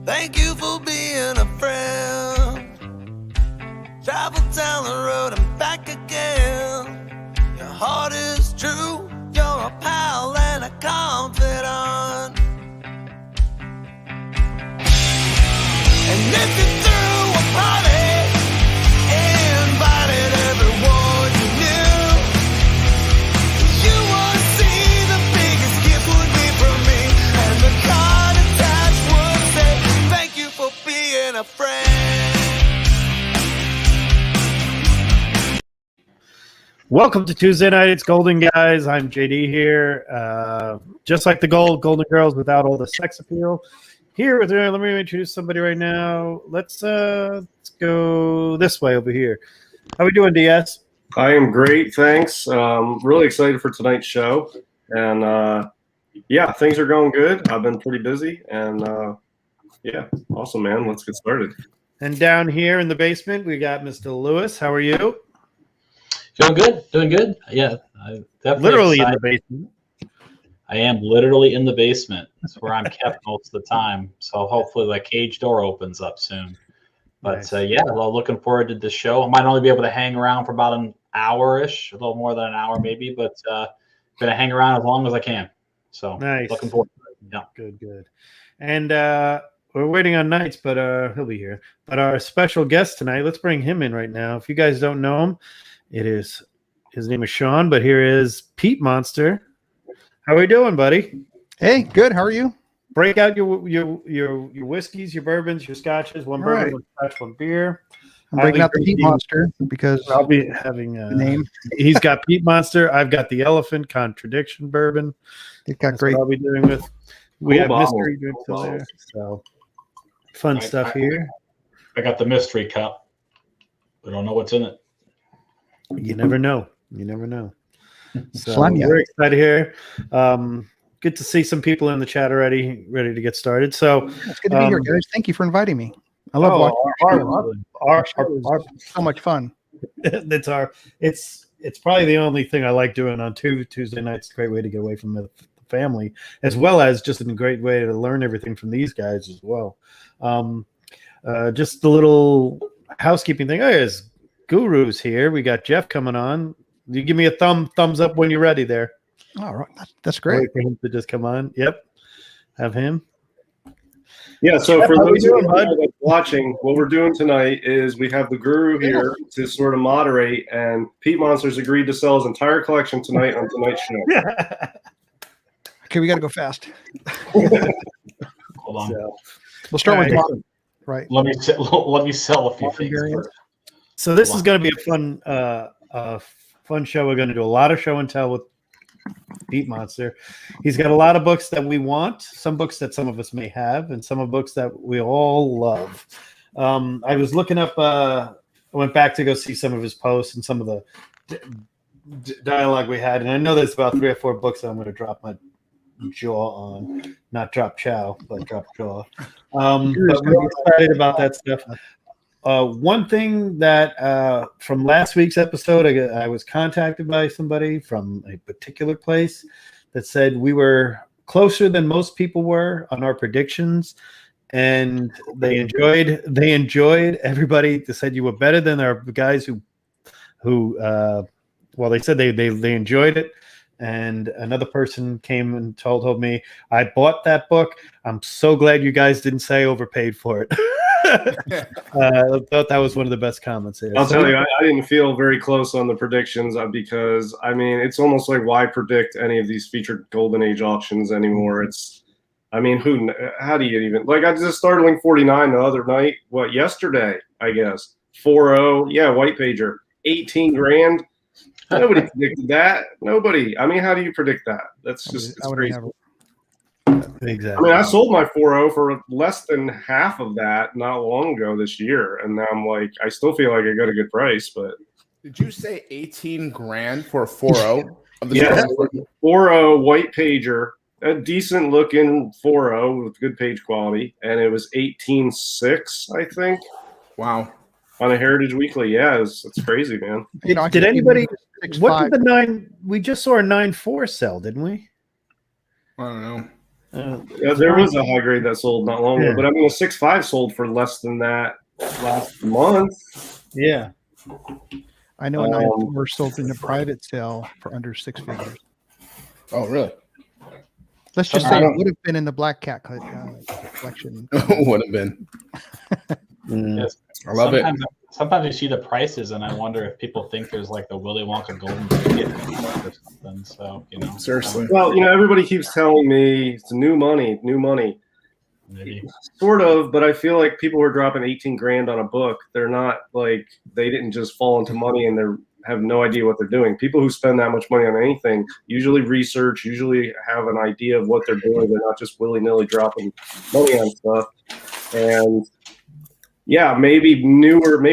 Thank you for being a friend. Travel down the road and back again. Your heart is true. You're a pal and a confidant. And if you threw a party, invited everyone you knew, you would see the biggest gift would be from me, and the card attached would say, thank you for being a friend. Welcome to Tuesday Night. It's Golden Guys. I'm JD here. Just like the Golden Girls without all the sex appeal. Here with her, let me introduce somebody right now. Let's go this way over here. How we doing, DS? I am great, thanks. Really excited for tonight's show, and yeah, things are going good. I've been pretty busy, and yeah, awesome, man. Let's get started. And down here in the basement, we got Mr. Lewis. How are you? Doing good. Yeah, I definitely Literally excited. in the basement. I am literally in the basement. That's where I'm kept most of the time. So hopefully the cage door opens up soon. But Nice. yeah, well, looking forward to the show. I might only be able to hang around for about an hour-ish, a little more than an hour maybe, but gonna hang around as long as I can. So Nice. looking forward to it. Yeah. Good. And we're waiting on Nights, but he'll be here. But our special guest tonight, let's bring him in right now. If you guys don't know him, his name is Sean, but here is Pete Monster. How are we doing, buddy? Hey, good. How are you? Break out your whiskeys, your bourbons, your scotches. One bourbon, Right. one scotch, one beer. I'm breaking I'll out the be Pete drinking- Monster because I'll be having the name. He's got Pete Monster. I've got the Elephant Contradiction bourbon. It got That's great. what I'll be doing with. We Cool have bottle. mystery drinks Cool over there, bottle. so fun stuff here. I got the mystery cup. We don't know what's in it. You never know. So Fun, yeah. we're excited here. Good to see some people in the chat already, ready to get started. So It's good to be here, guys. Thank you for inviting me. I love watching. our So much fun. it's probably the only thing I like doing on Tuesday nights. Great way to get away from the family, as well as just a great way to learn everything from these guys as well. Just a little housekeeping thing. Oh, yes, Guru's here. We got Jeff coming on. You give me a thumbs up when you're ready there. All right. That's great. Wait for him to just come on. Yep. Have him. Yeah, so for How we those of doing, you bud? that's watching, what we're doing tonight is we have the Guru here to sort of moderate, and Pete Monster's agreed to sell his entire collection tonight on tonight's show. Okay, we got to go fast. Hold on. So, We'll start with All right. Tom. Right. Let me sell a few Modern things variant. first. so this is going to be a fun show. We're going to do a lot of show and tell with Pete Monster. He's got a lot of books that we want, some books that some of us may have, and some of books that we all love. I was looking up, I went back to go see some of his posts and some of the dialogue we had, and I know there's about 3 or 4 books that I'm going to drop my jaw on, not drop chow, but drop jaw. But we're excited about that stuff. One thing that from last week's episode, I was contacted by somebody from a particular place that said we were closer than most people were on our predictions, and they enjoyed everybody. They said you were better than our guys who well, they said they enjoyed it. And another person came and told me, I bought that book. I'm so glad you guys didn't say overpaid for it. I thought that was one of the best comments here. I'll tell you, I didn't feel very close on the predictions because, I mean, it's almost like why predict any of these featured Golden Age auctions anymore? It's, I mean, how do you even, like, I just startling 49 the other night, yesterday, I guess. 4.0, yeah, white pager, 18 grand. Nobody predicted that. Nobody. I mean, how do you predict that? That's just it's I would crazy. have I Exactly. mean, I sold my 4.0 for less than half of that not long ago this year, and now I'm like, I still feel like I got a good price, but Did you say 18 grand for a 4.0 of the yeah, show? 4.0 white pager, a decent looking 4.0 with good page quality, and it was 18.6, I think, Wow. on a Heritage Weekly. Yeah, it's crazy, man. You know, I Did could anybody? even 6.5. What did the 9? We just saw a 9.4 sell, didn't we? I don't know. Yeah, there was a high grade that sold not long ago, but I mean, a 6.5 sold for less than that last month. Yeah. I know a 9.4 sold in a private sale for under 6 figures. Oh, really? Let's just say it would have been in the Black Cat collection. Would have been. Yes. I love it. Sometimes you see the prices, and I wonder if people think there's like the Willy Wonka golden ticket or something. So Seriously. Well, everybody keeps telling me it's new money. Maybe. Sort of, but I feel like people who are dropping 18 grand on a book, they're not like they didn't just fall into money and they have no idea what they're doing. People who spend that much money on anything usually research, usually have an idea of what they're doing. They're not just willy-nilly dropping money on stuff. And yeah, maybe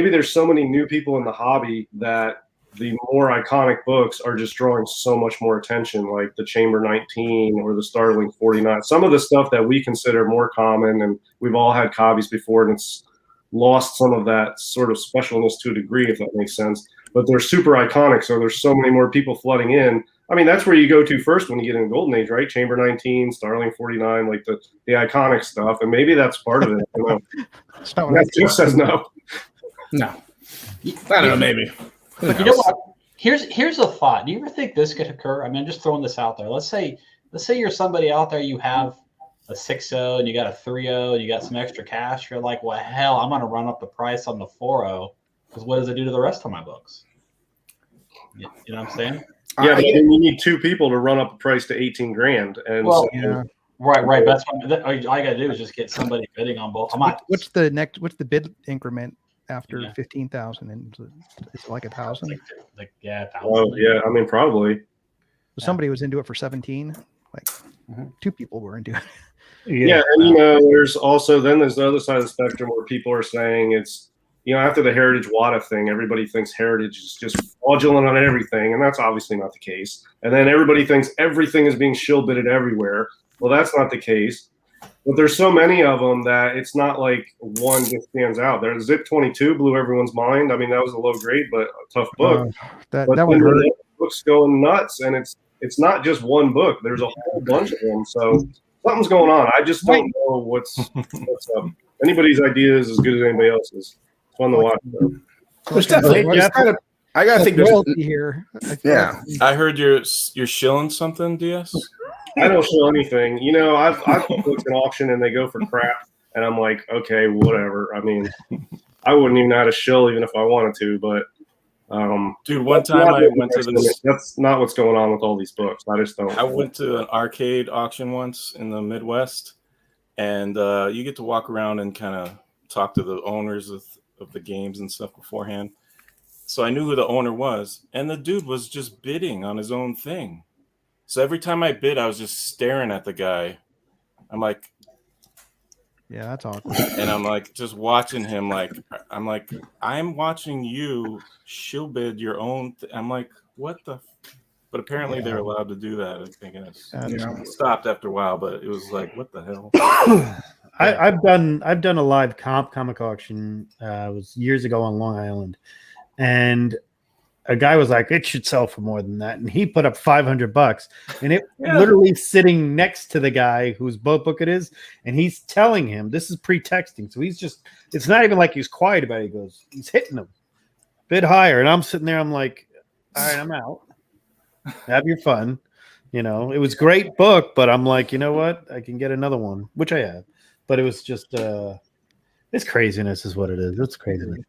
there's so many new people in the hobby that the more iconic books are just drawing so much more attention, like the Chamber 19 or the Starling 49. Some of the stuff that we consider more common, and we've all had copies before, and it's lost some of that sort of specialness to a degree, if that makes sense. But they're super iconic, so there's so many more people flooding in. I mean, that's where you go to first when you get in the Golden Age, right? Chamber 19, Starling 49, like the iconic stuff, and maybe that's part of it. I don't know. That just says no. No. I don't know, maybe. But you know what? Here's a thought. Do you ever think this could occur? I mean, I'm just throwing this out there. Let's say you're somebody out there, you have a 6.0 and you got a 3.0 and you got some extra cash. You're like, well, hell, I'm going to run up the price on the 4.0 because what does it do to the rest of my books? You know what I'm saying? Yeah, but then you need two people to run up the price to 18 grand. And well, right. That's what all you got to do is just get somebody bidding on both. What's the bid increment after 15,000? And it's like 1,000. Like 1,000. Oh yeah, I mean probably. Somebody was into it for 17. Like two people were into it. Yeah, and there's also there's the other side of the spectrum where people are saying it's after the Heritage WADA thing, everybody thinks Heritage is just fraudulent on everything, and that's obviously not the case. And then everybody thinks everything is being shill bidded everywhere. Well, that's not the case. But there's so many of them that it's not like one just stands out. There, Zip 22 blew everyone's mind. I mean, that was a low grade, but a tough book. That one hurt. The book's going nuts, and it's not just one book. There's a whole bunch of them. So something's going on. I just don't know what's up. Anybody's idea is as good as anybody else's. It's fun to watch. There's definitely. I gotta think there's royalty here. Yeah, I heard you're shilling something, DS. I don't show anything. I've put books in auction and they go for crap, and I'm like, okay, whatever. I mean, I wouldn't even know how to shill even if I wanted to, but dude, one time I went to this. That's not what's going on with all these books. I just don't. I went to an arcade auction once in the Midwest, and you get to walk around and kind of talk to the owners of the games and stuff beforehand. So I knew who the owner was, and the dude was just bidding on his own thing. So every time I bid, I was just staring at the guy. I'm like, yeah, that's awkward. And I'm like, just watching him. I'm watching you shill bid your own. I'm like, what the? But apparently they're allowed to do that. I think it stopped after a while, but it was like, what the hell? I've done a live comic auction. It was years ago on Long Island, and a guy was like, it should sell for more than that. And he put up $500 and it literally sitting next to the guy whose book it is. And he's telling him, this is pre-texting. So it's not even like he's quiet about it. He goes, he's hitting him bid higher. And I'm sitting there. I'm like, all right, I'm out. Have your fun. It was a great book, but I'm like, you know what? I can get another one, which I have. But it was just, it's craziness is what it is. It's craziness.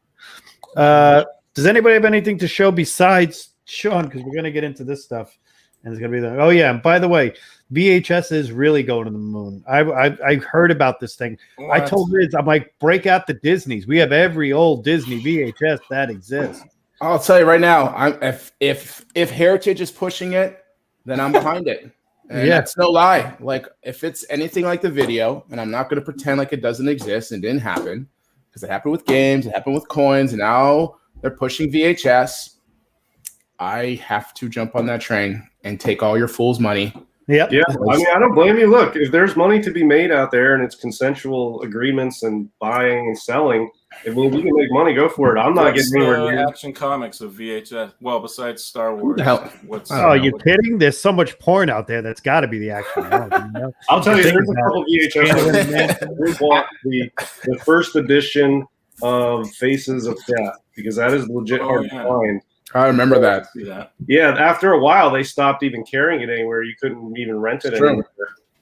Does anybody have anything to show besides Sean? Because we're going to get into this stuff, and it's going to be oh yeah. And by the way, VHS is really going to the moon. I heard about this thing. What? I told Riz, I'm like, break out the Disneys. We have every old Disney VHS that exists. I'll tell you right now. If Heritage is pushing it, then I'm behind it. And that's no lie. Like if it's anything like the video, and I'm not going to pretend like it doesn't exist and didn't happen, because it happened with games, it happened with coins, and now they're pushing VHS. I have to jump on that train and take all your fool's money Yep. Yeah, I mean, I don't blame you. Look, if there's money to be made out there and it's consensual agreements and buying and selling, I mean, if you can make money, go for it. I'm not What's getting anywhere the near. Action Comics of VHS? Well, besides Star Wars, the hell? what's Oh, you kidding? There's so much porn out there. That's got to be the Action. I'll tell you, Think there's a about couple VHS. We bought the first edition of Faces of Death because that is legit hard to find. I remember that. Yeah, after a while, they stopped even carrying it anywhere. You couldn't even rent it True. anymore.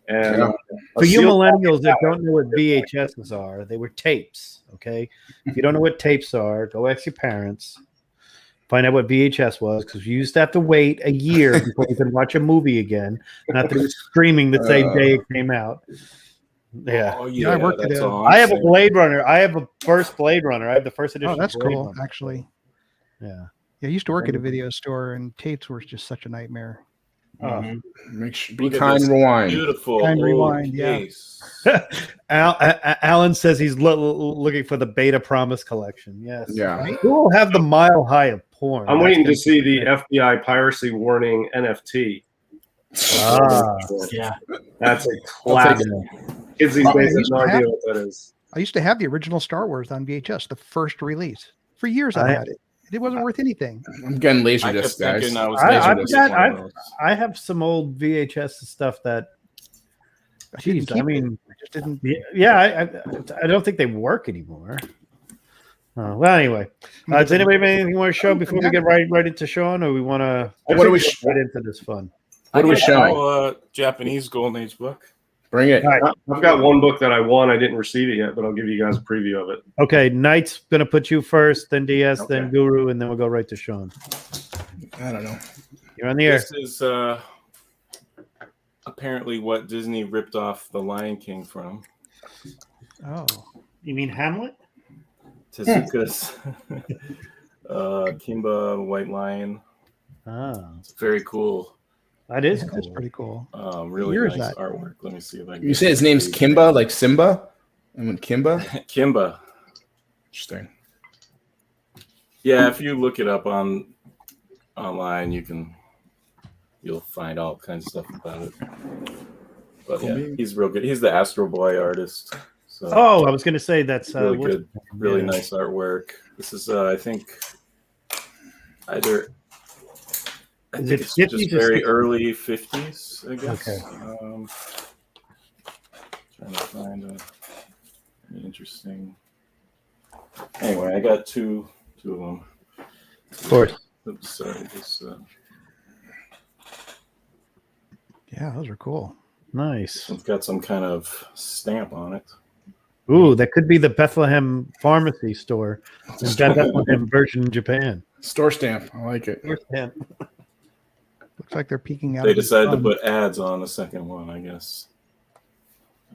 And Yeah. For you millennials that don't know what VHSs are, they were tapes. Okay, if you don't know what tapes are, go ask your parents. Find out what VHS was, because you used to have to wait a year before you could watch a movie again. Not that it was streaming the same day it came out. Yeah. Oh, Yeah, I worked that's it all I I'm have a saying. Blade Runner. I have a first Blade Runner. I have the first edition. Oh, that's of Blade cool, Runner. actually. Yeah. Yeah, I used to work at a video store, and tapes were just such a nightmare. Make sure, be Look at kind, this rewind. Beautiful. Kind old rewind, yeah. case. Alan says he's looking for the Beta Promise collection. Yes. Yeah. Who will have the Mile High of porn? I'm That's waiting to gonna see be the FBI piracy warning NFT. Ah. Yeah. That's a I'll take classic. it. Kids these Oh, days I have used no to idea have- what that is. I used to have the original Star Wars on VHS, the first release. For years I I- had it. It wasn't worth anything. I'm getting laser I kept disc, guys. thinking I was I've laser got- disc one of those. I have some old VHS stuff that. I didn't Geez, I keep it. mean, I just didn't. yeah, I don't think they work anymore. Well, anyway, does anybody have anything you want to show before we get right into Sean, or we want to? What do we right into this fun? What are we I got showing? a Japanese Golden Age book. Bring it. All right. I've got one book that I won. I didn't receive it yet, but I'll give you guys a preview of it. Okay, Knight's gonna put you first, then DS, Okay. then Guru, and then we'll go right to Sean. I don't know. You're on the air. This is apparently what Disney ripped off The Lion King from. Oh, You mean Hamlet? Tezuka's Kimba White Lion. Ah, It's very cool. that is that's cool. pretty cool. Really Where is nice that? artwork. Let me see if I can You get say his the name's page. Kimba, like Simba? I mean, Kimba? Kimba. Interesting. Yeah, if you look it up online, you'll find all kinds of stuff about it. But yeah, he's real good. He's the Astro Boy artist. So Oh, I was gonna say that's really what's- good, really yeah. nice artwork. This is I think either I Is think it it's 50s just or very 60s? early 50s, I guess. Okay. Trying to find an interesting. Anyway, I got two of them. Of course. Oops, sorry. This, Yeah, those are cool. Nice. it's got some kind of stamp on it. Ooh, that could be the Bethlehem Pharmacy store. It's got Bethlehem version in Japan. Store stamp. I like it. Yeah. Looks like they're peeking out. They of the decided to sun. put ads on the second one, I guess.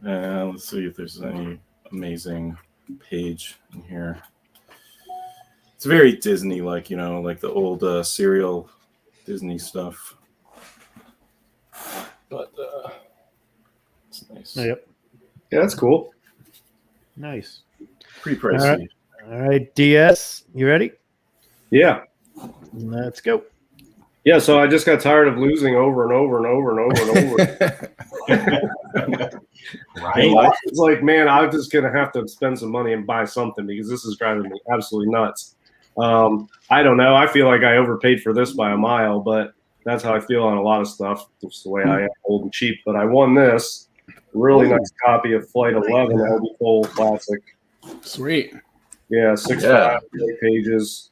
And let's see if there's any amazing page in here. It's very Disney-like, like the old serial Disney stuff. But it's nice. Yep. Yeah, that's cool. Nice. Pretty pricey. All right, DS, you ready? Yeah. Let's go. Yeah, so I just got tired of losing over and over and over and over and over. Right. It's like, man, I'm just going to have to spend some money and buy something because this is driving me absolutely nuts. I don't know. I feel like I overpaid for this by a mile, but that's how I feel on a lot of stuff. It's the way I am, old and cheap. But I won this really nice copy of Flight 11, LB Cole Classic. Sweet. Yeah, 6 pages.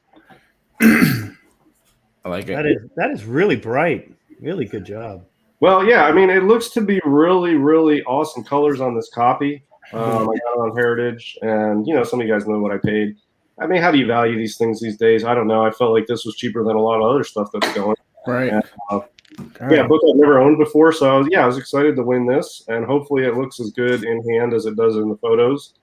I like it. That is really bright. Really good job. Well, yeah, I mean, it looks to be really, really awesome colors on this copy. I got it on Heritage, and, some of you guys know what I paid. I mean, how do you value these things these days? I don't know. I felt like this was cheaper than a lot of other stuff that's going. Right. Yeah, a book I've never owned before, so I was excited to win this, and hopefully it looks as good in hand as it does in the photos.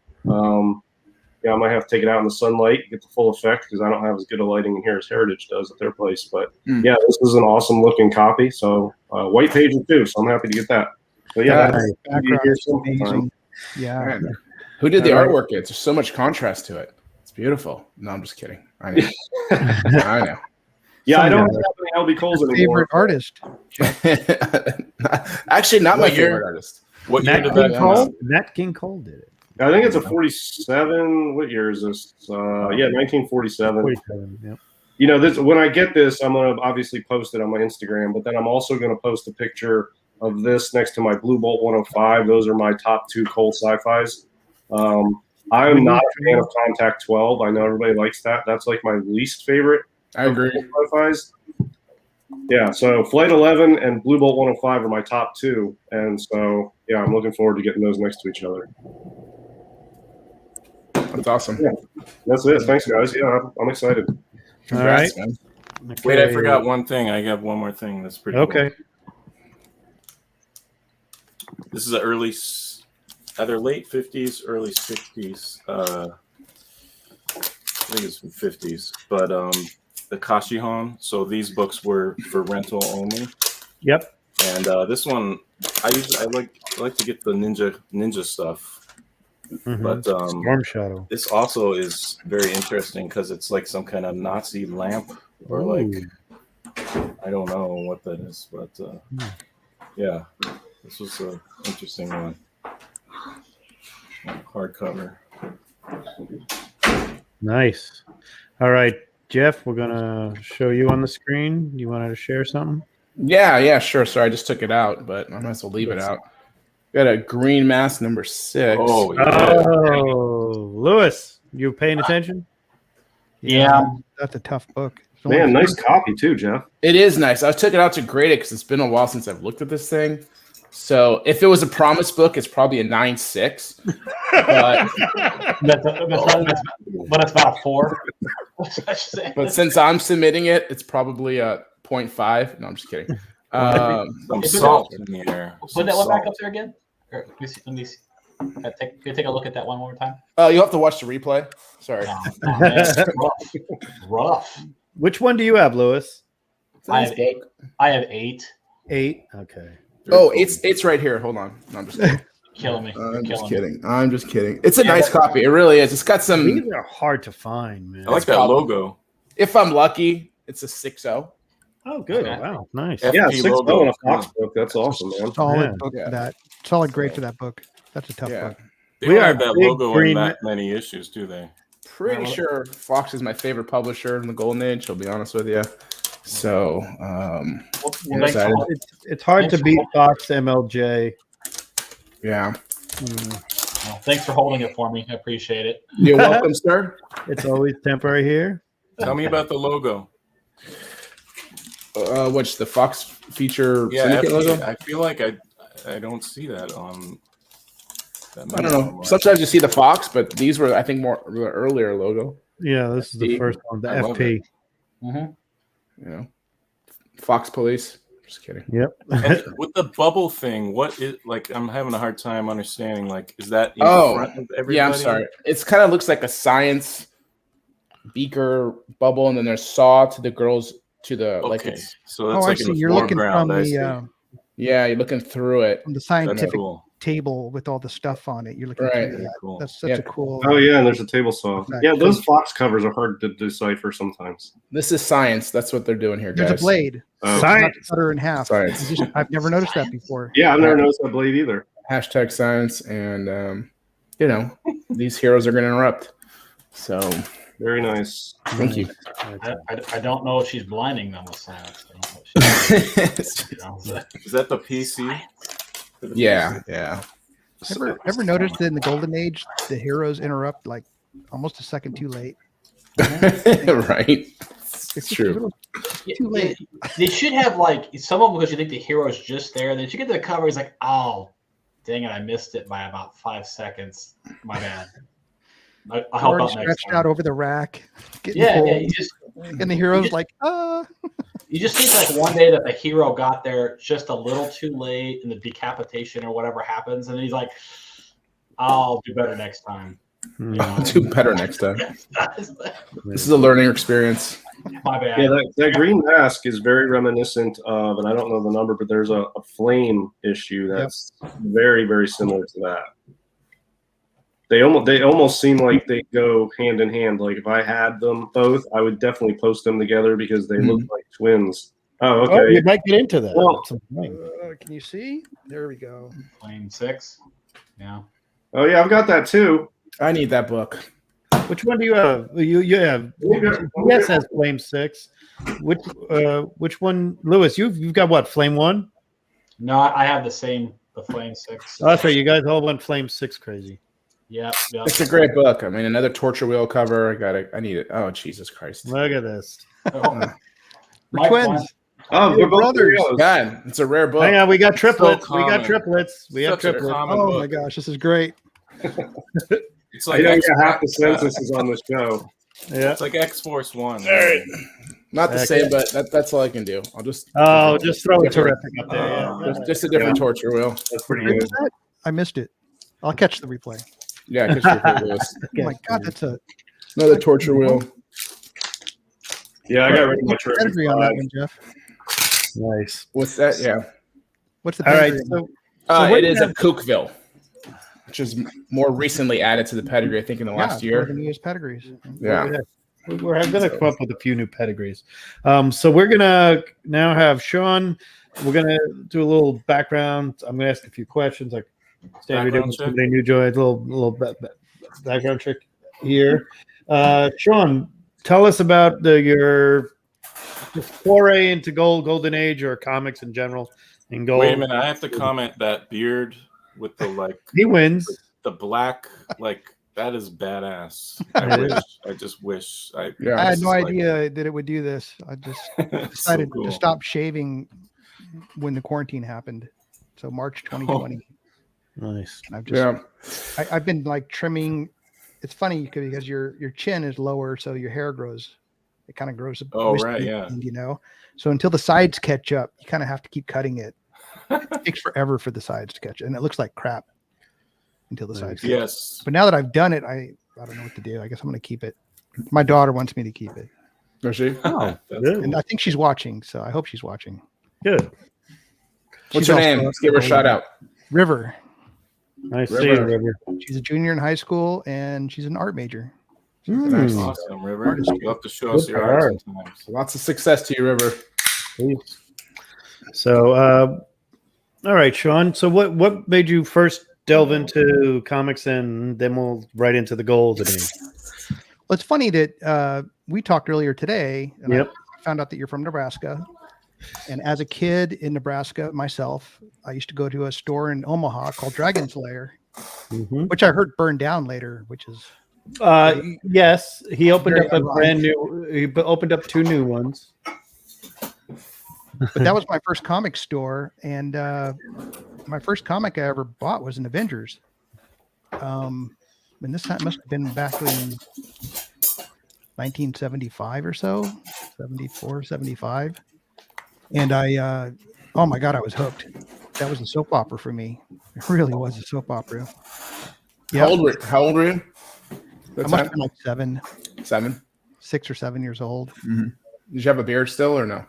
I might have to take it out in the sunlight, get the full effect, because I don't have as good a lighting in here as Heritage does at their place. But yeah, this is an awesome looking copy. So white pages too, so I'm happy to get that. But yeah, Nice. that's Background here is amazing. Yeah. Man. Who did the artwork? There's so much contrast to it. It's beautiful. No, I'm just kidding. I know. I know. Yeah, I don't Some have any LB Coles anymore. Favorite artist? Actually, not my What year? favorite artist. What year Nat did King that come out? Cole. Nat King Cole did it. I think it's a 47. What year is this? Yeah, 1947. 47. Yep. You know, this when I get this, I'm gonna obviously post it on my Instagram, but then I'm also gonna post a picture of this next to my Blue Bolt 105. Those are my top 2 Cole sci-fis. I am not a fan of Contact 12. I know everybody likes that. That's like my least favorite. I agree. Sci-fis. Yeah, so Flight 11 and Blue Bolt 105 are my top 2, and so yeah, I'm looking forward to getting those next to each other. That's awesome. Yeah, that's it. Thanks, guys. Yeah, I'm excited. Congrats, All man. Okay. Wait, I forgot one thing. I have one more thing that's pretty Okay. cool. This is an either late 50s, early 60s. I think it's from 50s, but the Kashihon. So these books were for rental only. Yep. And this one, I like to get the ninja stuff. But Storm Shadow. this also is very interesting because it's like some kind of Nazi lamp or like I don't know what that is, but yeah, this was an interesting one. Hardcover. Nice. All right, Jeff, we're gonna show you on the screen. You wanted to share something? Yeah, sure. Sorry, I just took it out, but I might as well leave it out. Got a green mask number 6. Oh, yeah. Oh, Lewis, you paying attention? Yeah. That's a tough book. It's Man, only- nice copy too, Jeff. It is nice. I took it out to grade it because it's been a while since I've looked at this thing. So if it was a promise book, it's probably a 9.6. But But it's about a 4. but since I'm submitting it, it's probably a 0.5. No, I'm just kidding. Some salt in the air. Put that one back up there again. Or, let me see. Can I take a look at that one more time? You'll have to watch the replay. Sorry. Oh, man. Rough. Which one do you have, Lewis? I have 8. I have 8. 8. Okay. Oh, it's right here. Hold on. No, I'm just kidding. Killing me. I'm just kidding. It's a nice copy. It really is. It's got These some. are hard to find, man. I like that logo. If I'm lucky, it's a 6.0. Oh, good. Okay. Wow, nice. Yeah, FP 6 logo. in a Fox book. That's awesome, man. Solid Yeah. book Yeah. for that. Solid grade for that book. That's a tough Yeah. book. They We don't are have that big logo in green that many issues, do they? Pretty sure Fox is my favorite publisher in the Golden Age. I'll be honest with you. So, excited. It's hard to beat Fox MLJ. Yeah. Well, thanks for holding it for me. I appreciate it. You're welcome, sir. It's always temporary here. Tell me about the logo. Which the Fox feature Yeah, syndicate logo? I feel like I don't see that on. I don't know. Sometimes you see the Fox, but these were, I think, more the earlier logo. Yeah, this is the first one, the I love FP. Mm-hmm. You know, Fox Police. Just kidding. Yep. And with the bubble thing, what is like? I'm having a hard time understanding. Like, is that in front of everybody? Yeah, I'm sorry. It's kind of looks like a science beaker bubble, and then there's saw to the girls to the Okay, like. It's, so that's Oh, I like see. in the You're looking foreground. from I see. yeah, you're looking through it. the That's scientific cool. table with all the stuff on it. You're looking Right. through that. Cool. That's such Yeah. a cool. Oh yeah, and there's a table saw. Okay. Yeah, those Fox covers are hard to decipher sometimes. This is science. That's what they're doing here, guys. There's a blade. Oh. Science. Cut her in half. Science. I've never noticed that before. Yeah, I've never noticed that blade either. Hashtag science, and you know, these heroes are going to interrupt. So Very nice. thank you. I don't know if she's blinding them with science. I don't know if she's, you know, Is that the PC? For the Yeah, PC? yeah. Ever noticed that in the Golden Age, the heroes interrupt like almost a second too late? Right. It's It's just a true. little too late. They should have like some of them because you think the hero's just there. Then you get to the cover, he's like, "Oh, dang it, I missed it by about 5 seconds. My bad." I'll help Sword out next stretched time. out over the rack. Getting Yeah, pulled, yeah. You just and the hero's just- like, you just think like one day that the hero got there just a little too late, and the decapitation or whatever happens, and then he's like, "I'll do better next time." You know? I'll do better next time. This Hmm. is a learning experience. My bad. Yeah, that green mask is very reminiscent of, and I don't know the number, but there's a flame issue that's very, very similar to that. they almost seem like they go hand in hand. Like if I had them both, I would definitely post them together because they look like twins. Oh, okay. Oh, you might get into that. Well, at some point. Can you see? There we go. Flame 6. Yeah. oh yeah, I've got that too. I need that book. Which one do you have? You have. Yes, has Flame 6. Which one, Lewis? You've got what? Flame 1? No, I have the Flame 6. Oh, that's right. You guys all went Flame 6 crazy. Yep. It's a great book. I mean, another torture wheel cover. I need it. Oh, Jesus Christ. Look at this. We're Mike, twins. Oh, we're both brothers. trios. God, it's a rare book. Hang on, we got triplets. So we got common. triplets. We have Such a triplets. common Oh book. my gosh, this is great. It's I like know X, half the census is on the show. Yeah. it's like X-Force 1. All right. Not the Okay. same, but that's all I can do. I'll just Just throw a terrific up there. Yeah. just a different torture wheel. That's pretty Where good. was that? I missed it. I'll catch the replay. Yeah, Lewis. Oh my god, that's Another torture wheel. Yeah, I got rid of my trip. pedigree on that one, Jeff. Nice. What's that? Yeah. What's the All right. pedigree? So It is a Cookville, which is more recently added to the pedigree, I think, in the last year. Use pedigrees. Yeah. we're going to come up with a few new pedigrees. So we're going to now have Sean. We're going to do a little background. I'm going to ask a few questions, like standard Background with check? somebody new joined. Little background check here. Sean, tell us about your foray into golden age or comics in general. In gold. Wait a minute, I have to comment that beard with the He wins. the black, that is badass. I just wish I Yeah. I had no like- idea that it would do this. I just It's so decided cool. to stop shaving when the quarantine happened. So March 2020. Nice. I've just Yeah. I've been like trimming. It's funny because your chin is lower, so your hair grows. It kind of grows. Oh, wispy right, yeah. end, So until the sides catch up, you kind of have to keep cutting it. It takes forever for the sides to catch, and it looks like crap until the sides. catch up. Yes. But now that I've done it, I don't know what to do. I guess I'm going to keep it. My daughter wants me to keep it, Is she? Oh, That's good. and I think she's watching. So I hope she's watching. Good. What's She's her also name? Let's give her a shout out. River. Nice to see you, River. She's a junior in high school, and she's an art major. Mm. awesome, River. You have to show Good us your for art her. sometimes. Lots of success to you, River. Please. So, all right, Sean. So, what made you first delve into comics, and then we'll right into the golden age? Well, it's funny that we talked earlier today, and Yep. I found out that you're from Nebraska. And as a kid in Nebraska myself, I used to go to a store in Omaha called Dragon's Lair, Mhm. which I heard burned down later, which is Yes, he opened Very up a ironic. brand new. He opened up 2 new ones. but that was my first comic store, and my first comic I ever bought was an Avengers. And this time must have been back in 1975 or so, 74, 75. And I, oh my God, I was hooked. That was a soap opera for me. It really was a soap opera. How old were you? I must have been like 7. 6 or 7 years old. Did you have a beard still or no?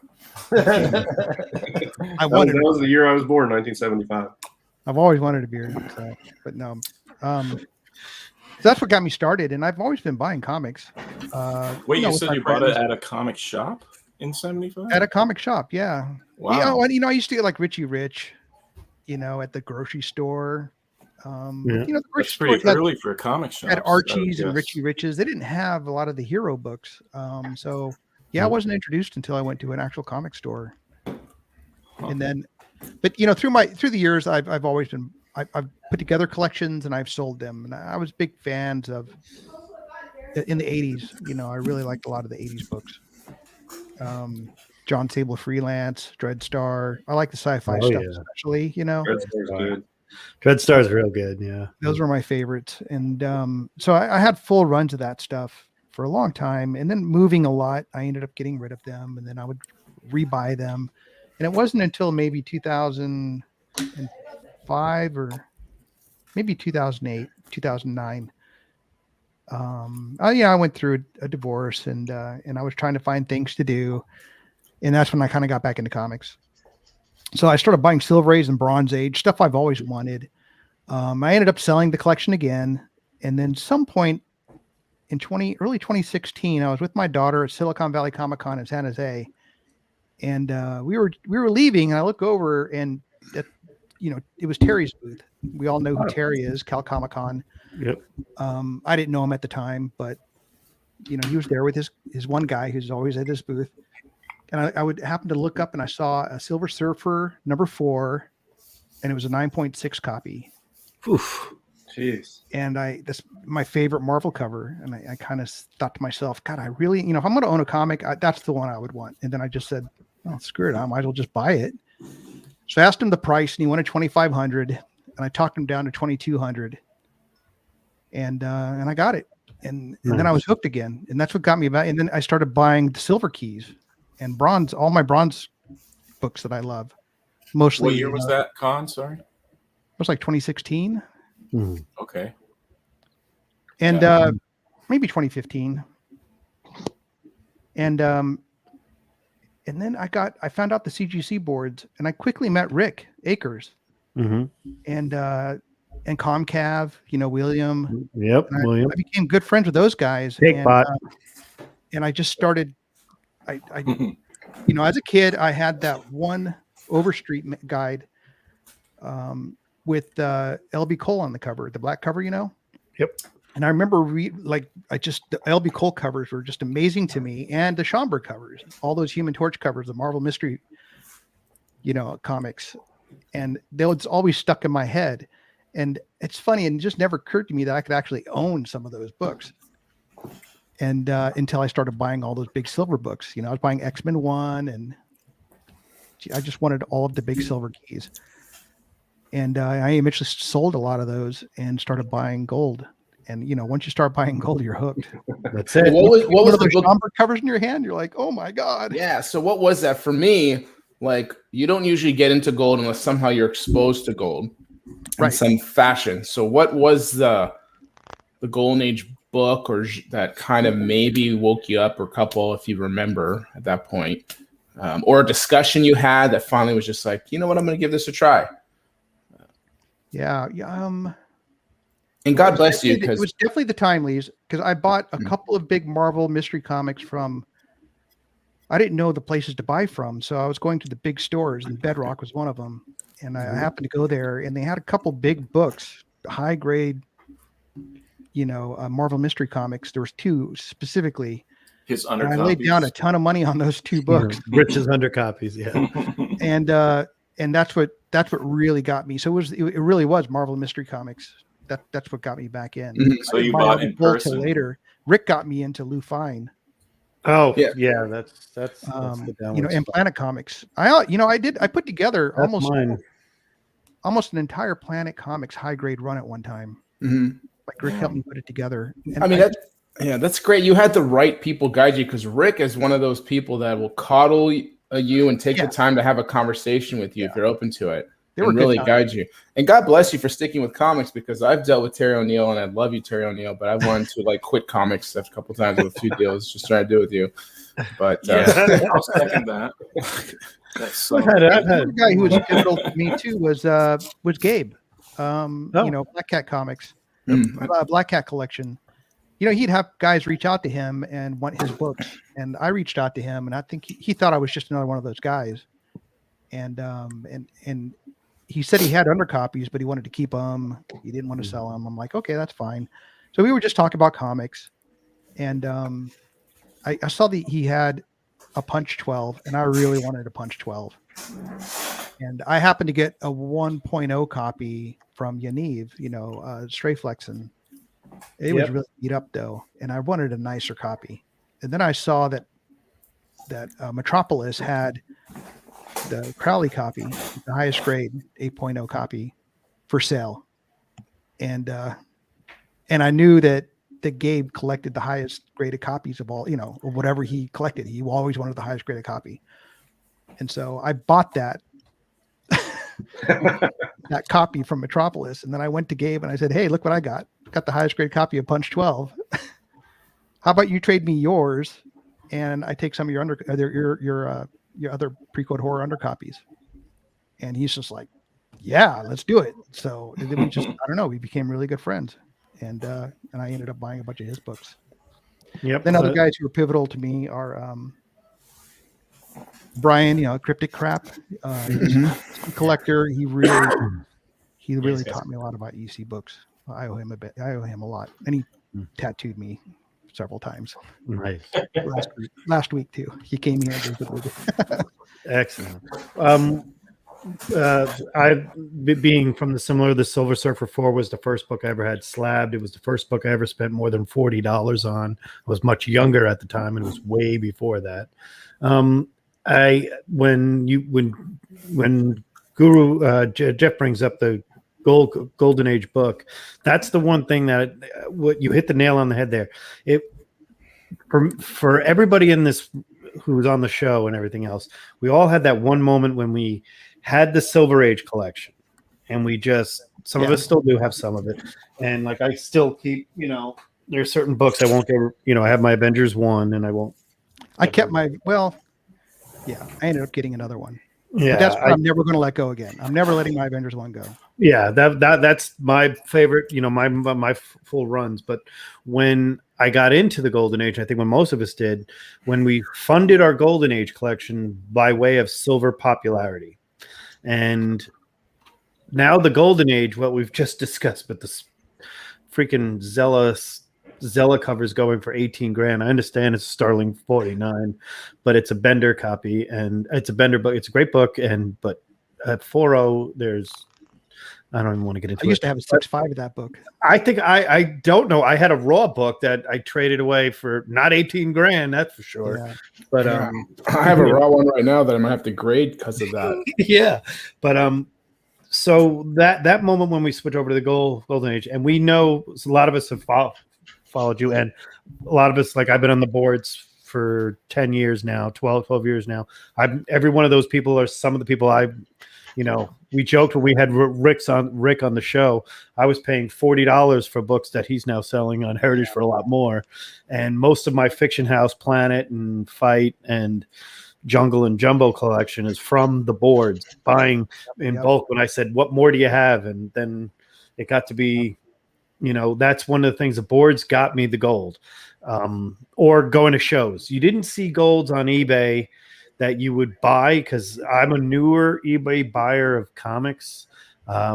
I That wanted. was the year I was born, 1975. I've always wanted a beard, so, but no. So that's what got me started, and I've always been buying comics. Wait, you with said my you bought it friends. at a comic shop in 75? At a comic shop, yeah. Wow. I used to get like Richie Rich, at the grocery store. Yeah. The grocery That's store pretty had, early for a comic shop. had Archie's and yes. Richie Riches. They didn't have a lot of the hero books. So yeah, I wasn't introduced until I went to an actual comic store. And then, but through the years, I've always been I've put together collections and I've sold them. And I was big fans of in the 80s. I really liked a lot of the 80s books. John Sable Freelance, Dreadstar. I like the sci-fi stuff, yeah. especially. Red Star's good. Dreadstar's real good. Yeah. Those were my favorites. And so I had full runs of that stuff for a long time. And then moving a lot, I ended up getting rid of them. And then I would rebuy them. And it wasn't until maybe 2005 or maybe 2008, 2009. I went through a divorce and I was trying to find things to do. And that's when I kind of got back into comics. So I started buying Silver Age and Bronze Age, stuff I've always wanted. I ended up selling the collection again. And then some point in early 2016, I was with my daughter at Silicon Valley Comic Con in San Jose, and we were leaving, and I look over, and it was Terry's booth. We all know who Terry is, Cal Comic Con. Yep. I didn't know him at the time, but he was there with his one guy who's always at his booth. And I would happen to look up, and I saw a Silver Surfer #4, and it was a 9.6 copy. Oof. Jeez. And that's my favorite Marvel cover. And I kind of thought to myself, God, I really, if I'm going to own a comic, that's the one I would want. And then I just said, oh, screw it. I might as well just buy it. So I asked him the price, and he wanted $2,500, and I talked him down to $2,200, and I got it. And then I was hooked again. And that's what got me back. And then I started buying the silver keys and bronze, all my bronze books that I love. Mostly. What year was that, Con? Sorry. It was like 2016. Okay. And maybe 2015. And then I found out the CGC boards, and I quickly met Rick Akers and Comcav, William. Yep. William. I became good friends with those guys. And I just started, I as a kid, I had that one Overstreet guide with LB Cole on the cover, the black cover, Yep. And I remember the LB Cole covers were just amazing to me, and the Schomburg covers, all those Human Torch covers, the Marvel Mystery, comics, and they was always stuck in my head. And it's funny, and it just never occurred to me that I could actually own some of those books. And until I started buying all those big silver books, I was buying X-Men 1, and I just wanted all of the big silver keys. And I eventually sold a lot of those and started buying gold. And once you start buying gold, you're hooked. That's it. What was the Schomburg covers in your hand? You're like, oh my God. Yeah. So what was that for me? Like, you don't usually get into gold unless somehow you're exposed to gold in some fashion. So what was the Golden Age book or that kind of maybe woke you up, or a couple, if you remember at that point, or a discussion you had that finally was just like, you know what, I'm going to give this a try. Yeah. And God bless you. It was definitely the Timelies, because I bought a couple of big Marvel mystery comics from, I didn't know the places to buy from. So I was going to the big stores, and Bedrock was one of them. And I happened to go there, and they had a couple big books, high grade, Marvel mystery comics. There was two specifically. His and I laid down a ton of money on those two books. Rich's undercopies. Yeah. And that's what really got me. So it really was Marvel mystery comics. That's what got me back in. So you bought in person. Later, Rick got me into Lou Fine. Oh yeah, that's and Planet Comics. I put together almost an entire Planet Comics high grade run at one time. Like Rick helped me put it together. And that's great. You had the right people guide you, because Rick is one of those people that will coddle you and take the time to have a conversation with you if you're open to it. And really guide you. And God bless you for sticking with comics, because I've dealt with Terry O'Neill, and I love you, Terry O'Neill, but I wanted to quit comics a couple times with a few deals, just trying to do with you. But I'll second that. That's so. The guy who was pivotal to me too was Gabe. Black Cat Comics, Black Cat Collection. He'd have guys reach out to him and want his books, and I reached out to him, and I think he thought I was just another one of those guys. And he said he had undercopies, but he wanted to keep them. He didn't want to sell them. I'm like, okay, that's fine. So we were just talking about comics, and I saw he had a Punch 12, and I really wanted a Punch 12. And I happened to get a 1.0 copy from Yaniv, Strayflexen. It was really beat up though, and I wanted a nicer copy. And then I saw that Metropolis had the Crowley copy, the highest grade 8.0 copy, for sale, and I knew that Gabe collected the highest graded copies of all, or whatever he collected. He always wanted the highest graded copy, and so I bought that that copy from Metropolis, and then I went to Gabe and I said, "Hey, look what I got! Got the highest grade copy of Punch 12. How about you trade me yours, and I take some of your other pre-code horror undercopies?" And he's just like, "Yeah, let's do it." So then we just, I don't know, we became really good friends. and I ended up buying a bunch of his books. Yep. Then other guys who are pivotal to me are Brian, Cryptic Crap. He's a collector. He really taught me a lot about EC books. I owe him a bit. I owe him a lot, and he tattooed me several times. Nice. Last week too. He came here and visited. Excellent. Being from the Silver Surfer 4 was the first book I ever had slabbed. It was the first book I ever spent more than $40 on. I was much younger at the time, and it was way before that. When Guru Jeff brings up the Golden Age book, that's the one thing that what you hit the nail on the head there. It for everybody in this who was on the show and everything else, we all had that one moment when we had the Silver Age collection, and we just some of us still do have some of it, and like I still keep, there's certain books I won't get. I have my Avengers 1, and I won't. I kept my I ended up getting another one. Yeah, but that's what I'm never going to let go again. I'm never letting my Avengers 1 go. Yeah, that's my favorite. My full runs. But when I got into the Golden Age, I think when most of us did, when we funded our Golden Age collection by way of silver popularity, and now the Golden Age, what we've just discussed, but this freaking Zella cover is going for 18 grand. I understand it's a Starling 49, but it's a Bender copy, and it's a Bender book. It's a great book, but at 4.0, I don't even want to get into it. I used to have a 6.5 of that book. I think I don't know. I had a raw book that I traded away for not 18 grand, that's for sure. Yeah. But I have a raw one right now that I'm gonna have to grade because of that. Yeah. But so that moment when we switch over to the Golden Age, and we know a lot of us have followed you, and a lot of us, like I've been on the boards for 10 years now, 12 years now. Every one of those people are some of the people we joked when we had Rick on the show. I was paying $40 for books that he's now selling on Heritage for a lot more. And most of my Fiction House, Planet and Fight and Jungle and Jumbo collection is from the boards, buying in bulk. When I said, what more do you have? And then it got to be, that's one of the things. The boards got me the gold, or going to shows. You didn't see golds on eBay that you would buy, because I'm a newer eBay buyer of comics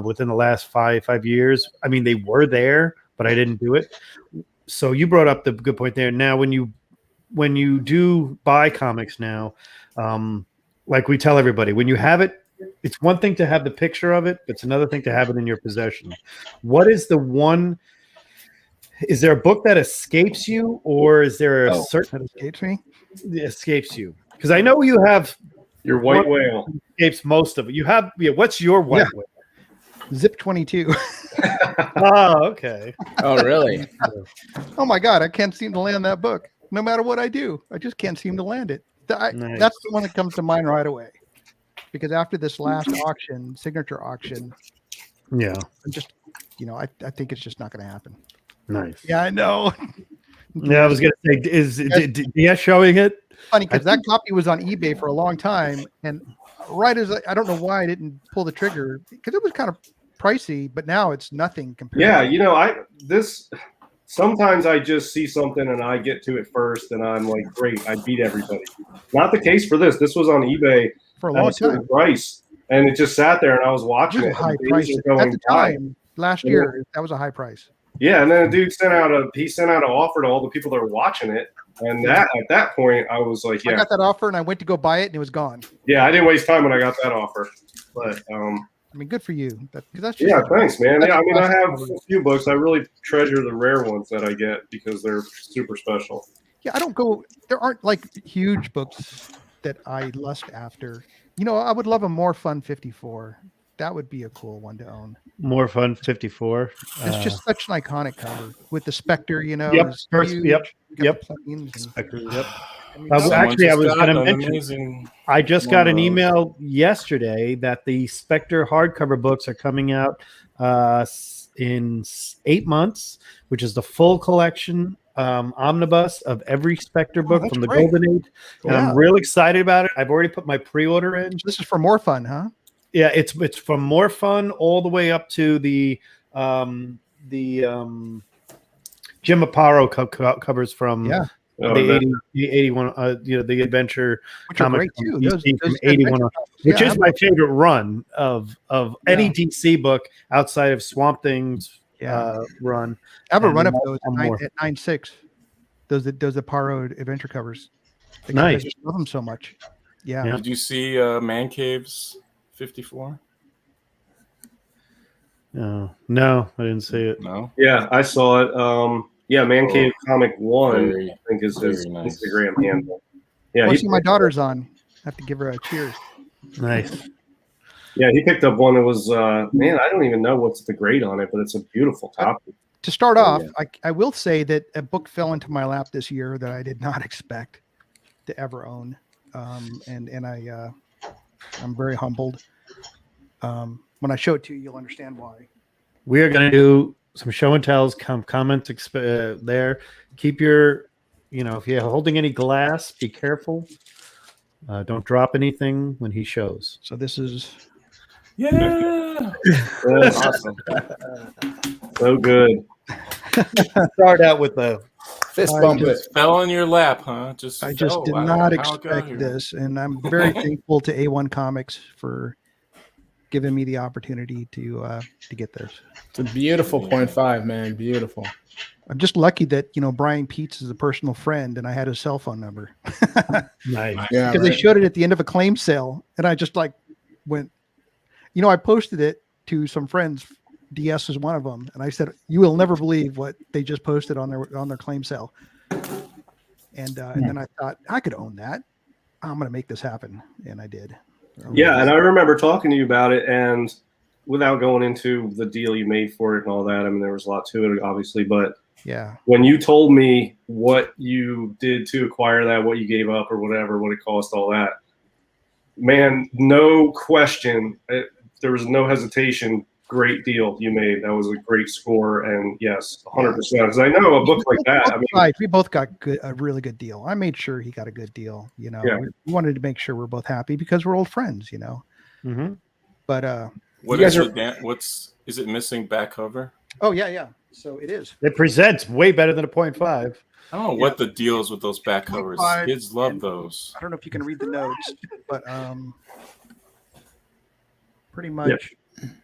within the last five years. I mean, they were there, but I didn't do it. So you brought up the good point there. Now, when you do buy comics now, like we tell everybody, when you have it, it's one thing to have the picture of it, but it's another thing to have it in your possession. What is the one? Is there a book that escapes you, or is there a certain that escapes me? Escapes you? Because I know you have your white whale. Escapes most of it. You have what's your white whale? Zip 22. Oh, okay. Oh, really? Oh my God, I can't seem to land that book. No matter what I do, I just can't seem to land it. Nice. That's the one that comes to mind right away. Because after this last auction, signature auction, I'm just, I think it's just not going to happen. Nice. Yeah, I know. Yeah, I was going to say, is DS showing it? Funny, because that copy was on eBay for a long time, and right as I don't know why I didn't pull the trigger, because it was kind of pricey, but now it's nothing compared. Yeah, sometimes I just see something and I get to it first, and I'm like, great, I beat everybody. Not the case for this. This was on eBay for a long time. Price, and it just sat there, and I was watching it. High price at the time last year. That was a high price. Yeah, and then a dude sent out an offer to all the people that were watching it, and at that point I was like, I got that offer, and I went to go buy it, and it was gone. Yeah, I didn't waste time when I got that offer, but I mean, good for you. That's just thanks, man. Yeah, I mean, I have a few books. I really treasure the rare ones that I get because they're super special. Yeah, there aren't like huge books that I lust after. I would love a More Fun 54. That would be a cool one to own. More Fun 54. It's just such an iconic cover with the Spectre, Yep. Spectre, yep. Actually, I was going to mention. I just got an email yesterday that the Spectre hardcover books are coming out in 8 months, which is the full collection omnibus of every Spectre book from the Golden Age, and I'm real excited about it. I've already put my pre-order in. This is for More Fun, huh? Yeah, it's from More Fun all the way up to the Jim Aparo covers from Yeah. Oh, the that- 81, the adventure Which are comic great too. from Those DC from adventure 81, novels. which Yeah, is my favorite run of any DC book outside of Swamp Thing's run. I have a And run of then those one at more. 9.6. Those Aparo adventure covers. Because I Nice. just love them so much. Yeah. Yeah. Did you see Man Caves 54? No, I didn't see it. No. Yeah, I saw it. Yeah, Man Cave Comic 1, Very, I think is his very nice. Instagram handle. Yeah, I he, see my daughter's on. I have to give her a cheers. Nice. yeah, he picked up one that was man, I don't even know what's the grade on it, but it's a beautiful copy. To start Oh, off, yeah. I will say that a book fell into my lap this year that I did not expect to ever own. And I'm very humbled. When I show it to you, you'll understand why. We are going to do some show and tells. Comment there. Keep your, if you're holding any glass, be careful. Don't drop anything when he shows. So this is Yeah. That's Awesome. so good. Start out with the Fist I bump just- it. Fell in your lap, huh? I just did not expect this, and I'm very thankful to A1 Comics for giving me the opportunity to get this. It's a beautiful 0.5, man. Beautiful. I'm just lucky that Brian Peets is a personal friend, and I had his cell phone number nice. Yeah, because they showed it at the end of a claim sale, and I just went. I posted it to some friends. DS is one of them, and I said, "You will never believe what they just posted on their claim sale." And then I thought I could own that. I'm going to make this happen, and I did. Yeah, and I remember talking to you about it, and without going into the deal you made for it and all that, I mean, there was a lot to it, obviously, but Yeah. when you told me what you did to acquire that, what you gave up or whatever, what it cost, all that, man, no question. There was no hesitation. Great deal you made. That was a great score. And yes, 100%. Because I know a book like that. I mean, Right. We both got a really good deal. I made sure he got a good deal. Yeah. We wanted to make sure we're both happy because we're old friends, Mm-hmm. But What You is guys it? Is it missing back cover? oh yeah. So it is. It presents way better than a 0.5. I don't know what the deal is with those back covers. 0.5 Kids love and- those. I don't know if you can read the notes, but pretty much,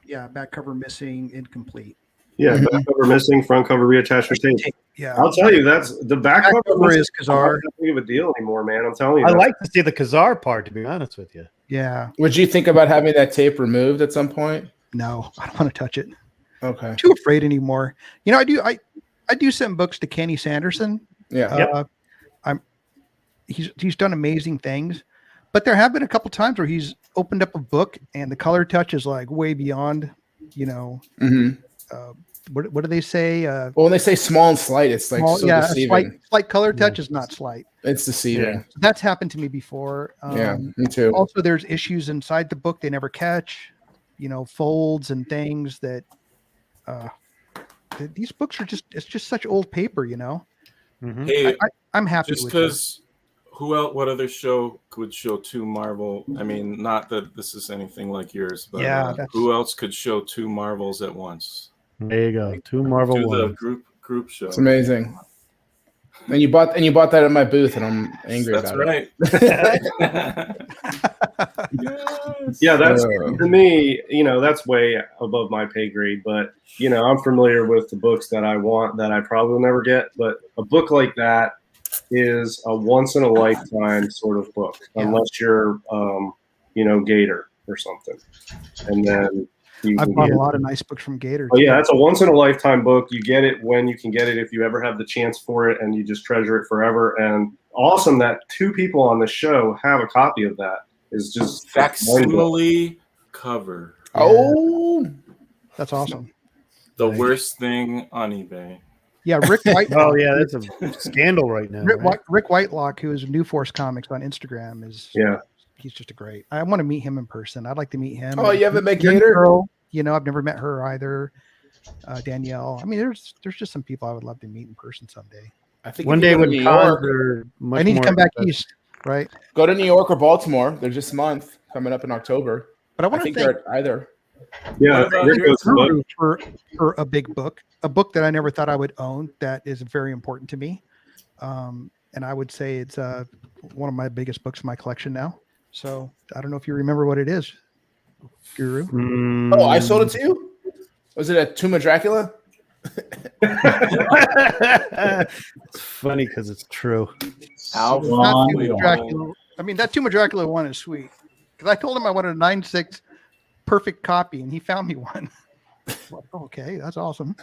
yeah. Back cover missing, incomplete. yeah, back cover missing, front cover reattached for tape. Yeah. I'll tell you, that's the back Back cover cover missing is Kazar. not that big of a deal anymore, man. I'm telling you. I that. like to see the Kazar part, to be honest with you. Yeah. Would you think about having that tape removed at some point? No, I don't want to touch it. Okay. Too afraid anymore. I do send books to Kenny Sanderson. Yeah. He's done amazing things, but there have been a couple times where he's opened up a book and the color touch is like way beyond, Mm-hmm. what do they say? Well, when they say small and slight, it's like so a deceiving. slight color touch is not slight. It's deceiving. That's happened to me before. Yeah, me too. Also, there's issues inside the book they never catch, folds and things that these books are it's just such old paper, Mm-hmm. Hey, I'm happy just with it. because who else? What other show could show two Marvel? I mean, not that this is anything like yours, but Yeah, that's- who else could show two Marvels at once? There you go. Two Marvel Do the ones. group show. It's amazing. And you bought that at my booth, and I'm angry That's about right. Yeah, that's to me, that's way above my pay grade. But I'm familiar with the books that I want that I probably will never get. But a book like that is a once in a lifetime sort of book, unless you're, Gator or something. And then I've bought a lot of nice books from Gator. Oh yeah, that's a once in a lifetime book. You get it when you can get it, if you ever have the chance for it, and you just treasure it forever. And awesome that two people on the show have a copy of that. Is just Facsimile cover. Oh, That's awesome. The worst thing on eBay. Yeah, Rick White. Oh yeah, that's a scandal right now. Right? Rick Whitelock, who is New Force Comics on Instagram, he's just a great. I want to meet him in person. I'd like to meet him. Oh, you haven't met Young Gator? girl, I've never met her either. Danielle. I mean, there's just some people I would love to meet in person someday. I think One if you day go to when New cons York, are much I need to more come back expensive. east, right? go to New York or Baltimore. They're just a month coming up in October. But I I want to think thank they're at either. Yeah, What about Rick yours? goes to book. for a big book, a book that I never thought I would own that is very important to me. And I would say it's one of my biggest books in my collection now. So I don't know if you remember what it is, Guru. Oh, I sold it to you? Was it a Tomb of Dracula? It's funny because it's true. How Not long? Tomb of Dracula. I mean, that Tomb of Dracula one is sweet because I told him I wanted a 9.6 perfect copy, and he found me one. Well, okay, that's awesome.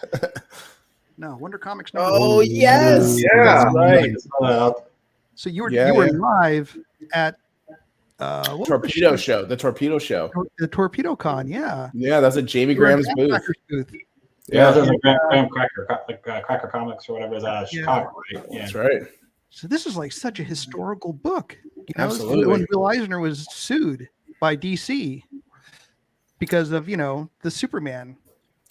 No, Wonder Comics number Oh, one. yes. Yeah. That's right. So you were Yeah, you were yeah. live at what was Torpedo the show. The Torpedo show. the Torpedo Con, yeah. Yeah, that's a Jamie You were in Graham's booth. Cracker's booth. Yeah, Yeah, those are Graham Cracker, Cracker Comics or whatever is out of Chicago, right? Yeah. that's right. So this is like such a historical book. You know, Absolutely. when Bill Eisner was sued by DC because of, you know, the Superman.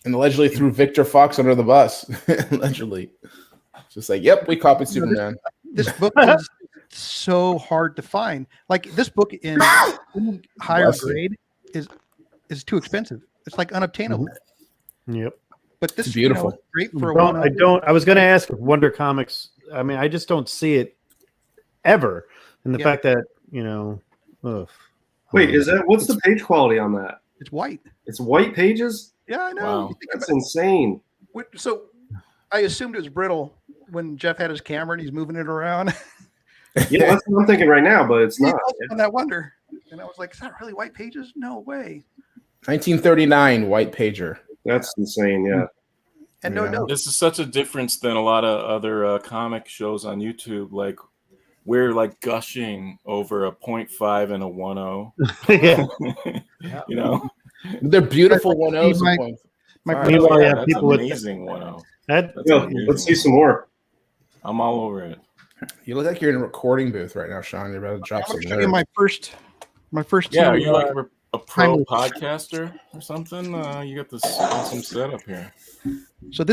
And allegedly threw Victor Fox under the bus. Allegedly. Just like, yep, we copied Superman. This book is so hard to find. Like this book in higher Bless you. grade is too expensive. It's like unobtainable. Yep. But this It's beautiful. you know, great for a one. I was going to ask if Wonder Comics. I mean, I just don't see it ever. And the Yeah. fact that, you know, ugh. Wait, what's the page quality on that? It's white. It's white pages? Yeah, I know. Wow. You think That's about insane. it. So I assumed it was brittle when Jeff had his camera and he's moving it around. Yeah, that's what I'm thinking right now, but it's not. On that Wonder. And I was like, is that really white pages? No way. 1939 white pager. That's insane, yeah. And no Yeah. notes. This is such a difference than a lot of other comic shows on YouTube. Like we're like gushing over a 0.5 and a 1.0. Yeah. You know, They're beautiful 1.0s. My- and My Wow. Meanwhile, friend, yeah, that's people with amazing 1.0. that. That's Yo, amazing. let's see some more. I'm all over it. You look like you're in a recording booth right now, Sean. You're about to drop I'm some gonna show you nerves. my first Yeah, two, are you like a pro timely- podcaster or something? You got this awesome setup here. So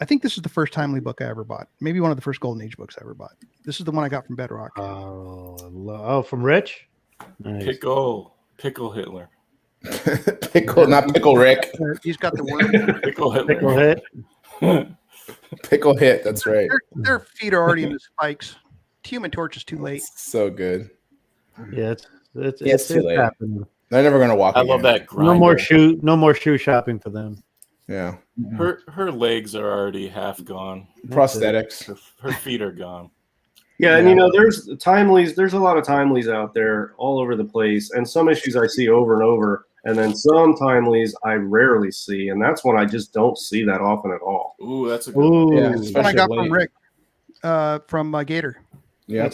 I think this is the first timely book I ever bought. Maybe one of the first Golden Age books I ever bought. This is the one I got from Bedrock. From Rich? Nice. Pickle Hitler. Pickle, not Pickle Rick. He's got the word. Pickle Hitler. Pickle hit. Pickle Hit. That's right. Their feet are already in the spikes. Human Torch is too late. So good. Yeah, It's too late. happening. They're never gonna walk. I love again. that grinder. No more shoe shopping for them. Yeah. Her legs are already half gone. Prosthetics. Her feet are gone. Yeah, and you know, there's timelies. There's a lot of timelies out there all over the place, and some issues I see over and over, and then some timelies I rarely see, and that's when I just don't see that often at all. Ooh, that's a good one. Ooh, Yeah, This one I especially got late. from Rick, from Gator. Yeah.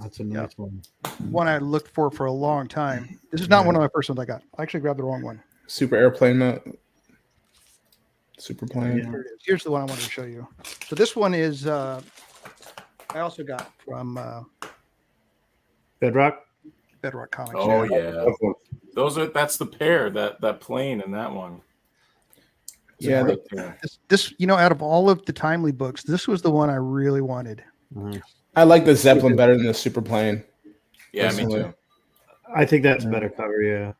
that's a nice one. One I looked for a long time. This is not one of my first ones I got. I actually grabbed the wrong one. Super airplane mode. Super plane. Here it is. Here's the one I wanted to show you. So this one is I also got from Bedrock. Bedrock Comics. Oh yeah, That's one. that's the pair, that plane and that one. Yeah, Right there. This, you know, out of all of the timely books, this was the one I really wanted. I like the Zeppelin better than the super plane. Yeah, me Personally. too. I think that's a better cover. Yeah.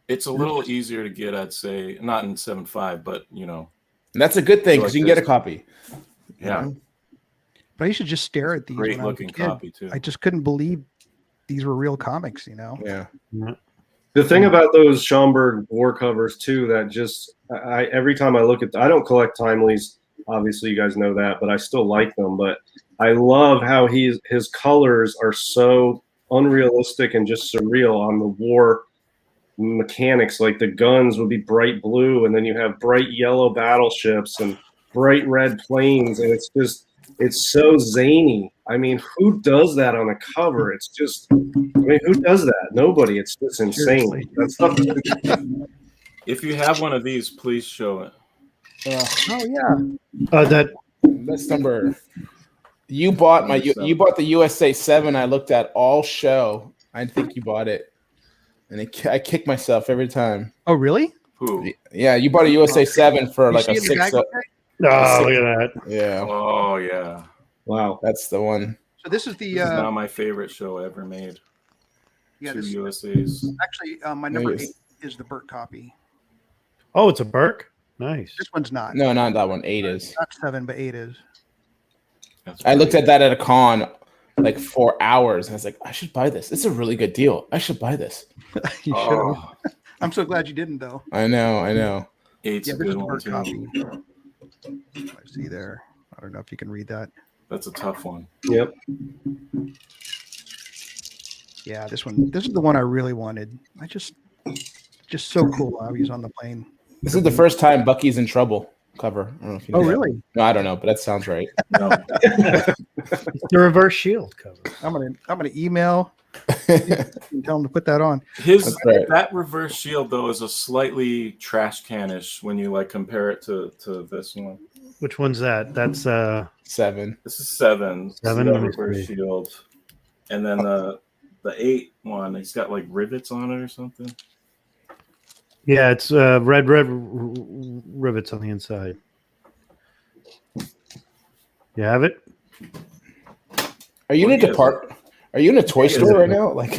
It's a little easier to get, I'd say, not in 7.5, but you know, And that's a good thing Like because you can this. get a copy. yeah, But I used to just stare at these. great when I was a looking kid. copy too. I just couldn't believe these were real comics, you know. Yeah. The thing about those Schomburg war covers too, that just every time I look at, I don't collect timelies. Obviously, you guys know that, but I still like them. But I love how his colors are so unrealistic and just surreal on the war mechanics. Like the guns would be bright blue, and then you have bright yellow battleships and bright red planes, and it's so zany. I mean, who does that on a cover? It's just, I mean, who does that? Nobody. It's just insane. That stuff. If you have one of these, please show it. Oh yeah. That That's number. You bought you bought the USA 7. I looked at all show. I think you bought it, and I kick myself every time. Oh really? Who? Yeah, you bought a USA 7 for You like see a it in the 6. bag, okay? oh, look at that. Yeah, Oh yeah, Wow. that's the one. So this is the this is now my favorite show ever made. yeah, Two this, USA's. actually my number Nice. 8 is the Burke copy. Oh, it's a Burke. Nice. This one's not. No, not that one. 8 is. Not 7, but 8 is. That's I looked pretty- at that at a con like 4 hours, and I was like, I should buy this. It's a really good deal. I should buy this. You should. Oh, I'm so glad you didn't, though. I know. eight's Yeah, a this is good the one Burke too. copy. I see there. I don't know if you can read that. That's a tough one. Yep. Yeah, this one. This is the one I really wanted. I just so cool how he's on the plane. This is the first time Bucky's in trouble cover. I don't know if you know Oh, that. really? No, I don't know, but that sounds right. No, It's the reverse shield cover. I'm gonna email and tell him to put that on. his That's right. that reverse shield though is a slightly trash canish when you like compare it to this one. Which one's that? That's 7. This is 7. Seven, The let me reverse see. shield, and then the 8 one. He's got like rivets on it or something. yeah, it's red rivets on the inside. You have it? Are you in a depart? Are you in a toy store right now? Like,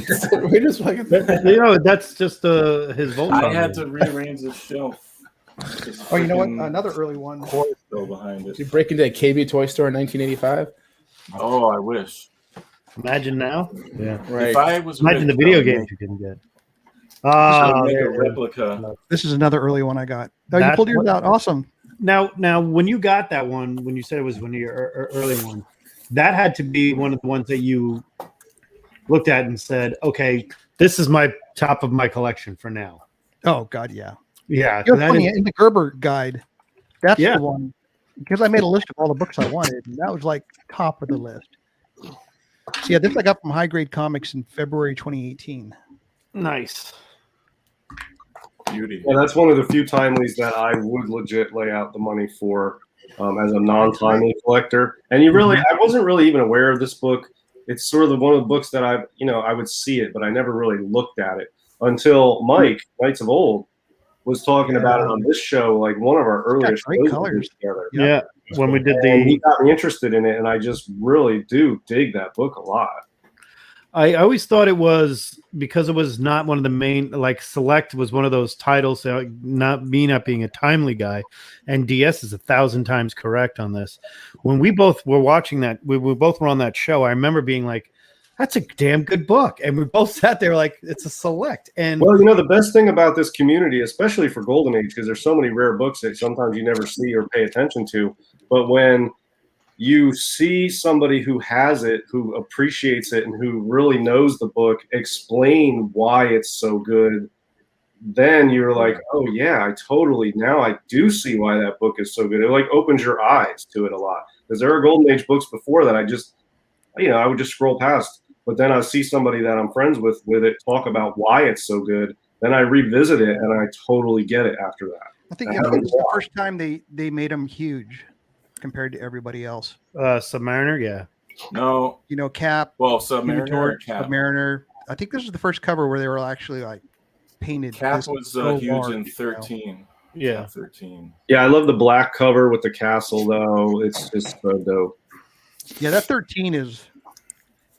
we just like. You know, that's just his Voltron. I had to rearrange the shelf. Oh, you know what? Freaking Another early one. cord still behind You it. break into a KB toy store in 1985? Oh, I wish. Imagine now. Yeah. Right. If I was Imagine the rich, video I would games make- you can get. I Ah, would make there a it is. replica. This is another early one I got. Oh, you That's pulled yours what- out. Awesome. Now, when you got that one, when you said it was one of your early one, that had to be one of the ones that you looked at and said, "Okay, this is my top of my collection for now." Oh God, yeah. Yeah, You know, that funny, is- in the Gerber guide, that's Yeah. the one because I made a list of all the books I wanted, and that was like top of the list. So yeah, this I got from High Grade Comics in February 2018. nice. Beauty. Yeah, that's one of the few timelies that I would legit lay out the money for as a non-timely collector. And you really, I wasn't really even aware of this book. It's sort of one of the books that I would see it, but I never really looked at it until Mike, Knights of Old, was talking about it on this show, like one of our earliest great shows colors. we did together. Yeah, when we did And he the, got me interested in it, and I just really do dig that book a lot. I always thought it was because it was not one of the main, like Select was one of those titles. So not being a timely guy, and DS is 1,000 times correct on this. When we both were watching that, we both were on that show. I remember being like, "That's a damn good book," and we both sat there like, "It's a Select." And Well, the best thing about this community, especially for Golden Age, because there's so many rare books that sometimes you never see or pay attention to, but when you see somebody who has it, who appreciates it, and who really knows the book explain why it's so good, then you're like, oh yeah, now I do see why that book is so good. It like opens your eyes to it a lot, because there are Golden Age books before that I would just scroll past, but then I see somebody that I'm friends with it talk about why it's so good, then I revisit it and I totally get it after that. I think it was the first time they made them huge compared to everybody else. Submariner, yeah, No, You know, Cap, well, Human Submariner. Torch, Cap, Submariner. I think this is the first cover where they were actually like painted. Cap this was so huge large, in you know. 13. yeah. 13. Yeah, I love the black cover with the castle though. It's just so dope. Yeah, that 13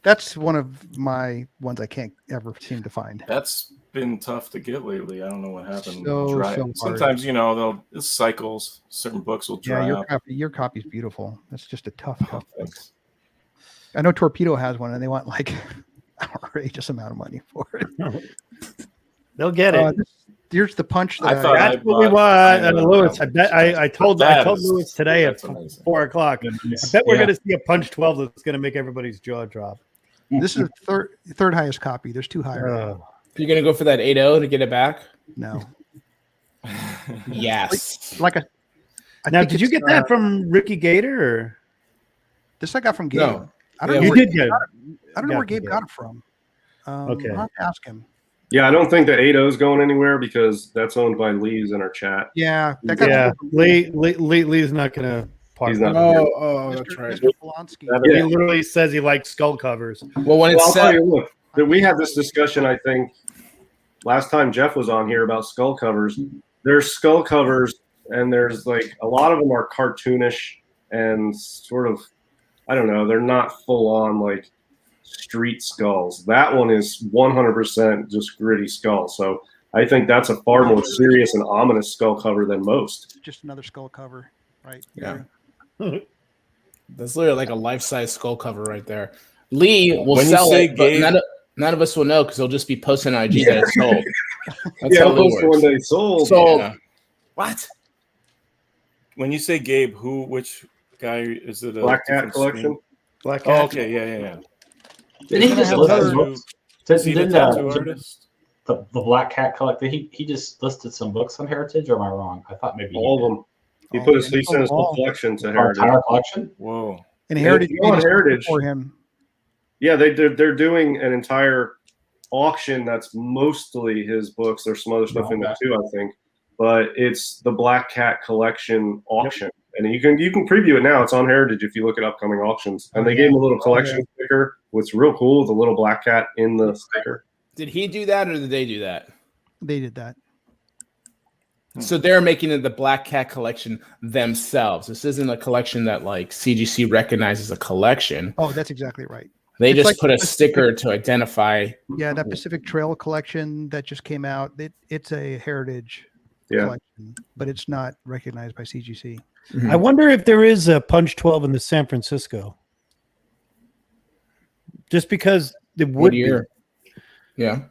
that's one of my ones I can't ever seem to find. That's been tough to get lately. I don't know what happened. So hard. Sometimes it cycles. Certain books will dry Yeah, up. your copy's beautiful. That's just a tough Oh, book. thanks. I know Torpedo has one, and they want like outrageous amount of money for it. They'll get it. Here's the punch. I That thought That's what we want, Lewis. I bet I told That is- Lewis today at that's amazing. 4:00. I bet we're Yeah. going to see a punch 12 that's going to make everybody's jaw drop. this is the third highest copy. There's two higher. You're gonna go for that 8.0 to get it back? No, Yes. like a. I Now, think did you it's, get that from Ricky Gator? Or? This I got from Gabe. No. I don't Yeah, know. You Where, did get it. I don't know got where it Gabe from got it from. Okay. I'll have to ask him. Yeah, I don't think the 8.0 is going anywhere because that's owned by Lee's in our chat. Yeah, that got Yeah, Lee's not going to part. He's not- Oh, that's Mr. right. Mr. Polanski. He Yeah. literally says he likes skull covers. Well, when Well, I'll it's tell set, you, look, that we had this discussion, I think, last time Jeff was on here about skull covers. There's skull covers, and there's like a lot of them are cartoonish and sort of, I don't know, they're not full on like street skulls. That one is 100% just gritty skull. So I think that's a far more serious and ominous skull cover than most. Just another skull cover, right? Yeah. That's literally like a life-size skull cover right there. Lee will When you sell say it, but Gabe- none of us will know because he'll just be posting on IG that it's sold. That's Yeah, how Lee almost works. one day sold. Sold. Yeah. What? When you say Gabe, which guy is it? A Black Cat different collection. stream? Black Oh, Cat. okay, yeah. Did he gonna just have list another- some books? Is he the Didn't, tattoo artist? the Black Cat Collector, he just listed some books on Heritage, or am I wrong? I thought maybe All of them. He put his he sent his whole collection to Our Heritage. entire collection. Whoa. And And Heritage if you go on made a special Heritage- for him. Yeah, they're doing an entire auction that's mostly his books. There's some other stuff in there too, I think. But it's the Black Cat collection auction. And you can preview it now. It's on Heritage if you look at upcoming auctions. And they gave him a little collection sticker, which is real cool, the little black cat in the sticker. Did he do that or did they do that? They did that. So they're making it the Black Cat collection themselves. This isn't a collection that like CGC recognizes a collection. Oh, that's exactly right. They It's just like put a Pacific- sticker to identify. Yeah, that Pacific Trail collection that just came out. It's a Heritage Yeah. collection, but it's not recognized by CGC. I wonder if there is a Punch 12 in the San Francisco. Just because it What would be. year? Yeah.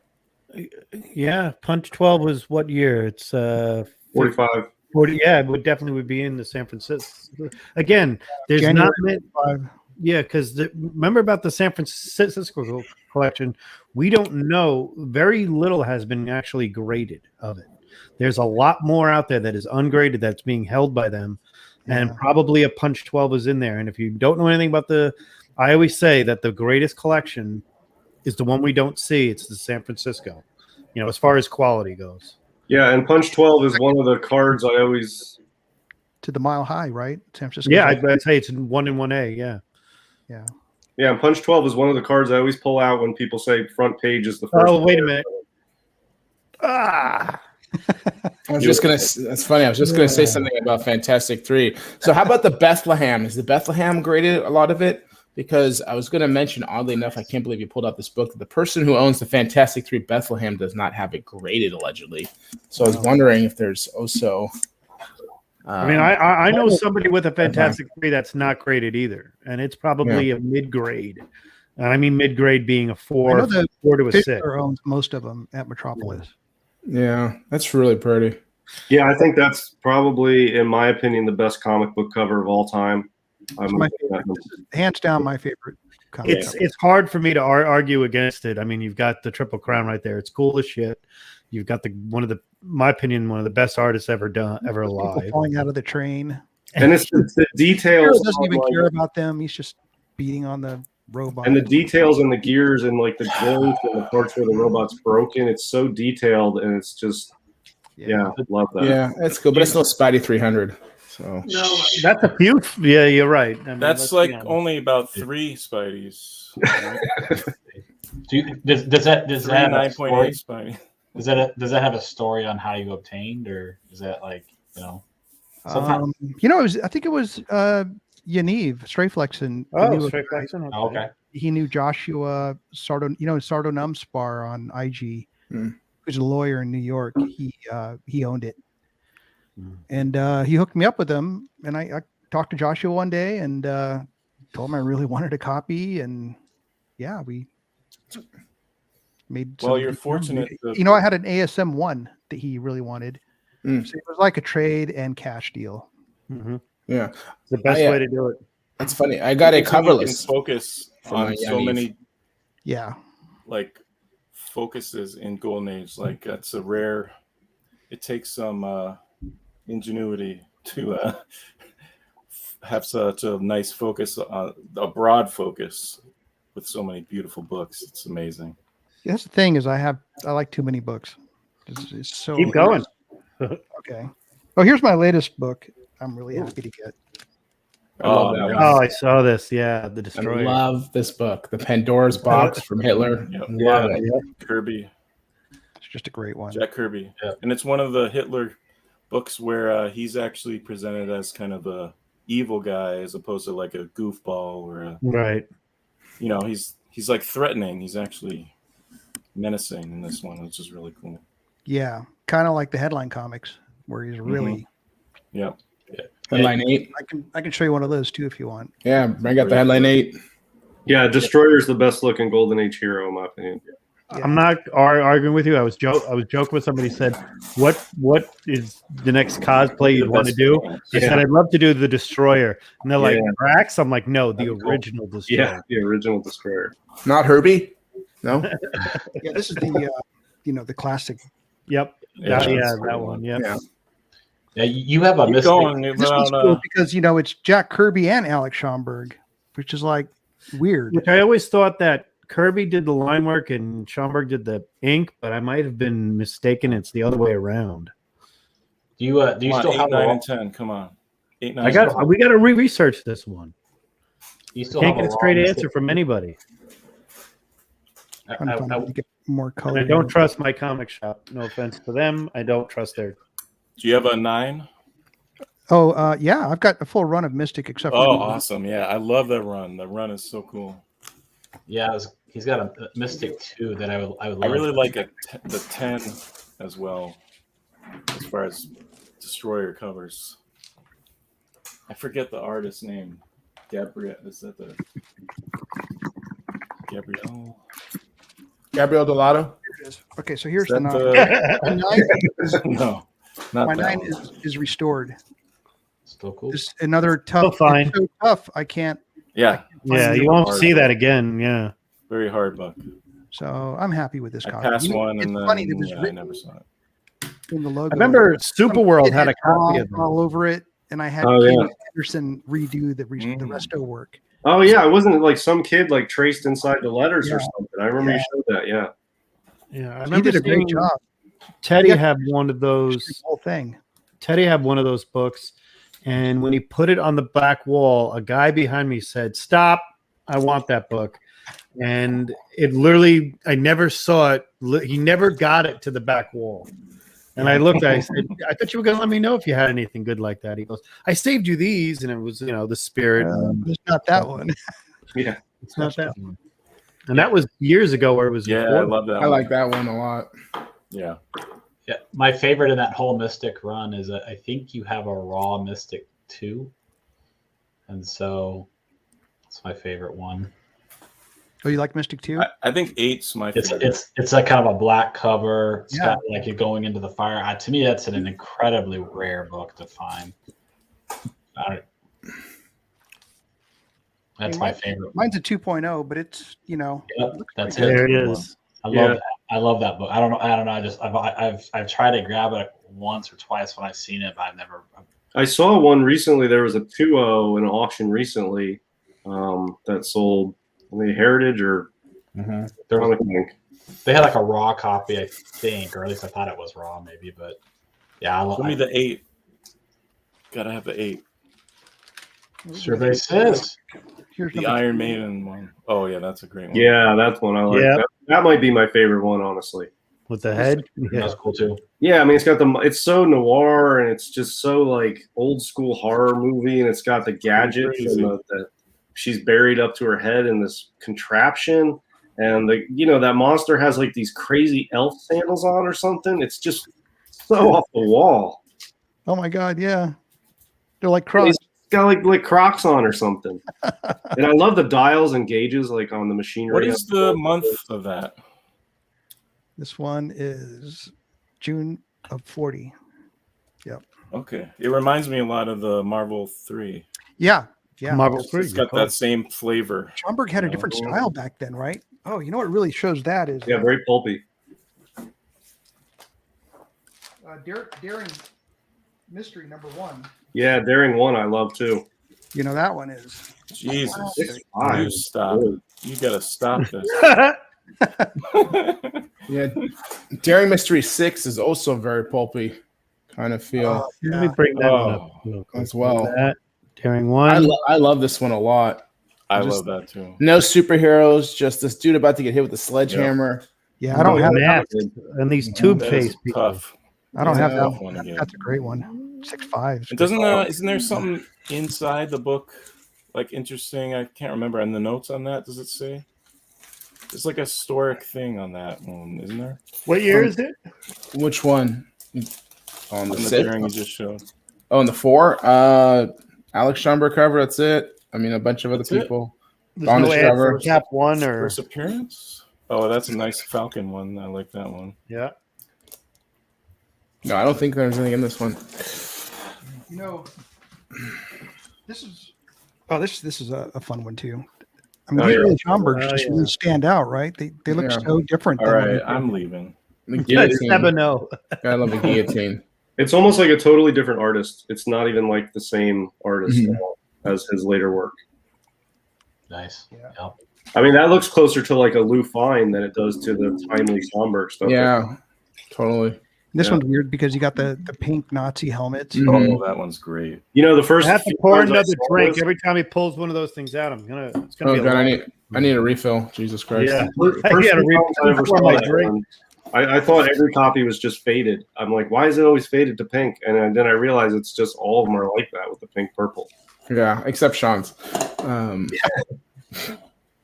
Yeah, Punch 12 was what year? It's 45. 40. Yeah, it would definitely be in the San Francisco. Again, there's January not 5. yeah, because remember about the San Francisco collection, we don't know. Very little has been actually graded of it. There's a lot more out there that is ungraded that's being held by them, and probably a Punch 12 is in there. And if you don't know anything about I always say that the greatest collection is the one we don't see. It's the San Francisco, as far as quality goes. Yeah, and Punch 12 is one of the cards I always. To the Mile High, right? San Francisco. Yeah, I'd say it's 1 in 1A. Yeah. Yeah. Yeah, and Punch 12 is one of the cards I always pull out when people say front page is the first. Oh, wait a minute. I was just gonna. That's funny. I was just gonna say something about Fantastic 3. So how about the Bethlehem? Is the Bethlehem graded a lot of it? Because I was gonna mention, oddly enough, I can't believe you pulled out this book. The person who owns the Fantastic 3 Bethlehem does not have it graded allegedly. So I was wondering if there's also. I know somebody with a Fantastic 3 that's not graded either, and it's probably a mid-grade. And I mean mid-grade being a 4 to a 6. Fisher owns most of them at Metropolis. Yeah, that's really pretty. Yeah, I think that's probably, in my opinion, the best comic book cover of all time. Hands down, my favorite comic. It's hard for me to argue against it. I mean, you've got the Triple Crown right there. It's cool as shit. You've got my opinion, one of the best artists ever alive. People falling out of the train. And it's the details. He doesn't even care about them. He's just beating on the robot. And the details and the gears and like the joints and the parts where the robot's broken. It's so detailed and it's just, love that. Yeah, that's good, but it's no Spidey 300. So No, that's a few. Yeah, you're right. I mean, That's like only about 3 Spideys. Right? Does that have a 9.8 story? Spidey. Does that have a story on how you obtained, or is that like sometimes? I think it was Yaniv Strayflexen. Strayflexen. Oh, okay. He knew Joshua Sardo, Sardo Numspar on IG, who's a lawyer in New York. He owned it, and he hooked me up with him. And I talked to Joshua one day and told him I really wanted a copy, and we made. Well, you're fortunate. I had an ASM 1 that he really wanted. So it was like a trade and cash deal. Mm-hmm. Yeah, it's the best way to do it. That's funny. I got a coverless. Focus on so many. Yeah. Like focuses in Golden Age. Like that's a rare. It takes some ingenuity to have such a nice focus, a broad focus with so many beautiful books. It's amazing. That's the thing is I like too many books. It's so keep going. Okay. Oh, here's my latest book. I'm really happy to get. I saw this. Yeah, The Destroyer. I love this book, The Pandora's Box from Hitler. Love it. Kirby. It's just a great one. Jack Kirby. Yeah. And it's one of the Hitler books where he's actually presented as kind of a evil guy as opposed to like a goofball or right. He's like threatening. He's actually menacing in this one, which is really cool. Yeah, kind of like the headline comics, where he's really. Yeah. Headline 8. I can show you one of those too if you want. Yeah, I got the headline 8. Yeah, Destroyer's the best looking Golden Age hero in my opinion. Yeah. I'm not arguing with you. I was joking with somebody. Said, "What is the next cosplay you'd want to do?" I said, "I'd love to do the Destroyer." And they're like, "Drax?" I'm like, "No, the original Destroyer." Yeah, the original Destroyer. Not Herbie. No. Yeah, this is the the classic. Yep. Yeah, That one. Yep. Yeah. Yeah, you have a Keep Mystic. going This one's cool because it's Jack Kirby and Alex Schomburg, which is like weird. Which I always thought that Kirby did the line work and Schomburg did the ink, but I might have been mistaken. It's the other way around. Do you still 8, have 9, a and 10? Come on. 8, 9. We got to re-research this one. you still Can't have get a raw straight Mystic? answer from anybody. Trying to find out to get more color. And I don't trust my comic shop. No offense to them. I don't trust their. Do you have a 9? Oh, yeah, I've got a full run of Mystic except for Oh, awesome. Yeah, I love that run. The run is so cool. Yeah, he's got a Mystic too that I would love. I really like the 10 as well, as far as Destroyer covers. I forget the artist's name. Gabrielle. Is that the Gabrielle? Gabriel Delato. Okay, so here's Is the that 9. the- No, not My that 9 one. is restored. Still cool. This another tough. Still fine. It's so tough. I can't. Yeah, Yeah, you won't see that again. Yeah. very hard book. So I'm happy with this I comic. passed one, it's and then funny. It was I written never saw it. in the logo. I remember Some Superworld kid had a copy of draw it. all over it, and I had Oh, yeah. Kevin Anderson redo the resto work. Oh yeah, it wasn't like some kid like traced inside the letters or Yeah. something. I remember Yeah. you showed that. Yeah. Yeah, I He remember did a great seeing job. Teddy Yeah. had one of The those. whole thing. Teddy had one of those books, and when he put it on the back wall, a guy behind me said, "Stop! I want that book." And it literally, I never saw it. He never got it to the back wall. And I looked, I said, "I thought you were going to let me know if you had anything good like that." He goes, "I saved you these," and it was, the Spirit. It's not that one. Yeah. It's not that one. And that was years ago, where it was. Yeah, I love that. I like that one a lot. Yeah. Yeah, my favorite in that whole Mystic run is I think you have a raw Mystic 2, and so it's my favorite one. Oh, you like Mystic too? I think 8's my favorite. It's like kind of a black cover. It's Yeah. got like you're going into the fire. To me, that's an incredibly rare book to find. That's my favorite. Mine's a 2.0, but it's Yep, that's There it. it is. I love that book. I don't know. I've tried to grab it once or twice when I've seen it, but I've never. I saw one recently. There was a 2.0 in an auction recently that sold the Heritage or Comic Link. They had like a raw copy, I think, or at least I thought it was raw, maybe. But yeah, I love. Show me the 8. Gotta have the 8. Survey says. Here's The number Iron 2. Maiden one. Oh yeah, that's a great one. Yeah, that's one I like. Yeah. That might be my favorite one, honestly. With the head. Yeah. That's cool too. Yeah, I mean, it's so noir and it's just so like old school horror movie, and it's got the gadgets Crazy. and she's buried up to her head in this contraption, and that monster has like these crazy elf sandals on or something. It's just so off the wall. Oh my God, yeah. They're like cross. It's got like Crocs on or something. And I love the dials and gauges like on the machinery. What is the month of that? This one is June of 40. Okay, it reminds me a lot of the Marvel 3. Yeah. Marvel 3. It's got that same flavor. Schomburg had a different style back then, right? Oh, you know what really shows that is very pulpy. Daring Mystery #1. Yeah, Daring One I love too. You know that one is. Jesus, Wow. you stop. You gotta stop this. Yeah, Daring Mystery 6 is also very pulpy kind of feel Let me bring that one up real quick. as well. That, Daring One. I love this one a lot. I Just- love that too. No superheroes, just this dude about to get hit with a sledgehammer. Yeah, I don't have that. Masks and these tube That is face people. tough. I don't have That's a that tough one again. That's a great one. 6.5. It doesn't. Isn't there something inside the book, like interesting? I can't remember. In the notes on that, does it say? There's like a historic thing on that one, isn't there? What year is it? Which one? On the On the sixth? drawing you just showed. Oh, and the 4. Alex Schomburg cover. That's it. I mean, a bunch of other That's it? people. There's On no the ad cover. for Cap 1 or First appearance? Oh, that's a nice Falcon one. I like that one. yeah. No, I don't think there's anything in this one. You know, this is a fun one too. I mean, Oh, these yeah. really Schomburgs just yeah. really stand out, right? They look Yeah. so different. All than right, other- I'm leaving. The You guys guillotine. never know. Gotta love the guillotine. It's almost like a totally different artist. It's not even like the same artist Mhm. at all as his later work. Nice. Yeah. Yep. I mean, that looks closer to like a Lou Fine than it does to the timely Schomburg stuff. Yeah, totally. This Yeah. one's weird because you got the pink Nazi helmets. Mhm. Oh, that one's great. You know, the I first have to few pour times I another saw drink this- every time he pulls one of those things out. It's gonna Oh be a god, long- I need a refill. Jesus Christ. Yeah. First I gotta few times I ever pour saw my that drink. one, I thought every copy was just faded. I'm like, why is it always faded to pink? And then I realized it's just all of them are like that with the pink purple. Yeah, except Sean's.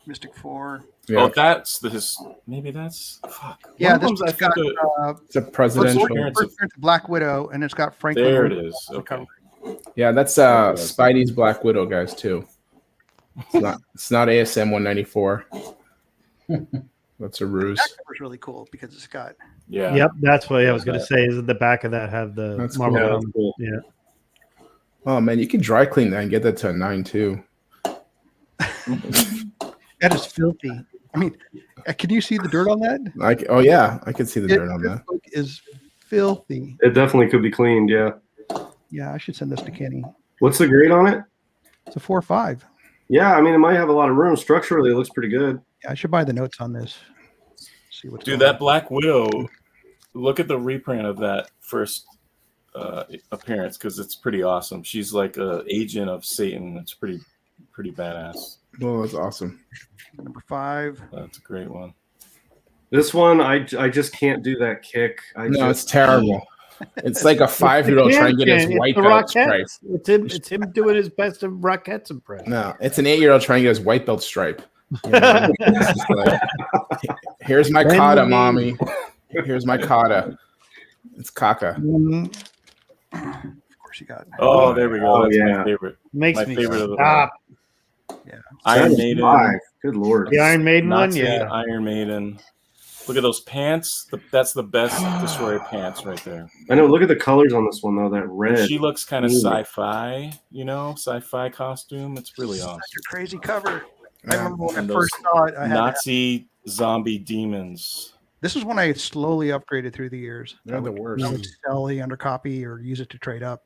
Mystic 4. Yeah, Oh, that's maybe that's fuck. Yeah, One of this them's, I one's got think it's a first presidential. appearance. appearance of Black Widow, and it's got Franklin. there it Richards is. on the Okay. cover. Yeah, that's Spidey's Black Widow, guys, too. It's not ASM 194. That's a ruse. That cover's really cool because it's got Yeah. Yep, that's what I was gonna say. Is the back of that have the That's Marvel? Yeah, cool. that's cool. Yeah. Oh man, you can dry clean that and get that to a 9 too. that is filthy. I mean, can you see the dirt on that? Like, oh yeah, I can see the dirt on This that. book is filthy. It definitely could be cleaned. Yeah. Yeah, I should send this to Kenny. What's the grade on it? It's a 4.5. Yeah, I mean, it might have a lot of room. Structurally, it looks pretty good. Yeah, I should buy the notes on this. See what's Dude, going that Black Widow. Look at the reprint of that first appearance because it's pretty awesome. She's like a agent of Satan. It's pretty badass. Oh, that's awesome. on. Number 5. That's a great one. This one, I just can't do that kick. No, it's terrible. It's like a 5-year-old trying to get his It's white the belt Rockettes. stripe. It's him doing his best of Rockettes impression. No, it's an 8-year-old trying to get his white belt stripe. You know? It's just like, here's my When kata, we- mommy. Here's my kata. It's caca. Of course, you got. Oh, there we go. Oh, That's yeah. my favorite. Makes My me favorite of the stop. Iron Maiden. 75. Good lord. The Iron Maiden one, Nazi yeah. Iron Maiden. Look at those pants. That's the best Destroyer pants right there. I know. Look at the colors on this one though. That red. She looks kind of Ooh. sci-fi, sci-fi costume. It's really awesome. Such a crazy cover. I Yeah. remember when I And those first saw it. I had Nazi zombie demons. this is when I slowly upgraded through the years. They're the I worst. would sell the undercopy or use it to trade up.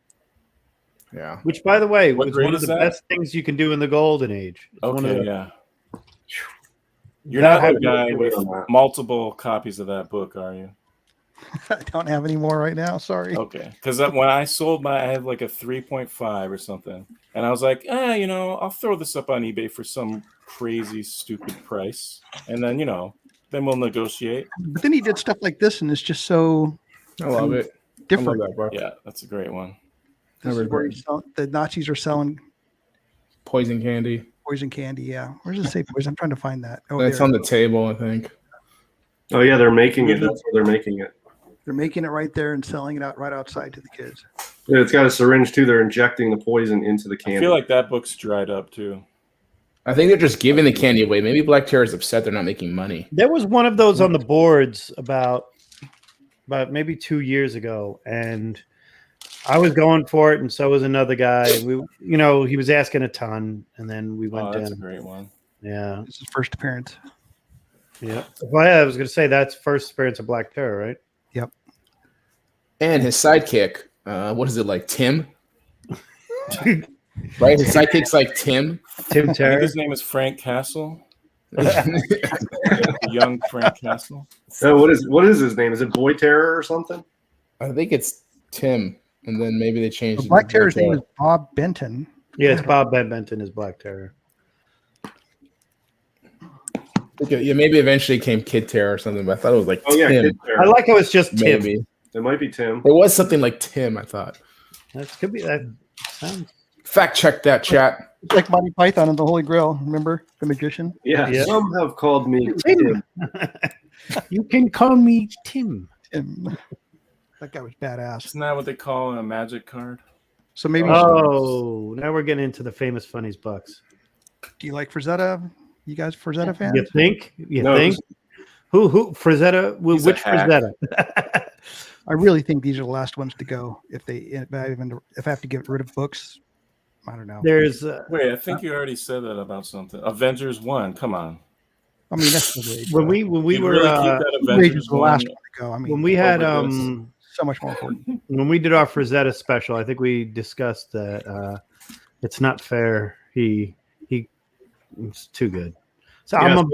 Yeah. Which, by the way, What was grade one of is the that? best things you can do in the golden age. It's one of Okay, the- yeah. You're That not the had- guy with on that. multiple copies of that book, are you? I don't have any more right now. Sorry. Okay, because when I sold I had like a 3.5 or something, and I was like, I'll throw this up on eBay for some crazy, stupid price, and then then we'll negotiate. But then he did stuff like this, and it's just so I love it. different. I love that book. Yeah, that's a great one. This is Never where heard. he's the Nazis are selling Poison candy. poison candy. Yeah. Where does it say poison? I'm trying to find that. Oh, It's there. on the table, I think. Oh yeah, they're making it. That's where they're making it. They're making it right there and selling it out right outside to the kids. Yeah, it's got a syringe too. They're injecting the poison into the I candy. feel like that book's dried up too. I think they're just giving the candy away. Maybe Black Terror is upset they're not making money. There was one of those on the boards about maybe 2 years ago, and I was going for it, and so was another guy. We, he was asking a ton, and then we Oh, went that's a in. great one. Yeah, This is first appearance. yeah. Well, yeah, I was going to say that's first experience of Black Terror, right? And his sidekick, what is it like, Tim? Right? His sidekick's like Tim. Tim I think Terror. his name is Frank Castle. Young Frank Castle. Oh, what is his name? Is it Boy Terror or something? I think it's Tim. And then maybe they changed So it. Black to Terror's name is Bob Benton. Yeah, it's Bob Benton is Black Terror. Okay, yeah, maybe eventually came Kid Terror or something, but I thought it was like Oh yeah, Tim. Kid Terror. I like how it's just Tim. Maybe. It might be Tim. It was something like Tim, I thought. That could be that. Sounds Fact check that, chat. It's like Monty Python and the Holy Grail. Remember the magician? Yeah, Yeah. some have called me Tim. You can call me Tim. Tim. That guy was badass. Isn't that what they call a magic card? So maybe. Oh, now we're getting into the famous funnies bucks. Do you like Frazetta? You guys Frazetta fans? You think? You No, think? Who? Frazetta? He's a Which hack. Frazetta? I really think these are the last ones to go. If I have to get rid of books, I don't know. There's Wait, I think you already said that about something. Avengers 1, come on. I mean, that's the Rage. when we You were really keep that Rage Avengers is the last 1? one to go. I mean, when we had over this. so much more important. when we did our Frazetta special, I think we discussed that it's not fair. It's too good. So Yeah, I'm a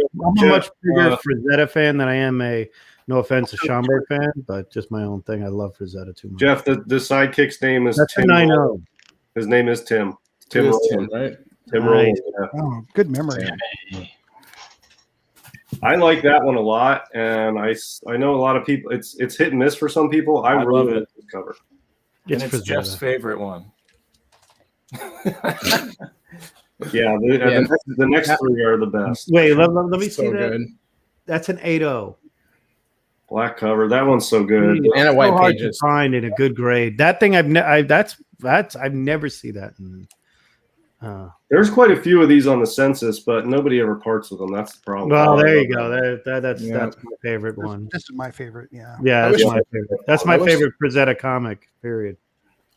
much bigger uh, Frazetta fan than I am a. No offense, a Schomburg fan, but just my own thing. I love Frazetta too much. Jeff. The sidekick's name is That's Tim. an I Roll. know. His name is Tim. Tim. It is Roll. Tim, right? Tim Nice. Roll. Yeah. Oh, good memory. I like that one a lot, and I know a lot of people. It's hit and miss for some people. I I really love it. like this cover. And it's Frazetta. Jeff's favorite one. Yeah, the next three are the best. Wait, let me So see that. good. That's an 8.0. Black cover. That one's so good. And a So white hard to pages. find in a good grade. That thing I've never see that. There's quite a few of these on the census, but nobody ever parts with them. That's the problem. Well, there you go. That's Yeah. my favorite one. This is my favorite. Yeah. Yeah, I that's wish- my favorite. That's my I wish- favorite Frazetta comic. Period.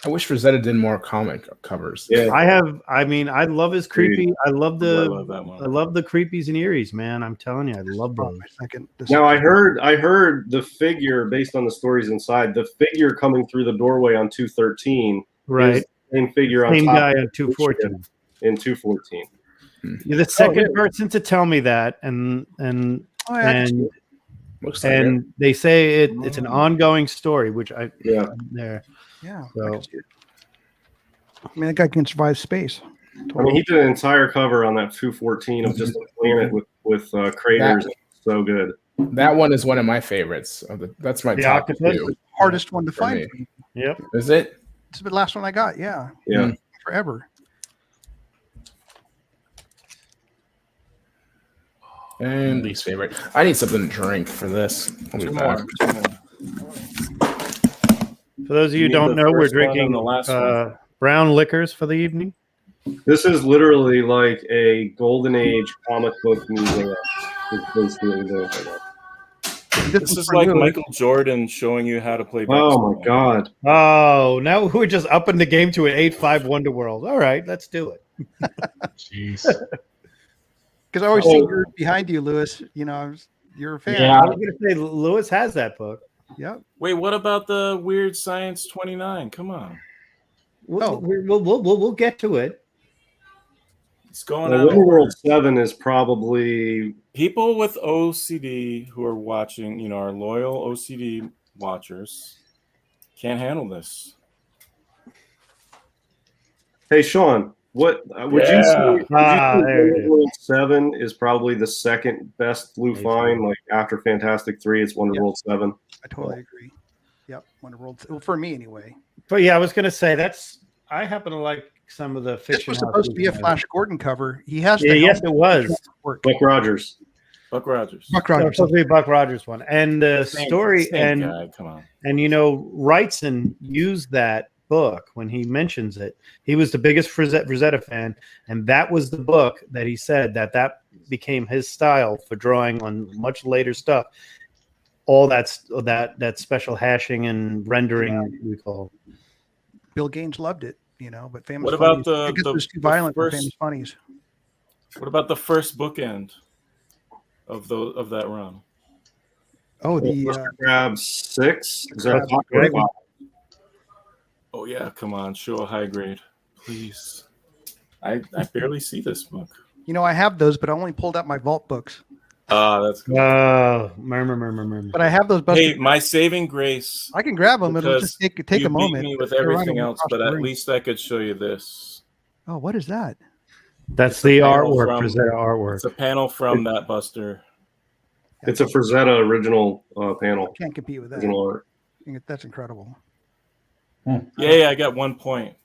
I wish Frazetta did more comic covers. Yeah. I love his creepy. I love I the love that one. I love the creepies and eerie's, man. I'm telling you, I love Oh, those. my second. Now I heard the figure based on the stories inside. The figure coming through the doorway on 213 Right. is the same figure on Same top guy of on 214. in 214. You're the second yeah. person to tell me that, and Oh, yeah, and Looks like it. and they say it's an ongoing story, which I'm there. yeah. So- I can see it. I mean, that guy can survive space. I mean, he did an entire cover on that 214 of just a planet with craters. So good. That one is one of my favorites. That's my The top octopus? two. Hardest one to For find. me. Yep. Is it? It's the last one I got. Yeah. Yeah. Forever. And least favorite. I need something to drink for this. I'll be Two back. more. Two more. For those of you who You don't need the know, we're first one and drinking the last one. brown liquors for the evening. This is literally like a golden age comic book museum. It's basically what it is. This is like Michael Jordan showing you how to play basketball. Oh my god. Oh, now we're just upping the game to an 8.5 Wonderworld. All right, let's do it. Jeez. Because I always see you're behind you, Lewis. You know, you're a fan. Yeah. I was going to say Lewis has that book. Yep. Wait, what about the Weird Science 29? Come on. We'll get to it. It's going Well, out. World 7 is probably People with OCD who are watching, our loyal OCD watchers can't handle this. Hey Sean, what would Yeah. you say? There it is. World 7 is probably the second best blue find, like after Fantastic 3, it's Wonderworld 7. I totally agree. Yep. Wonderworld. Well, for me, anyway. But yeah, I was going to say I happen to like some of the This fiction. was supposed to be a houses. Flash Gordon cover. He has Yeah, the yes, helmet it was. work. Buck Rogers. Buck Rogers. Buck It was Rogers. supposed to be Buck Rogers one, and the story Same guy, come on. and Wrightson used that book when he mentions it. He was the biggest Frazetta fan, and that was the book that he said that became his style for drawing on much later stuff. All that special hashing and rendering we call. Bill Gaines loved it, but Famous What about Funnies, I guess it was too violent for first- Famous Funnies. What about the first bookend of that run? Oh, the Mr. Crab 6. Is that That's great. Oh yeah, come on, show a high grade, please. I barely see this book. I have those, but I only pulled out my vault books. That's good. Murmur. But I have those. Hey, my saving grace. I can grab them. It'll because just take you a moment. beat me with They're everything running else, across but the at room. least I could show you this. Oh, what is that? That's It's the a panel artwork, from- Frazetta artwork. It's a panel from that Buster. It's a Frazetta original panel. Can't compete with that. Original art. I think that's incredible. Yay, I got 1 point.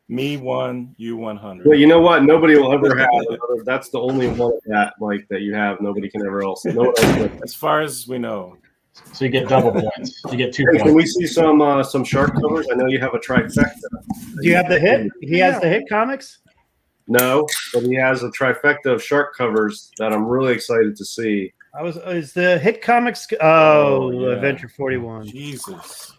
Me 1, you 100. Well, you know what? Nobody will ever have another. That's the only one of that like that you have. Nobody can ever else. No one else will. As far as we know. So you get double points. You get 2 Hey, points. can we see some shark covers? I know you have a trifecta. Do you have the hit? He has the hit comics. No, but he has a trifecta of shark covers that I'm really excited to see. Is the hit comics? Yeah. Adventure 41. Jesus.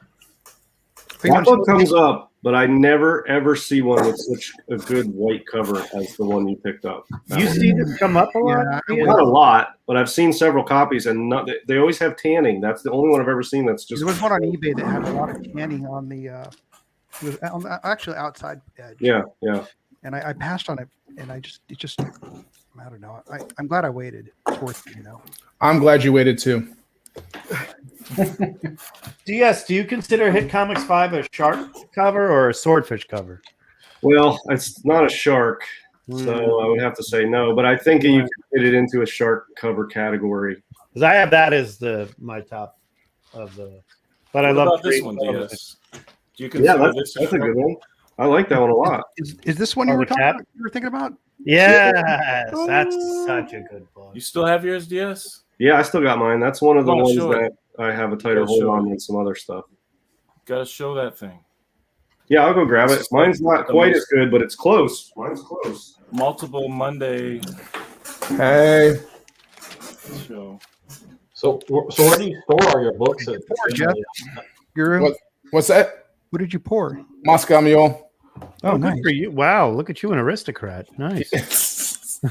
That one comes up, but I never ever see one with such a good white cover as the one you picked up. You see this come up a lot? Yeah, Not a lot, but I've seen several copies, and they always have tanning. That's the only one I've ever seen that's just. There was one on eBay that had a lot of tanning on the. It was on the actually outside edge. Yeah. And I passed on it, and I don't know. I'm glad I waited. It's worth it, I'm glad you waited too. DS, do you consider Hit Comics 5 a shark cover or a swordfish cover? Well, it's not a shark, so I would have to say no. But I think you can fit it into a shark cover category. Because I have that as my top of the. But I What love about this one, creating DS? Do you consider this That's a good one. I like that one a lot. Is this one you were thinking about? Yes, that's such a good book. You still have yours, DS? Yeah, I still got mine. That's one of the Oh, ones sure. that I have a tighter Yeah, hold sure. on than some other stuff. Gotta show that thing. Yeah, I'll go grab it. Mine's not The quite most- as good, but it's close. Mine's close. Multiple Monday Hey, show. So where do you store all your books? Jeff. Guru, What? What's that? what did you pour? Moscow Mule. Oh, good nice. for you. Wow, look at you, an aristocrat. Nice.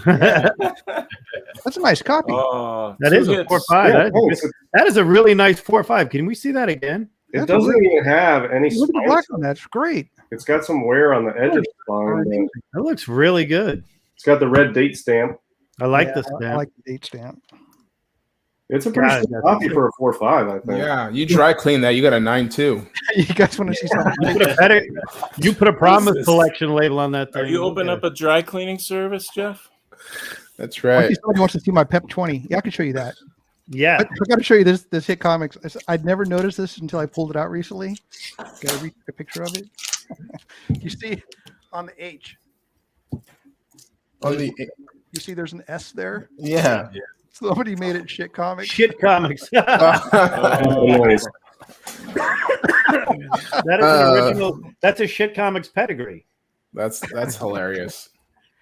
That's a nice copy. Oh, That two is a hits. 4.5. That is a really nice 4.5. Can we see that again? It doesn't even have any Look at the spines. black on that. It's great. It's got some wear on the edge of the spine. But That looks really good. it's got the red date stamp. I like Yeah, this. I like the date stamp. It's a pretty God, good that's copy for a 4.5, I think. Yeah, you dry clean that. You got a 9.2. You guys want to see something? You put a promise this? collection label on that thing. Are you open up a dry cleaning service, Jeff? That's right. Somebody wants to see my Pep 20. Yeah, I can show you that. Yeah. I got to show you this Hit Comics. I'd never noticed this until I pulled it out recently. Got to read a picture of it. You see on the H. On the, You see there's an S there. yeah. Somebody made it Shit Comics. Shit comics. Oh, nice. That is an original. That's a Shit Comics pedigree. That's hilarious.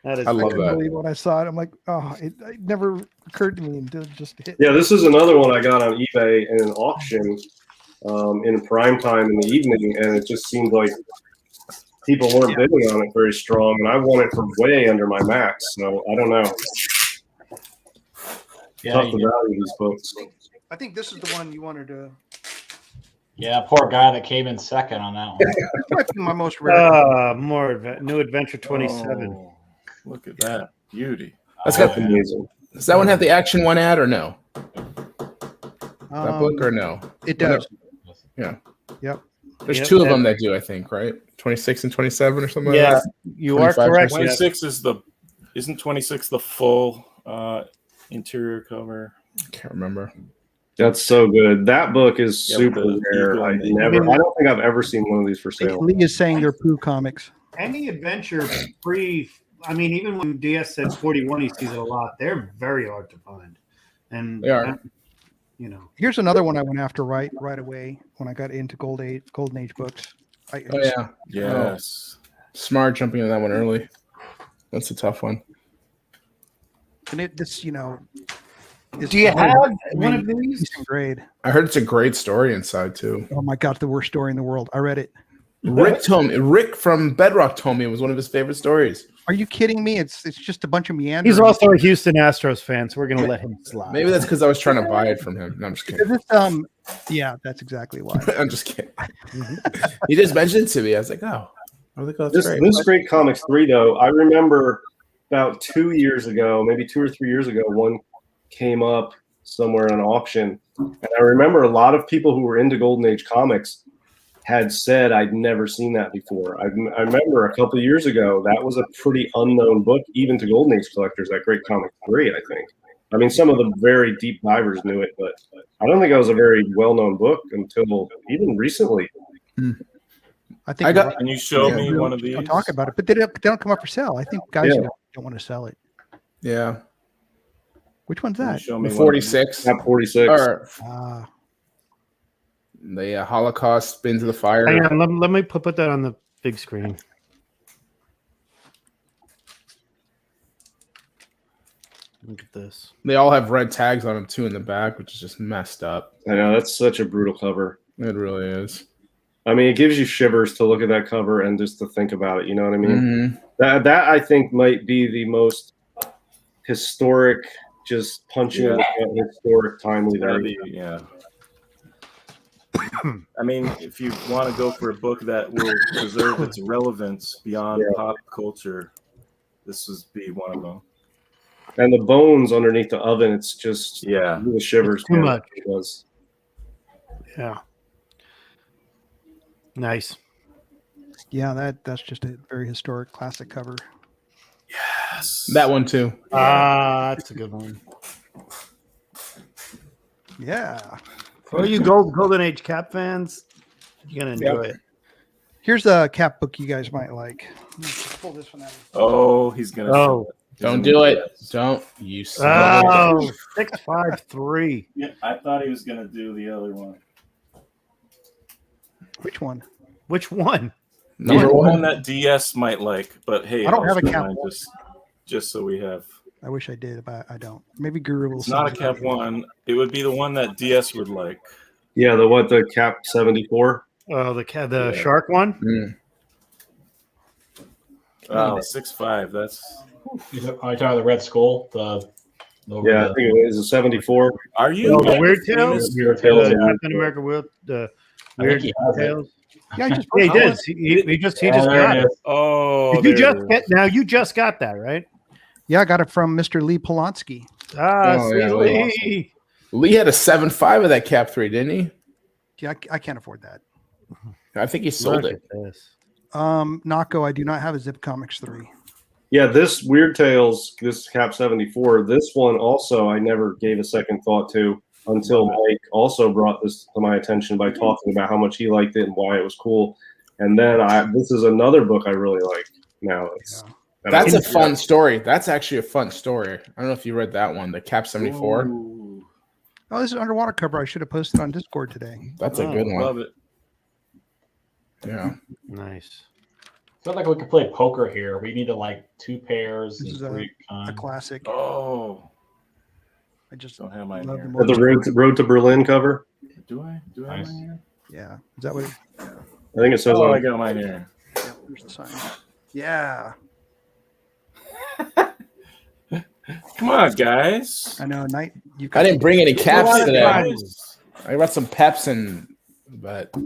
That is. I love couldn't that. believe when I saw it. I'm like, oh, it never occurred to me until it just hit. Yeah, this is another one I got on eBay in an auction in prime time in the evening, and it just seemed like people weren't bidding on it very strong, and I won it for way under my max. So I don't know. Yeah, Tough to value these books. I think this is the one you wanted to. yeah, poor guy that came in second on that one. This might be my most rare. New Adventure 27. Oh, look at that beauty. That's got, Amazing. does that one have the Action 1 ad or no? That book or no? It does. Yeah. Yep. There's Yep, two of and- them that do, I think, right? 26 and 27 or something Yeah, like that. you are 25, correct. 26 is isn't 26 the full interior cover? Can't remember. That's so good. That book is Yeah, super the rare. eagle I and the- don't think I've ever seen one of these for sale. Lee is saying they're Pooh comics. Any adventure I mean, even when DS says 41, he sees it a lot. They're very hard to find. And They are. You know. Here's another one I went after right away when I got into Golden Age books. Oh, yeah. Yes. Smart jumping into that one early. That's a tough one. And this, Do you have one of these? decent grade. I heard it's a great story inside, too. Oh my god, the worst story in the world. I read it. Rick from Bedrock told me it was one of his favorite stories. Are you kidding me? It's just a bunch of meanders. He's also a Houston Astros fan, so we're going to let him slide. Maybe that's because I was trying to buy it from him. No, I'm just kidding. Yeah, that's exactly why. I'm just kidding. He just mentioned it to me. I was like, oh. I was like, oh, that's great. This Great Comics 3, though, I remember about 2 years ago, maybe 2 or 3 years ago, one came up somewhere on auction. And I remember a lot of people who were into Golden Age comics had said I'd never seen that before. I remember a couple of years ago, that was a pretty unknown book, even to Golden Age collectors, that Great Comics 3, I think. I mean, some of the very deep divers knew it, but I don't think it was a very well-known book until even recently. I think I got- Can you show Yeah. me one of these? Don't talk about it, but they don't come up for sale. I think guys Yeah. don't want to sell it. Yeah. Which one's Can you that? show me The one of these? 46. Cap 46. Or Ah, the Holocaust spin to the fire. Hang on, let me put that on the big screen. Look at this. They all have red tags on them too in the back, which is just messed up. I know that's such a brutal cover. It really is. I mean, it gives you shivers to look at that cover and just to think about it. You know what I mean? Mhm. That I think might be the most historic, just punching in the gut, historic, timely Gotta that. be, yeah. I mean, if you want to go for a book that will preserve its relevance beyond pop culture, this would be one of them. And the bones underneath the oven, it's just the shivers. It's too man. much. It does. Yeah. Nice. yeah, that's just a very historic classic cover. Yes. That one too. That's a good one. Yeah. For you Golden Age Cap fans, you're gonna enjoy it. Here's a Cap book you guys might like. Pull this one out. Oh, he's gonna. Oh. Don't do it. Don't you son of a Oh, bitch. 653. Yeah, I thought he was gonna do the other one. Which one? Which one? Number The one. one that DS might like, but hey, I don't have a also Cap mine, one. just so we have. I wish I did, but I don't. Maybe Guru will. It's not a send it Cap out. one. It would be the one that DS would like. Yeah, the Cap 74. Oh, the shark one. Mm. Oh, 6'5". That's. I talking the Red Skull. Yeah, I think it is a 74. Are you? Oh, the Weird Tales. Weird Tales, yeah. Captain America Weird. The I think Weird he has it. Tales. Yeah, I just Yeah, he did. He just got it. Oh, Did you there just it is. get? Now you just got that, right? Yeah, I got it from Mr. Lee Polanski. Ah, Oh, see, yeah, Lee. Lee had a 7.5 of that Cap 3, didn't he? Yeah, I can't afford that. I think he sold Look it. at this. Nako, I do not have a Zip Comics 3. Yeah, this Weird Tales, this Cap 74, this one also I never gave a second thought to until Mike also brought this to my attention by talking about how much he liked it and why it was cool. And then this is another book I really like now. That's a fun story. That's actually a fun story. I don't know if you read that one, the Cap 74. Ooh, Oh, this is an underwater cover I should have posted on Discord today. That's a good one. love it. Yeah. Nice. It's not like we could play poker here. We need to like 2 pairs. This is and a 3 A classic. Oh, I just don't have mine love here. the But the Road to Berlin cover. Do I? Do I have Nice. mine here? Yeah. Is that what it, I think it says Oh, on I got mine here. yeah, there's the sign. Yeah. Come on, guys. I know. Night. You I didn't bring any caps Come on, today. guys. I brought some Peps but I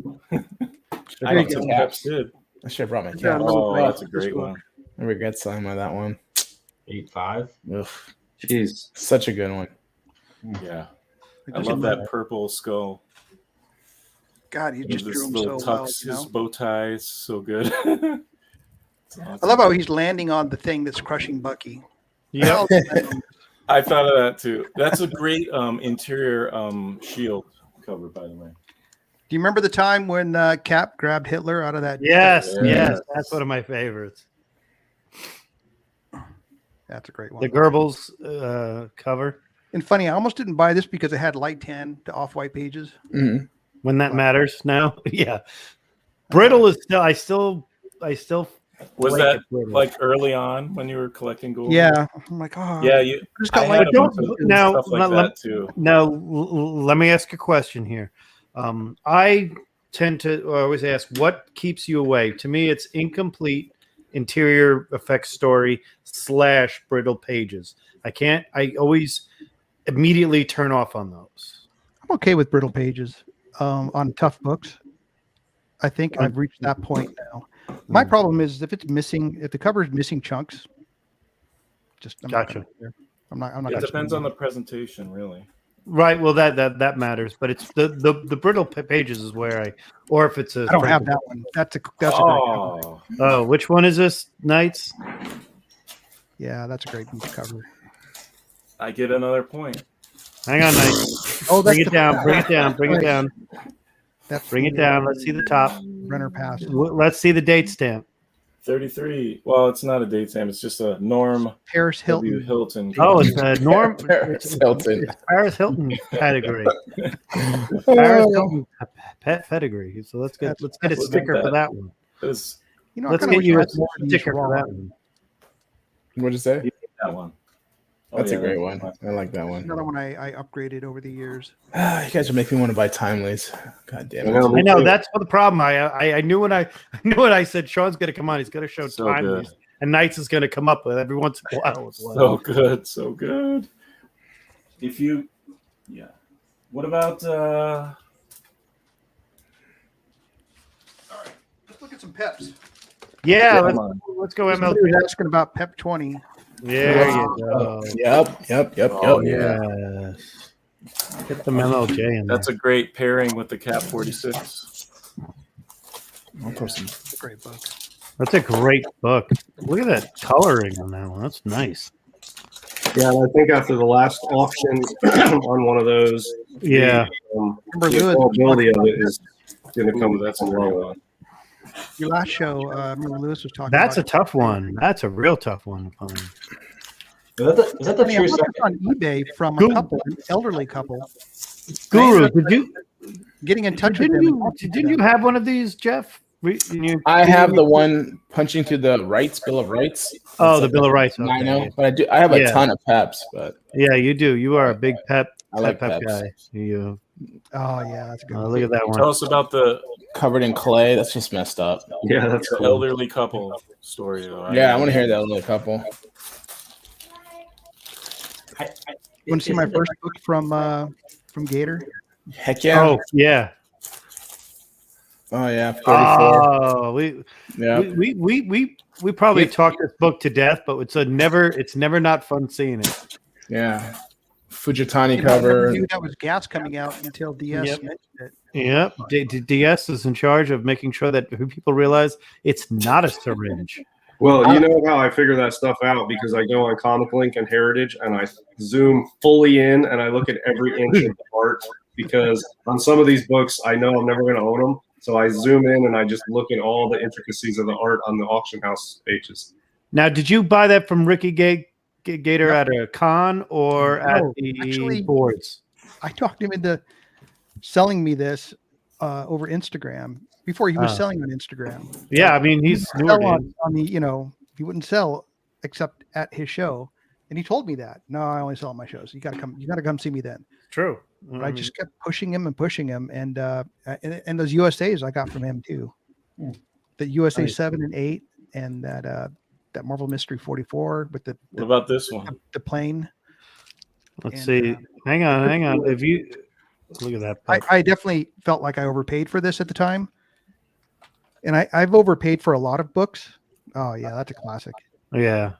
brought think some Caps did. I should have brought my Yeah, caps. Oh, that's a great one. I regret selling my that one. 8.5. Ugh, Jeez. such a good one. Yeah, I just love love that purple skull. God, he just This drew him little so well. tux, You his know? bow tie is so good. It's awesome. I love how he's landing on the thing that's crushing Bucky. Yep. I thought of that too. That's a great interior shield cover, by the way. Do you remember the time when Cap grabbed Hitler out of that? Yes, Yeah. yes, that's one of my favorites. That's a great one. The Goebbels cover. And funny, I almost didn't buy this because it had light tan to off-white pages. Mhm. When that matters now. Yeah. Brittle is still. I still. Was like that it brittle. like early on when you were collecting gold? Yeah, I'm like, oh, Yeah, I just got I light had a don't- bunch of now, stuff like let- that too. Now, let me ask a question here. I tend to always ask, what keeps you away? To me, it's incomplete interior effects story / brittle pages. I always immediately turn off on those. I'm okay with brittle pages on tough books. I think I've reached that point now. My problem is if the cover is missing chunks, I'm not Gotcha. gonna- I'm not. It gonna depends spend on the presentation, really. Right. Well, that matters, but it's the brittle pages is where or if it's a. I don't have that one. That's a great cover. Oh, Oh, which one is this? Knights. Yeah, that's a great cover. I get another point. Hang on, Knights. Oh, that's Bring it down. Bring it down. Bring it down. That's Bring it down. Let's see the top. Renner Pass. Let's see the date stamp. 33. Well, it's not a date stamp. It's just a Norm Paris W. Hilton. Hilton. Oh, it's Norm Paris Hilton. Paris Hilton pedigree. Paris Hilton pedigree. So let's get a Look at sticker for that. that one. It's You know, I Let's kinda get wish you I a had more of these sticker for raw. that one. What'd you say? that one. Oh, That's yeah, a great that's one. I like that one. Another one I upgraded over the years. You guys are making me want to buy Timely's. God damn it. I know that's the problem. I knew when I said Sean's going to come on, he's going to show So time, good. and Knights is going to come up with every once in a while as well. So good, so good. If you, yeah. What about? All right, let's look at some peps. Yeah, Come on. let's go ML. Somebody was asking about Pep 20. There you go. Yep. Oh, Yes. Get the MLJ in there. That's a great pairing with the Cap 46. I'll throw some. It's a great book. That's a great book. Look at that coloring on that one. That's nice. Yeah, and I think after the last auction on one of those, Yeah. Remember the Lewis- availability of it is going to come. That's That's a a great low. one. Your last show, remember Lewis was talking That's a about tough one. That's a real tough one to find. Is that the I mean, true I'm looking second? on eBay from a Google. couple, an elderly couple, Guru, did you getting in touch with didn't them. you have one of these, Jeff? I have the one punching through the rights, Bill of Rights. Oh, It's the Bill of Rights. I Okay. know, but I have a Yeah. ton of peps, but Yeah, you do. You are a big pep I like pep peps. guy. You Oh yeah, that's a good. look at that Tell one. us about the covered in clay. That's just messed up. Yeah, that's cool. elderly couple story. Though. Yeah, I want to hear that little couple. You want to see my first book from Gator? Heck yeah. Oh yeah. Oh yeah. 34. Oh, Yeah. we probably talked this book to death, but it's never not fun seeing it. Yeah. Fujitani I cover. never knew that was gas coming out until DS Yep. mentioned it. Yep. DS is in charge of making sure that people realize it's not a syringe. Well, you know how I figure that stuff out because I go on Comic Link and Heritage and I zoom fully in and I look at every inch of the art because on some of these books I know I'm never going to own them. So I zoom in and I just look at all the intricacies of the art on the auction house pages. Now, did you buy that from Ricky Gator at a con or at No, the actually- boards? I talked him into selling me this over Instagram before he was Ah. selling on Instagram. Yeah, I mean he's newer, Sell dude. on the, he wouldn't sell except at his show, and he told me that. No, I only sell at my shows. You got to come see me then. True. But I just kept pushing him, and those USAs I got from him too. The USA Nice. 7 and 8, and that Marvel Mystery 44 with What about this one? the plane. Let's and, see. Hang on. If you look at that, I definitely felt like I overpaid for this at the time, and I've overpaid for a lot of books. Oh yeah, that's a classic. yeah.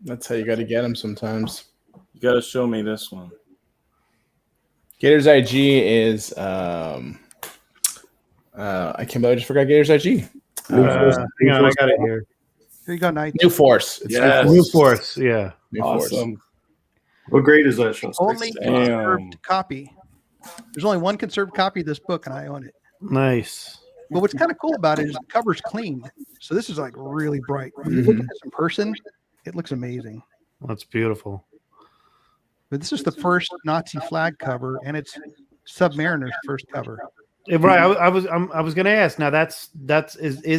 That's how you got to get them sometimes. You got to show me this one. Gator's IG is I can't believe I just forgot Gator's IG. Hang on, I got it here. Here you go, Knight. New Force. It's Yes. New Force. Yeah. New Force. Awesome. What grade is that, Sean? Only Damn. conserved copy. There's only one conserved copy of this book, and I own it. Nice. But what's kind of cool about it is the cover's clean. So this is like really bright. When you look at this in person, it looks amazing. That's beautiful. But this is the first Nazi flag cover, and it's Submariner's first cover. Right. I was going to ask. Now is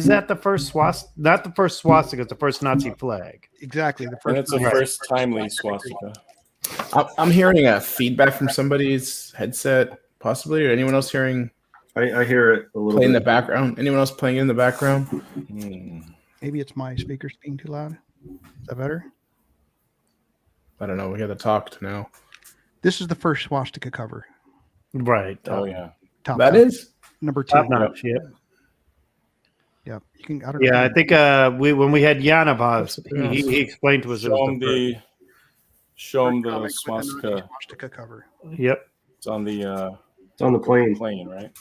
that the first swastika? Not the first swastika. It's the first Nazi flag. Exactly. The And first. it's a first timely swastika. I'm hearing a feedback from somebody's headset, possibly, or anyone else hearing I hear it a little play in the bit. background. Anyone else playing in the background? Maybe it's my speakers being too loud. Is that better? I don't know. We got to talk now. This is the first swastika cover. Right. Oh yeah. Top That notch. is. Number 2. Top notch. Yep. Yeah. You can. I don't know. Yeah. I think when we had Yanabaz, That's he explained to us. Show him the comic with swastika. the swastika cover. Yep. It's on the It's on the plane. plane, right?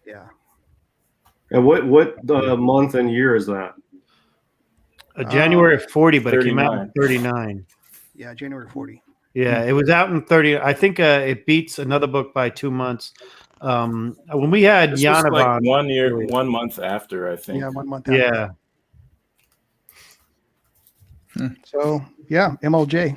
Yeah. And what month and year is that? January of 40, but it came out in 39. 39. Yeah. January 40. Yeah, it was out in 30. I think it beats another book by 2 months. When we had This was Yanav like on, 1 year, 1 month after, I think. Yeah, 1 month. After. yeah, So yeah, MLJ.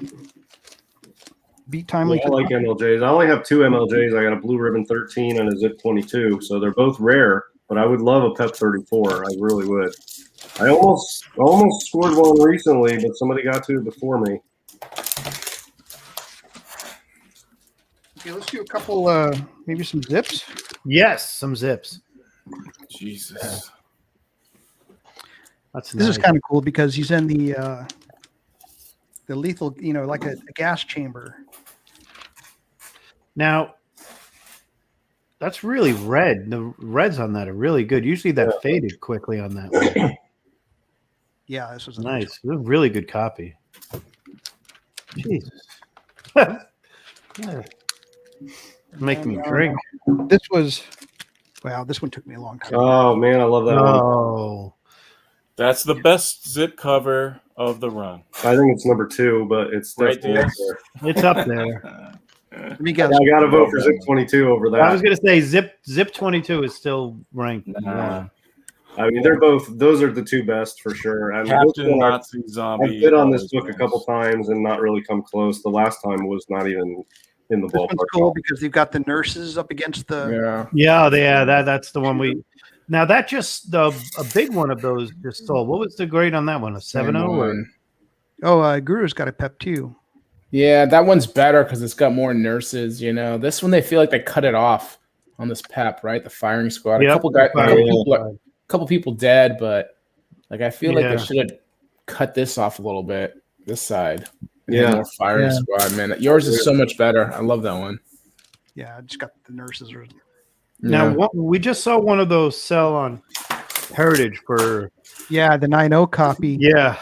Beat timely. Yeah, I like MLJs. I only have 2 MLJs. I got a Blue Ribbon 13 and a Zip 22, so they're both rare. But I would love a PEP 34. I really would. I almost scored one recently, but somebody got to it before me. Okay, let's do a couple, maybe some zips. yes, some zips. Jesus. That's This nice. is kind of cool because he's in the lethal, like a gas chamber. Now, that's really red. The reds on that are really good. Usually that faded quickly on that one. Yeah, this was a Nice. This is a really good copy. Jesus. Yeah. Make me drink. This was, wow, this one took me a long time. Oh man, I love that one. Oh. That's the best zip cover of the run. I think it's number 2, but it's Right, definitely up Diaz? there. It's up there. Let me guess. I got to vote for Zip 22 over that. I was gonna say Zip 22 is still ranked. Nah. I mean, they're both. Those are the 2 best for sure. I mean, Captain Nazi Zombie. I've bid on this always book a wins. couple times and not really come close. The last time was not even in the This one's ballpark. cool because they've got the nurses up against the. Yeah. That's the one we. Now that just a big one of those just sold. What was the grade on that one? A 7.0 or? Oh, Guru's got a PEP too. Yeah, that one's better because it's got more nurses. This one they feel like they cut it off on this PEP, right? The firing squad. Yep. A couple people dead, but like I feel like Yeah. they should have cut this off a little bit. This side, Yeah. more firing squad, man. Yours is so much better. I love that one. Yeah, I just got the nurses. Now we just saw one of those sell on Heritage for Yeah, the 9.0 copy. yeah.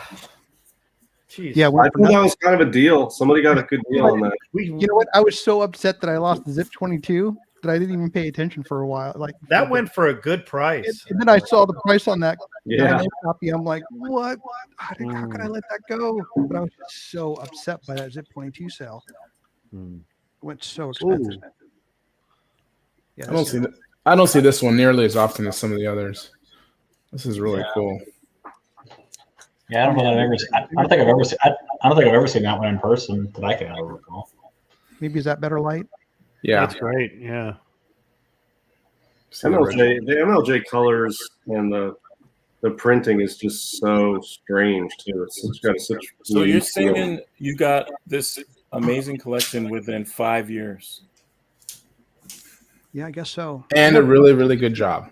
Jeez. Yeah, I went for think that nothing. was kind of a deal. Somebody got a good deal on that. You know what? I was so upset that I lost the Zip 22 that I didn't even pay attention for a while. Like That went for a good price. And then I saw the price on that Yeah. 9.0 copy. I'm like, what? How could I let that go? But I was just so upset by that Zip 22 sale. Hmm. It went so expensive. Ooh. Yeah, I don't see this one nearly as often as some of the others. This is really cool. Yeah, I don't know that I've ever. I don't think I've ever seen. I don't think I've ever seen that one in person that I can ever recall. Maybe is that better light? Yeah. That's great. Yeah. MLJ, the MLJ colors and the printing is just so strange too. It's got such. So you're saying you got this amazing collection within 5 years? Yeah, I guess so. And a really, really good job.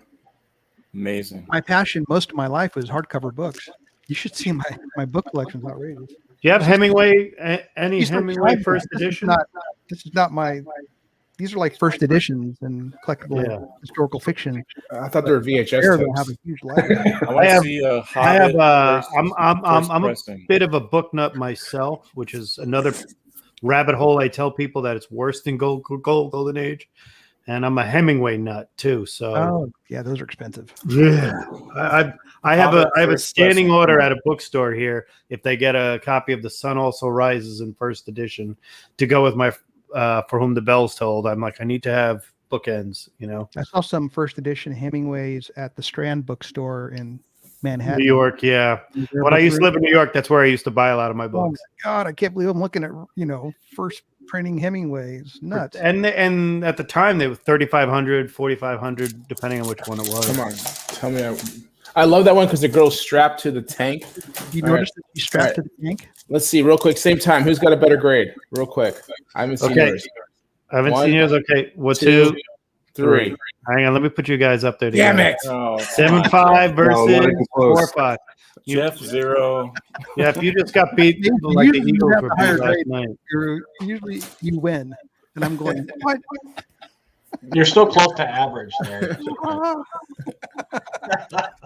Amazing. My passion most of my life was hardcover books. You should see my book collection's outrageous. Do you have Hemingway? Any These are Hemingway private. first This is edition? This is not my. These are like first editions and collectible historical fiction. I thought they were VHS They're going to have tapes. a huge library. I want to see a Hobbit. I'm a pressing. bit of a book nut myself, which is another rabbit hole. I tell people that it's worse than Golden Age, and I'm a Hemingway nut too. So Oh, yeah, those are expensive. yeah, I have a first standing pressing. order at a bookstore here. If they get a copy of The Sun Also Rises in first edition to go with my For Whom the Bell's Tolled, I'm like, I need to have bookends. I saw some first edition Hemingways at the Strand bookstore in Manhattan. New York, yeah. Their When I book used to live in New York, that's where I used to buy a lot of my Oh books. my God, I can't believe I'm looking at first printing Hemingways. Nuts. And at the time they were 3,500, 4,500, depending on which one it was. Come on. Tell me. I love that one because the girl's strapped to the tank. You All notice that he's strapped All to the tank? Let's see, real quick. Same time. Who's got a better grade? Real quick. I haven't seen Okay. yours. I haven't One, seen yours. Okay, well, 2, 2, 3. Hang on, let me put you guys up there. Damn together. it. Oh, 7-5 No, not versus even close. 4-5. Jeff 0. Yeah, if you just got beat You like the usually Eagles have were the beat higher last grade. night. Usually you win. And I'm going, what? You're still close to average there.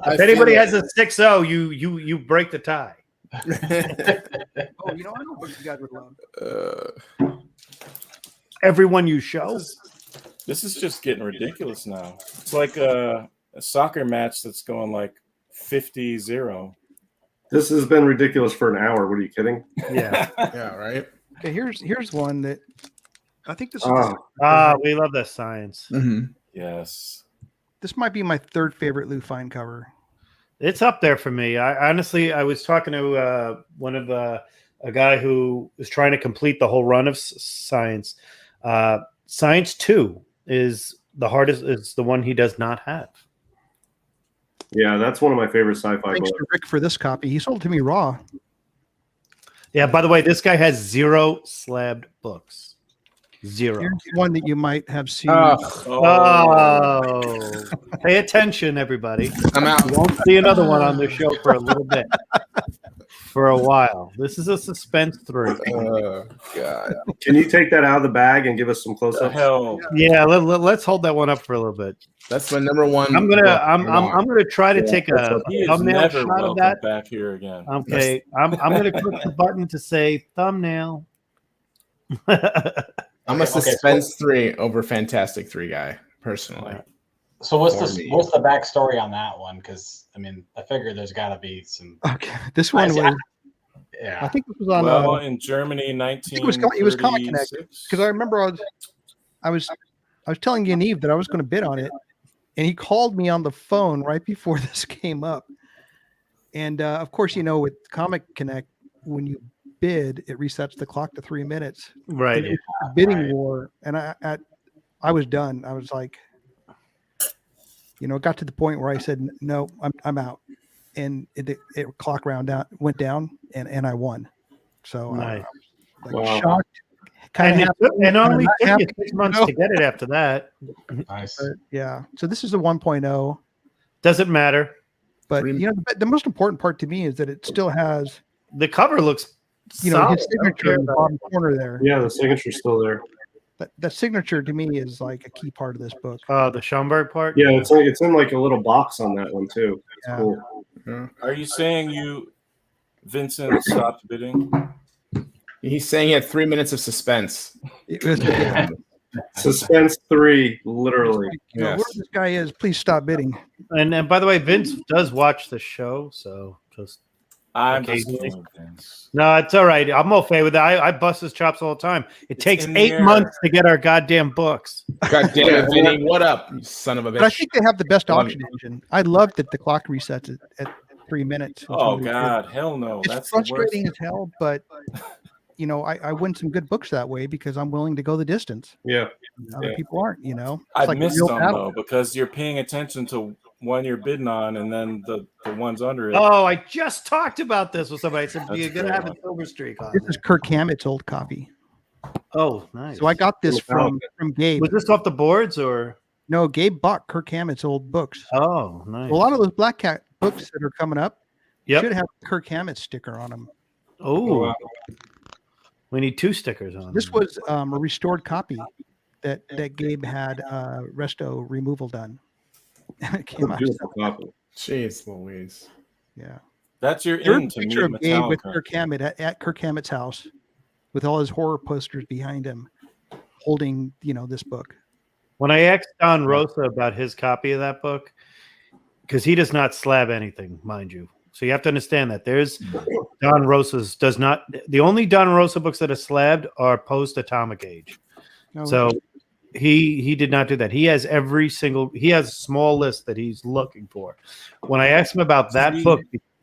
If anybody has a 6-0, you break the tie. Oh, I don't think you guys would love. Everyone you show. This is just getting ridiculous now. It's like a soccer match that's going like 50-0. This has been ridiculous for an hour. What are you kidding? Yeah. Yeah, right? Okay, here's one that I think this is Oh, We love that science. Mm-hmm. Yes. This might be my third favorite Lou Fine cover. It's up there for me. I honestly, I was talking to one of a guy who is trying to complete the whole run of Science. Science 2 is the hardest. It's the one he does not have. Yeah, that's one of my favorite sci-fi Thanks books. to Rick for this copy. He sold it to me raw. Yeah. By the way, this guy has 0 slabbed books. 0. Here's one that you might have seen. Oh, pay attention, everybody. I'm out. You won't see another one on the show for a little bit. For a while. This is a suspense 3. God. Can you take that out of the bag and give us some The close-ups? hell. Yeah, let's hold that one up for a little bit. That's my number one. I'm gonna try to take that's a okay. He is thumbnail never shot of welcome that. back here again. Okay, I'm gonna click the button to say thumbnail. I'm a Okay, so- suspense 3 over Fantastic 3 guy, personally. So what's For the me. what's the backstory on that one? Because I mean, I figure there's got to be some. Okay, this one was. I Yeah. think this was on. Well, in Germany, it was Comic Connect, 1936. because I remember I was telling Yaniv that I was going to bid on it, and he called me on the phone right before this came up. And of course, with Comic Connect, when you bid, it resets the clock to 3 minutes. Right. It was a bidding Right. war, and I was done. I was like, it got to the point where I said, no, I'm out, and it clock went down, and I won. So Nice. I was Wow. shocked. Kind of And only not took you happy, 6 months to get it after that. Nice. yeah. So this is a 1.0, Doesn't matter. but the most important part to me is that it still has The cover looks his solid. I don't signature care in the about bottom corner there. Yeah, the signature's still there. That signature to me is like a key part of this book. the Schomburg part. Yeah, it's in like a little box on that one too. It's Yeah. cool. Are you saying Vincent, stopped bidding? He's saying he had 3 minutes of suspense. It was, Suspense 3, literally. where Yes. this guy is, please stop bidding. And by the way, Vince does watch the show, so just I'm just Occasionally. kidding, Vince. no, it's all right. I'm okay with that. I bust his chops all the time. It It's takes in the 8 air. months to get our goddamn books. God damn it, Vinny. What up, you son of a bitch? But I think they have the best Love auction engine. I love that the clock resets at 3 minutes. It's Oh really good. God, hell no! It's That's the worst. frustrating as hell, but I win some good books that way because I'm willing to go the distance. Yeah. Other Yeah. people aren't. It's I'd like a miss real some battle. though because you're paying attention to one you're bidding on, and then the ones under it. Oh, I just talked about this with somebody. I said, That's you're a going to great have a one. silver streak on This there. is Kirk Hammett's old copy. Oh, nice. So I got this Metallica. from Gabe. Was this off the boards or? No, Gabe bought Kirk Hammett's old books. Oh, nice. A lot of those Black Cat books that are coming up Yep. should have a Kirk Hammett sticker on them. Oh, we need 2 stickers on This them. was a restored copy that Gabe had resto removal done. It came out. Beautiful copy. Jeez Louise. Yeah. That's your There's in a to picture meet of Gabe with Metallica. Kirk Hammett at Kirk Hammett's house with all his horror posters behind him holding, this book. When I asked Don Rosa about his copy of that book, because he does not slab anything, mind you. So you have to understand that there's Don Rosa's does not. The only Don Rosa books that are slabbed are post Atomic Age. No, So he did not do that. He has he has a small list that he's looking for. When I asked him about that book,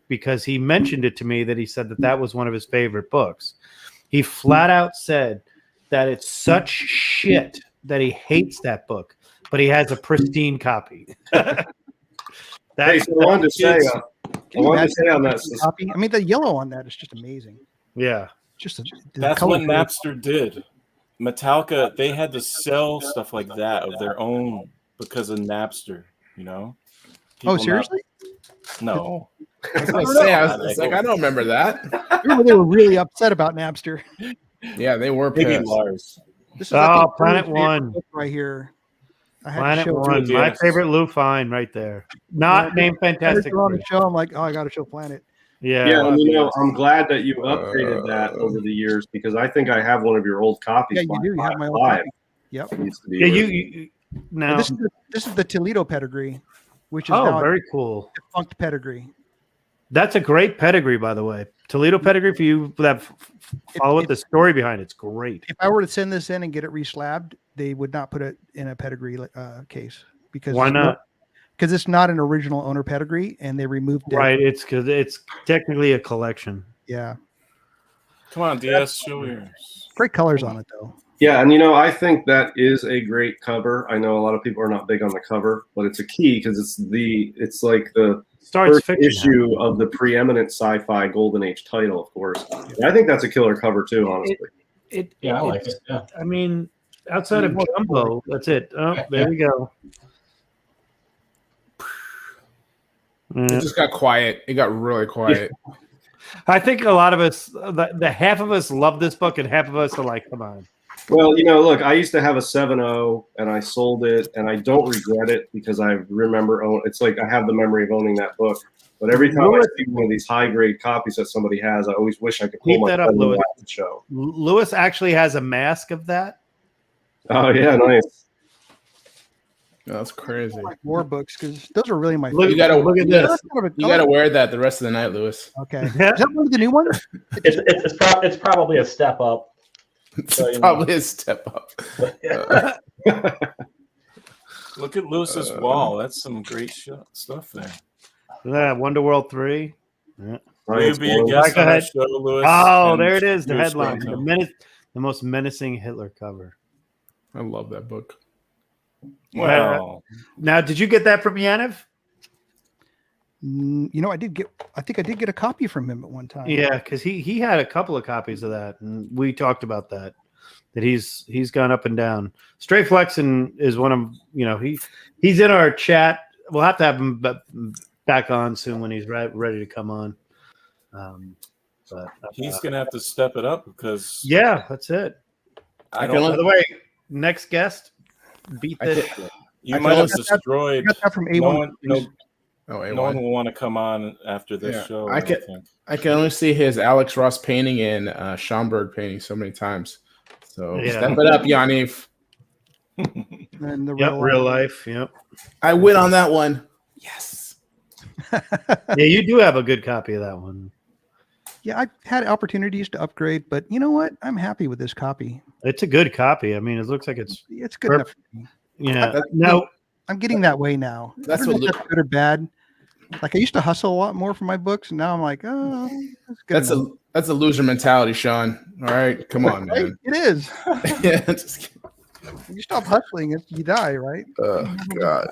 because he mentioned it to me that he said that was one of his favorite books, he flat out said that it's such shit that he hates that book, but he has a pristine copy. Hey, so I wanted to say, Can you imagine on that. copy? I mean, the yellow on that is just amazing. Yeah. Just the That's color what Napster did. Metallica, they had to sell stuff like that of their own because of Napster. Oh, People not- seriously? No. I was gonna say, I was like, I don't remember that. Remember they were really upset about Napster. Yeah, they were Maybe pissed. Lars. This is I Oh, think, Planet Drew's favorite One. book right here. I had to Planet show it. One, my Yes. favorite Lou Fine right there. Not named I heard Fantastic. you on the show. I'm like, oh, I got to show Planet. Yeah. Yeah, and, I'm glad that you upgraded that over the years because I think I have one of your old copies. Yeah, you do. You have my old Live. copy. Yep. It used to be Yeah, yours. you And now. this is the Toledo pedigree, which is Oh, now very cool. a defunct pedigree. That's a great pedigree, by the way. Toledo pedigree for you that follow it. The story behind it's great. If I were to send this in and get it reslabbed, they would not put it in a pedigree case because Why not? Because it's not an original owner pedigree, and they removed it. Right, it's because it's technically a collection. Yeah, Come on, DS, show yours. great colors on it though. Yeah, and I think that is a great cover. I know a lot of people are not big on the cover, but it's a key because it's like the first issue of the preeminent sci-fi golden age title, of course. And I think that's a killer cover too, honestly. I like it. Yeah. I mean, outside of Jumbo, that's it. Oh, there we go. It just got quiet. It got really quiet. I think a lot of us, the half of us love this book, and half of us are like, "Come on." Well, look, I used to have a 7.0 and I sold it, and I don't regret it because I remember it's like I have the memory of owning that book. But every time I see one of these high grade copies that somebody has, I always wish I could pull Keep that up, Lewis. Show. Lewis actually has a mask of that. Oh yeah, nice. That's crazy. Like more books because those are really my. You gotta look at this. You You gotta wear that the rest of the night, Lewis. Okay, is that one of the new ones? It's probably a step up. It's probably a step up. Look at Lewis's wall. That's some great stuff there. Yeah, Wonderworld 3. Yeah. Will you be a guest on that show, Lewis? Oh, there it is. The headline. The most menacing Hitler cover. I love that book. Wow. Now, did you get that from Yaniv? I did get. I think I did get a copy from him at one time. Yeah, because he had a couple of copies of that, and we talked about that. That he's gone up and down. Stray Flexen is one of he's in our chat. We'll have to have him back on soon when he's ready to come on. But he's gonna have to step it up because that's it. By the way, next guest beat this. You might have destroyed. I got that from A1. No one will want to come on after this show. I can only see his Alex Ross painting and Schomburg painting so many times. So step it up, Yaniv. And the real life. Yep. I win on that one. Yes. Yeah, you do have a good copy of that one. Yeah, I've had opportunities to upgrade, but you know what? I'm happy with this copy. It's a good copy. I mean, it looks like it's good enough for me. Yeah. I'm getting that way now. That's what that's good or bad. Like I used to hustle a lot more for my books, and now I'm like, oh, that's good. That's a loser mentality, Sean. All right, come on, man. It is. Yeah, just kidding. You stop hustling, you die, right? Oh God.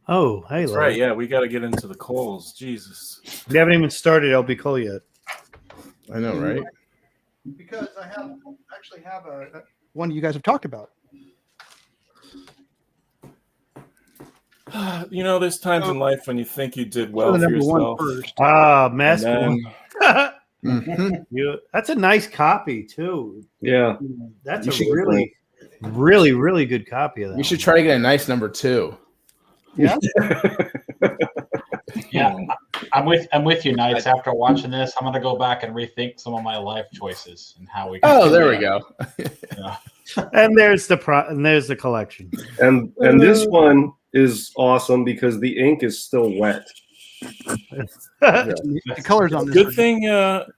Oh, hey, that's right. Yeah, we got to get into the Coles. Jesus, we haven't even started LB Cole yet. I know, right? Because I actually have a one you guys have talked about. There's times in life when you think you did well for yourself. Master One. That's a nice copy too. Yeah, that's a really, really, really good copy of that. You should try to get a nice number 2. Yeah. Yeah, I'm with you, Knights. After watching this, I'm gonna go back and rethink some of my life choices and how we. Oh, there we go. Yeah. And there's the collection. And this one is awesome because the ink is still wet. The colors on this. Good thing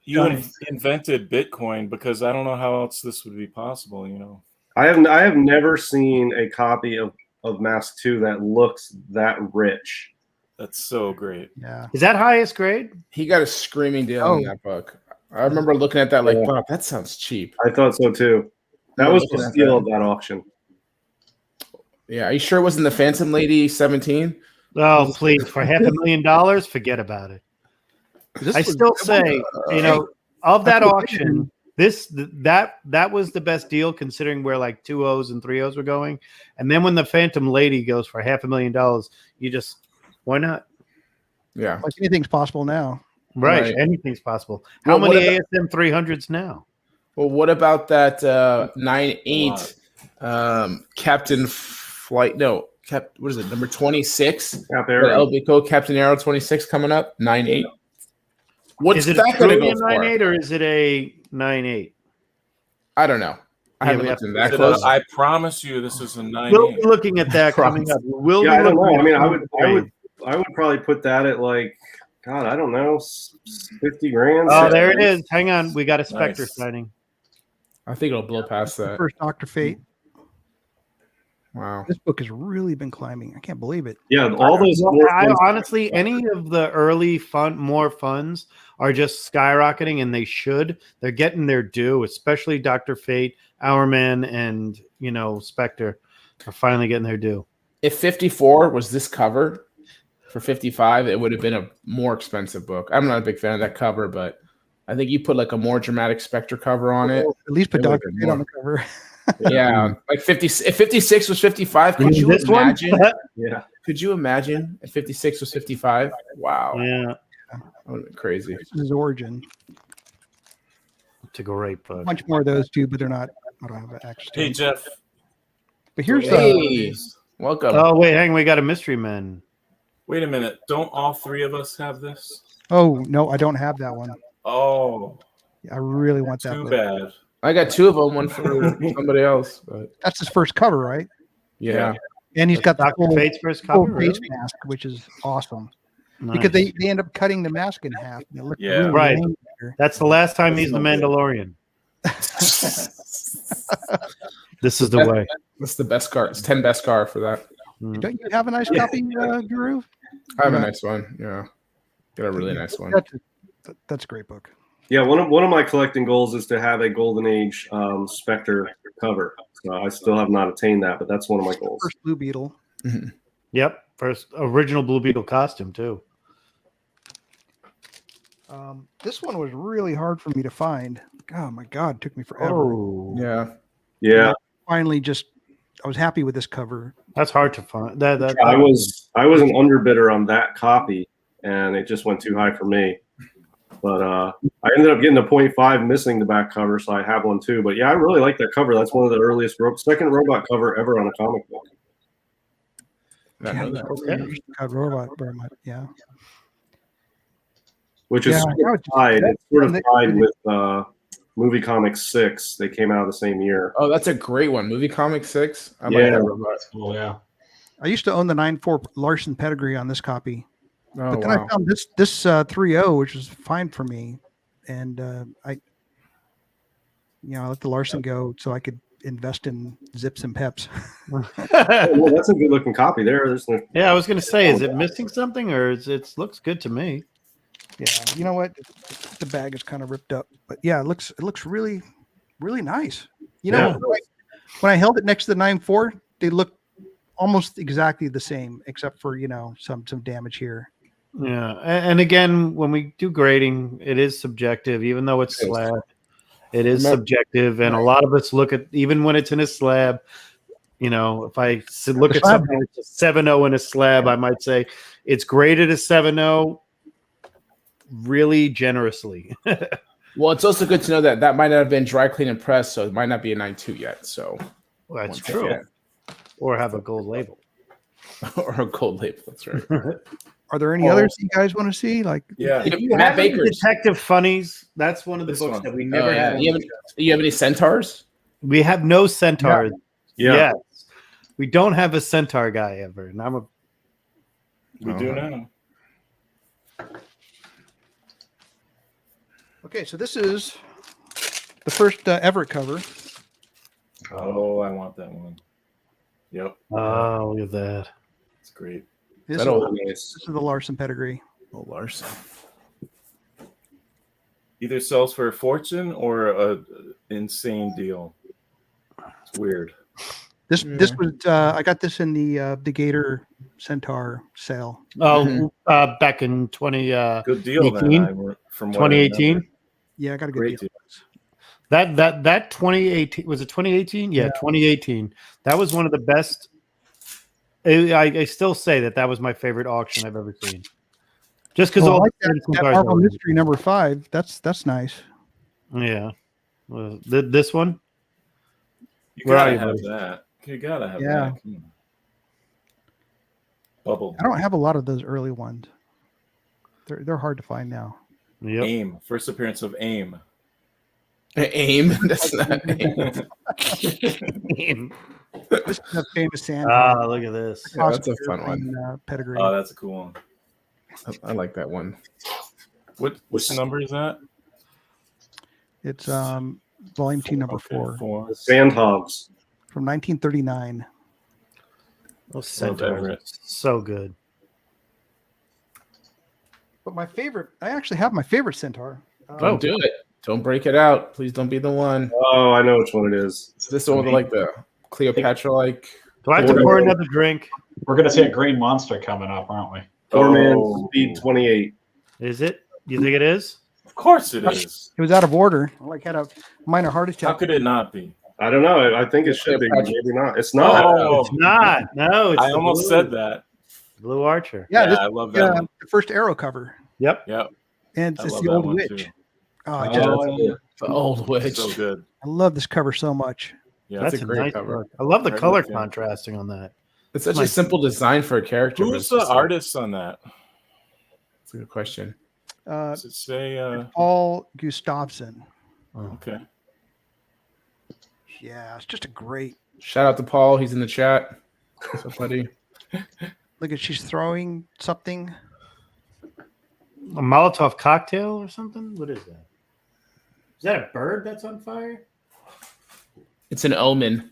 you invented Bitcoin because I don't know how else this would be possible. I have never seen a copy of Mask 2 that looks that rich. That's so great. Yeah. Is that highest grade? He got a screaming deal on that book. I remember looking at that like, wow, that sounds cheap. I thought so too. That was the steal of that auction. Yeah, are you sure it wasn't the Phantom Lady 17? Oh, please! For $500,000, forget about it. I still say, of that auction, that was the best deal considering where like 2 O's and 3 O's were going. And then when the Phantom Lady goes for $500,000, you just why not? Yeah, like anything's possible now. Right. Anything's possible. How many ASM 300s now? Well, what about that 9.8 Captain Flight? No, what is it? Number 26. LB Captain Arrow 26 coming up. 9.8. What's is it that going to go for? 9.8 or is it a 9.8? I don't know. I haven't looked in that close. I promise you, this is a 9.8. We'll be looking at that coming up. I don't know. I mean, would probably put that at like, God, I don't know, 50 grand. Oh, there it is. Hang on, we got a Spectre Nice. signing. I think it'll blow past that. First Dr. Fate. Wow. This book has really been climbing. I can't believe it. Yeah, all those. Honestly, any of the early more funds are just skyrocketing, and they should. They're getting their due, especially Dr. Fate, Hourman, and Spectre are finally getting their due. If 54 was this cover for 55, it would have been a more expensive book. I'm not a big fan of that cover, but I think you put like a more dramatic Spectre cover on it. At least put It would've Dr. been Fate on more. the cover. Yeah, like 50. If 56 was 55, could you This one? imagine? Yeah. Could you imagine if 56 was 55? Wow, Yeah, that would have been crazy. This is his origin. it's a great book. Much more of those too, but they're not. I don't have access to Hey them. Jeff. But here's Hey, welcome. Oh wait, hang on, we got a mystery man. Wait a minute. Don't all three of us have this? Oh no, I don't have that one. Oh, I really want that too book. bad. I got two of them, one for somebody else. But That's his first cover, right? yeah, And he's got the Dr. full, Fate's first full cover. face Really? mask, which is awesome. Nice. Because they end up cutting the mask in half. And it looked Yeah. really Right. lame there. That's the last time he's the That's no Mandalorian. This is the way. that's the best card. It's 10 best card for that. Don't you have a nice copy, Guru? I have a nice one. Yeah, got a really nice one. That's a great book. Yeah, one of my collecting goals is to have a Golden Age Spectre cover. So I still have not attained that, but that's one of my goals. First Blue Beetle. Yep, first original Blue Beetle costume too. This one was really hard for me to find. Oh my God, it took me forever. Oh, Yeah, Yeah, Finally, I was happy with this cover. that's hard to find. I was an underbidder on that copy, and it just went too high for me. But I ended up getting a 0.5 missing the back cover, so I have one too. But yeah, I really like that cover. That's one of the earliest second robot cover ever on a comic book. I know that. Okay. God, Robot, very much. Yeah. Which is Yeah, sort I of would just- tied. It's sort of they- tied with Movie Comics 6. They came out the same year. Oh, that's a great one. Movie Comic 6. I like Yeah. that robot. That's cool. Yeah. I used to own the 9.4 Larson pedigree on this copy. Oh, But then wow. I found this 3.0, which was fine for me, and I let the Larson go so I could invest in Zips and Peps. Oh, well, that's a good looking copy there. There's no, Yeah, I was gonna say, is it missing something, or it looks good to me? Yeah, you know what? The bag is kind of ripped up, but yeah, it looks really, really nice. You know, Yeah. when I held it next to the 9.4, they look almost exactly the same, except for some damage here. Yeah, and again, when we do grading, it is subjective, even though it's Yes. slab. It is Remember- subjective, and a lot of us look at, even when it's in a slab. If I look The at slab- something that's a 7.0 in a slab, I might say it's graded a 7.0 really generously. Well, it's also good to know that might not have been dry clean and pressed, so it might not be a 9.2 yet. So, Well, that's once true. again. Or have a gold label. or a gold label. That's right. Are there any others you guys want to see? Like, Yeah. If you Matt have any Baker's. Detective Funnies, that's one of the This books one. that we Oh, never yeah. had. You have any centaurs? We have no centaurs. yeah. Yes. We don't have a centaur guy ever. And We do now. okay, so this is the first Everett cover. Oh, I want that one. Yep. oh, look at that. It's great. This, That'll- is, this is the Larson pedigree. Oh, Larson. Either sells for a fortune or a insane deal. It's weird. This was I got this in the Gator Centaur sale. Oh, back in 20, Good deal 18? then. From what I 2018. remember. Yeah, I got a good Great deal. deal. That 2018, was it 2018? Yeah, 2018. That was one of the best. I still say that was my favorite auction I've ever seen. Just because Oh, I all like the that cars Marvel are- Mystery number 5. That's nice. Yeah. This one? You Where gotta are you, have buddy? that. You gotta have Yeah. that. Come on. Bubble. I don't have a lot of those early ones. They're hard to find now. Yep. AIM. First appearance of AIM. AIM. That's not AIM. This is a famous sand. Look at this. Yeah, that's a fun one. Pedigree. Oh, that's a cool one. I like that one. Which number is that? It's volume 2, number Okay, 4 4. Sandhogs. from 1939. Those centaurs are Everett. so good. But my favorite, I actually have my favorite centaur. Don't do it. Don't break it out. Please don't be the one. Oh, I know which one it is. Is this the one with like the Cleopatra like? Do I have to pour another drink? We're gonna see a green monster coming up, aren't we? Four-man speed 28. Is it? You think it is? Of course it is. It was out of order. Like had a minor heart attack. How could it not be? I don't know. I think it should be. Maybe not. It's not. Oh, It's not. No, it's I the almost blue- said that. Blue Archer. Yeah, Yeah, this I love that one. the first Arrow cover, Yep. Yep. and I it's love the that old one, witch. too. Oh, I, just, The old witch. So good. I love this cover so much. Yeah, That's a a great nice cover. book. I love the Very color good, yeah. contrasting on that. It's such My- a simple design for a character. but who's it's the just like- artist on that? That's a good question. Does it say? Paul Gustafsson. Okay. Yeah, it's just a great. Shout out to Paul. He's in the chat. So funny. Look at she's throwing something. A Molotov cocktail or something? What is that? Is that a bird that's on fire? It's an omen.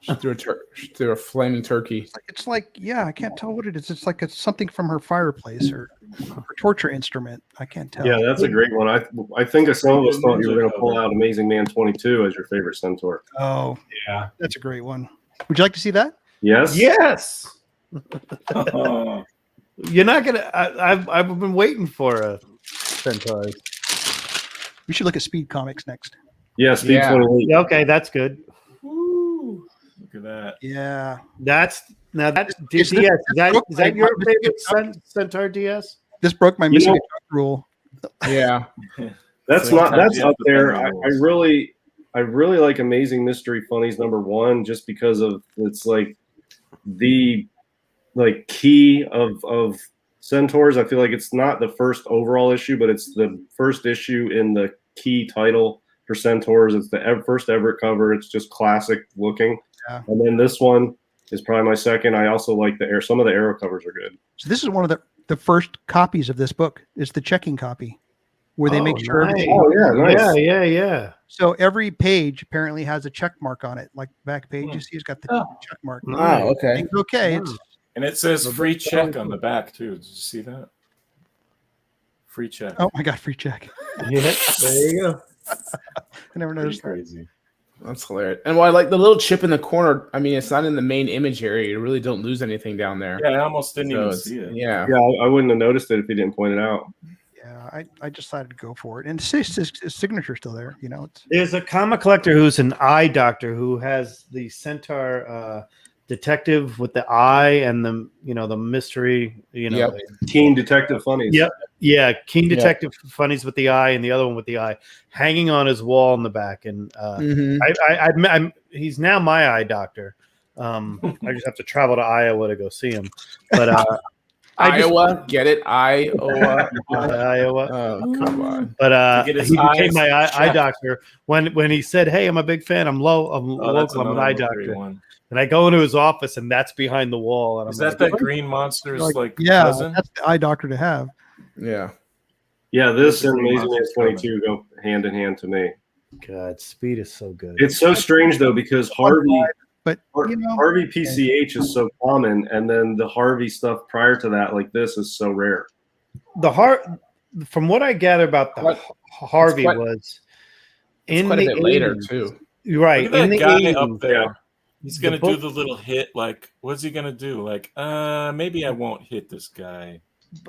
She threw a flaming turkey. It's like yeah, I can't tell what it is. It's like it's something from her fireplace or her torture instrument. I can't tell. Yeah, that's a great one. I think some of us thought you were going to pull out Amazing Man 22 as your favorite centaur. Oh, Yeah. that's a great one. Would you like to see that? Yes. Yes. Oh, You're not gonna. I've been waiting for a centaur. We should look at Speed Comics next. Yeah, Speed Yeah. 28. Yeah, okay, that's good. woo. Look at that. Yeah, That's Is DS. this- Is that your favorite centaur DS? this broke my You missing know- a truck rule. Yeah. That's So not. sometimes That's you have up to there. bend I the rules. really like Amazing Mystery Funnies #1 just because of it's like the key of centaurs. I feel like it's not the first overall issue, but it's the first issue in the key title for centaurs. It's the first Everett cover. It's just classic looking. Yeah. And then this one is probably my second. I also like some of the Arrow covers are good. So this is one of the first copies of this book. Is the checking copy, where they make sure. nice. Oh yeah, nice. Yeah. So every page apparently has a check mark on it. Like the back page, you see, it's got the check mark. Oh, okay. It's okay. It's And it says free check on the back too. Did you see that? Free check. oh my god, free check. Yeah. There you go. I never Pretty noticed that. crazy. That's hilarious. And why like the little chip in the corner, I mean, it's not in the main image area. You really don't lose anything down there. Yeah, I almost didn't So even it's- see it. Yeah. Yeah, I wouldn't have noticed it if he didn't point it out. Yeah, I decided to go for it, and his signature's still there. You know, it's There's a comic collector who's an eye doctor who has the centaur detective with the eye and the mystery. Yep. Teen Detective Funnies. Yep. Yeah, Keen Detective Funnies with the eye and the other one with the eye hanging on his wall in the back. And Mhm. I'm he's now my eye doctor. I just have to travel to Iowa to go see him. But Iowa, get it? Iowa. Iowa. Oh, come on. But To get his he became eyes my eye checked. doctor when he said, "Hey, I'm a big fan. I'm Oh, that's local. I'm an another eye great doctor." one. And I go into his office, and that's behind the wall. And Is I'm that like, that green monster's like yeah, cousin? that's the eye doctor to have. Yeah. Yeah, this and Green Amazing Man Monster's 22 go hand in hand to me. God, Speed is so good. It's so strange though because Harvey But you know, Harvey PCH is so common, and then the Harvey stuff prior to that, like this, is so rare. From what I gather about the Quite- Harvey quite- was It's in quite a the bit later 80s, too. right? Look at In that the guy 80s, up there. Yeah. He's The gonna book- do the little hit. Like, what's he gonna do? Like, maybe I won't hit this guy.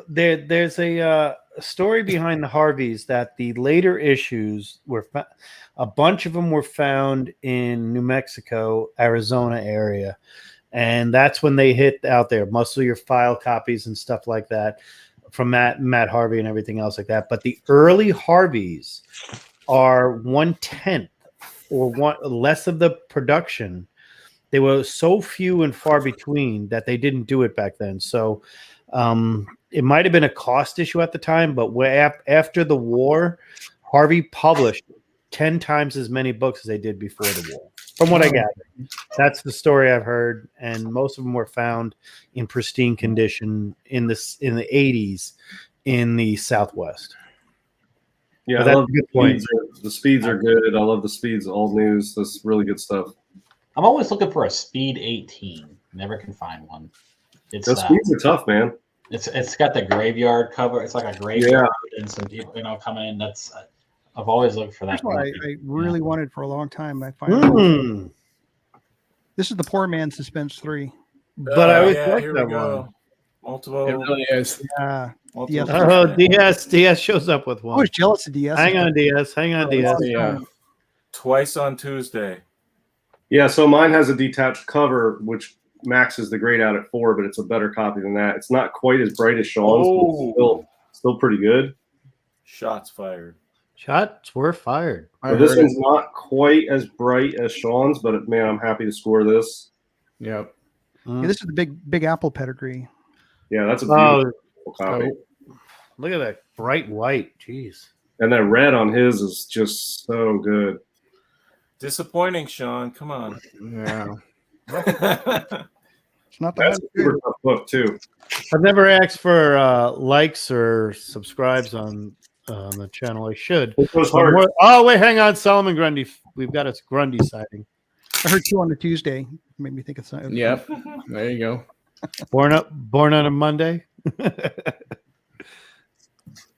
there's a story behind the Harveys that the later issues were a bunch of them were found in New Mexico, Arizona area, and that's when they hit out there. Most of your file copies and stuff like that from Matt Harvey and everything else like that. But the early Harveys are 1/10 or less of the production. They were so few and far between that they didn't do it back then. So it might have been a cost issue at the time, but after the war, Harvey published 10 times as many books as they did before the war. From what I gather, that's the story I've heard, and most of them were found in pristine condition in the 80s in the Southwest. Yeah, But I that's love a good point. the speeds are good. I love the speeds. Old news. That's really good stuff. I'm always looking for a Speed 18. Never can find one. It's The speeds are tough, man. It's got the graveyard cover. It's like a graveyard and some people, coming in. I've always looked for that. That's what I really wanted for a long time. I finally. This is the Poor Man Suspense 3. But I always like here that we go. one. Multiple. It really is. Yeah. multiple Oh, DS shows up with I one. was jealous of DS. Hang on, DS. Yeah. Twice on Tuesday. Yeah, so mine has a detached cover, which maxes the grade out at 4, but it's a better copy than that. It's not quite as bright as Sean's, but it's still pretty good. Shots fired. Shots were fired. But this one's not quite as bright as Sean's, but man, I'm happy to score this. Yep. Yeah, this is the Big Apple pedigree. Yeah, that's a beautiful copy. Look at that bright white. Jeez. And that red on his is just so good. Disappointing, Sean. Come on. Yeah. It's not That's that a super tough book too. I've never asked for likes or subscribes on the channel. I should. It was hard. Oh, wait, hang on. Solomon Grundy. We've got a Grundy sighting. I heard 2 on a Tuesday. Made me think of something. Yep. There you go. Born on a Monday.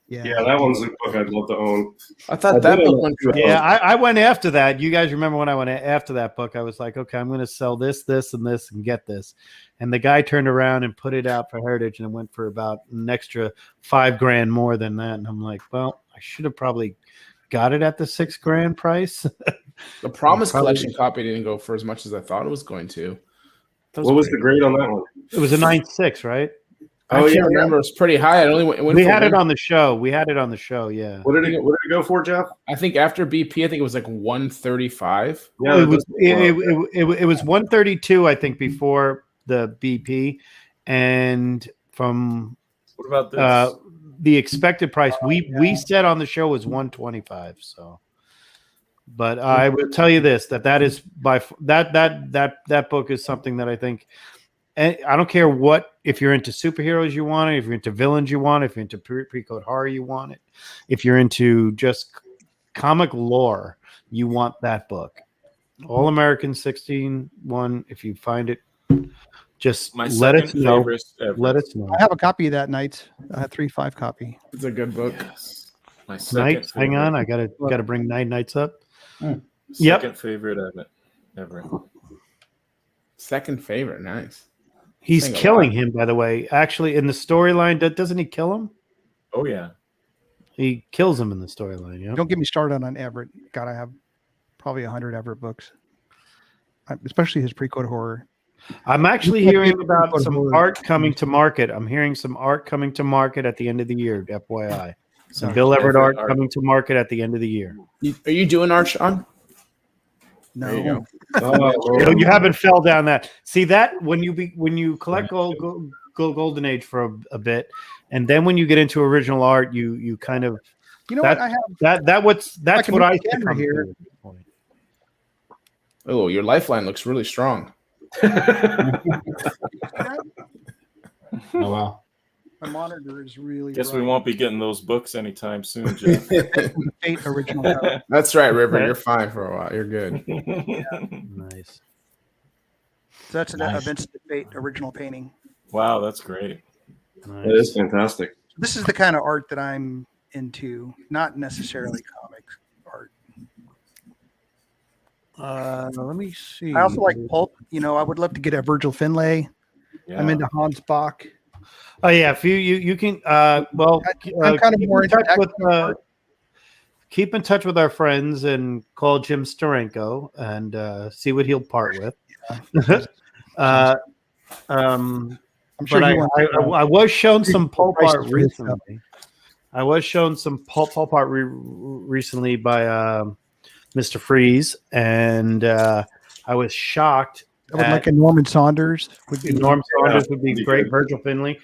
Yeah, that one's a book I'd love to own. I thought that book went through. Yeah, I went after that. You guys remember when I went after that book? I was like, okay, I'm going to sell this, this, and this, and get this. And the guy turned around and put it out for Heritage, and it went for about an extra $5,000 more than that. And I'm like, well, I should have probably got it at the $6,000 price. The Promise Collection copy didn't go for as much as I thought it was going to. What was the grade on that one? It was a 9.6, right? I can't remember. It was pretty high. We had it on the show. Yeah. What did it go for, Jeff? I think after BP, I think it was like 135. Yeah, it was 132, I think, before the BP, and from What about this? the expected price we said on the show was 125. So, but I will tell you this: that is by that book is something that I think. And I don't care if you're into superheroes, you want it. If you're into villains, you want it. If you're into pre-code horror, you want it. If you're into just comic lore, you want that book. All American 16-1. If you find it, just let us know. Let us know. I have a copy of that Knights. I have 3.5 copy. It's a good book. Yes. My second Knights. Hang favorite. on, I gotta bring 9 Knights up. Second favorite ever. Second favorite. Nice. He's killing him, by the way. Actually, in the storyline, doesn't he kill him? Oh yeah. He kills him in the storyline. Yeah. Don't get me started on Everett. God, I have probably 100 Everett books, especially his pre-code horror. I'm actually hearing about some art coming to market. I'm hearing some art coming to market at the end of the year, FYI. Some Bill Everett art coming to market at the end of the year. Are you doing art, Sean? No. There you Oh, You haven't fell down that. See that when you collect Golden Age for a bit, and then when you get into original art, you kind of what I have that's what I think here. Oh, your lifeline looks really strong. Oh wow. My monitor is really. Guess we bright. won't be getting those books anytime soon, Jeff. Fate original cover. That's right, River. You're fine for a while. You're good. Nice. So that's Nice. a Vincent Fate original painting. Wow, that's great. It is fantastic. This is the kind of art that I'm into, not necessarily comics art. Let me see. I also like pulp. I would love to get a Virgil Finlay. Yeah. I'm into Hans Bach. Oh yeah, if you can I'm kind of more into that keep in touch with our friends and call Jim Steranko and see what he'll part with. I'm sure I was shown some pulp art recently. I was shown some pulp art recently by Mr. Freeze, and I was shocked. I would like a Norman Saunders. Norm Saunders would be great. Virgil Finlay.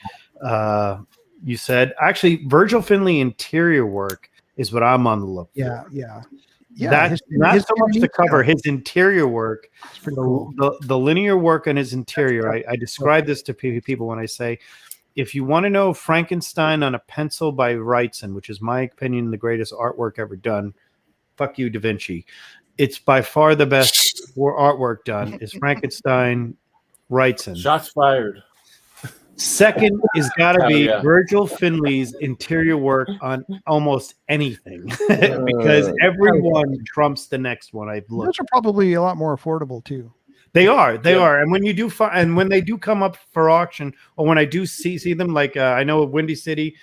You said actually Virgil Finlay interior work is what I'm on the look for. Yeah. That's not so much the cover, his interior work. It's pretty cool. The linear work on his interior. I describe this to people when I say, if you want to know Frankenstein on a pencil by Wrightson, which is my opinion the greatest artwork ever done, fuck you, Da Vinci. It's by far the best artwork done is Frankenstein Wrightson. Shots fired. Second is got to be yeah. Virgil Finley's interior work on almost anything because everyone trumps the next one I've looked. Those are probably a lot more affordable too. They are. And when you do and when they do come up for auction, or when I do see them, like I know at Windy City,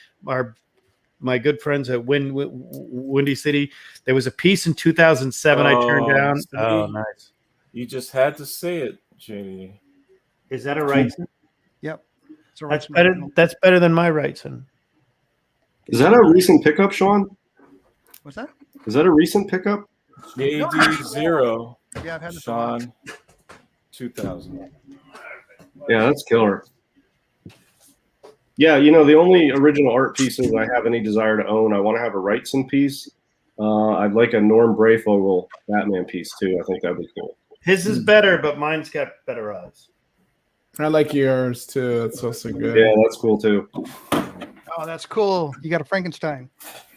my good friends at Windy City, there was a piece in 2007 I turned down. Oh, nice. You just had to say it, JD. Is that a Wrightson? Yep. That's better. That's better than my Wrightson. Is that a recent pickup, Sean? What's that? Is that a recent pickup? JD0. Yeah, I've had the Sean 2000. Yeah, that's killer. Yeah, you know, the only original art pieces I have any desire to own, I want to have a Wrightson piece. I'd like a Norm Brayfogle Batman piece too. I think that'd be cool. His is better, but mine's got better eyes. I like yours too. It's also good. Yeah, that's cool too. Oh, that's cool. You got a Frankenstein.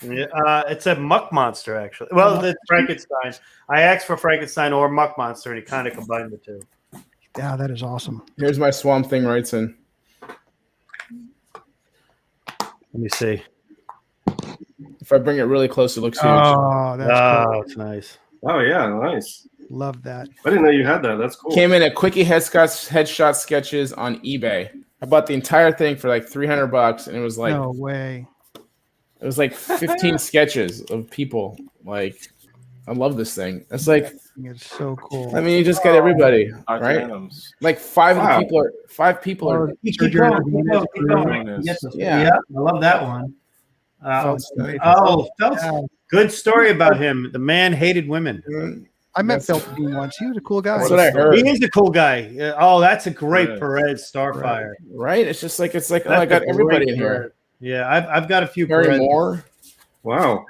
Yeah, it's a Muck Monster, actually. Well, it's Frankenstein. I asked for Frankenstein or Muck Monster, and he kind of combined the two. Yeah, that is awesome. Here's my Swamp Thing Wrightson. Let me see. If I bring it really close, it looks huge. Oh, that's cool. It's nice. Oh yeah, nice. Love that. I didn't know you had that. That's cool. Came in at Quickie headshot sketches on eBay. I bought the entire thing for like $300, and it was like No way. it was like 15 sketches of people. Like, I love this thing. It's like, It's so cool. I mean, you just got everybody, Art right? Adams. Like five people are. Keep going. Yeah, I love that one. Phelps. Good story about him. The man hated women. I met Phelps once. He was a cool guy. That's what I heard. He is a cool guy. Oh, that's a great Perez Starfire. Right? It's just like oh, I got everybody in here. Yeah, I've got a few. Harry Perez. Moore. Wow.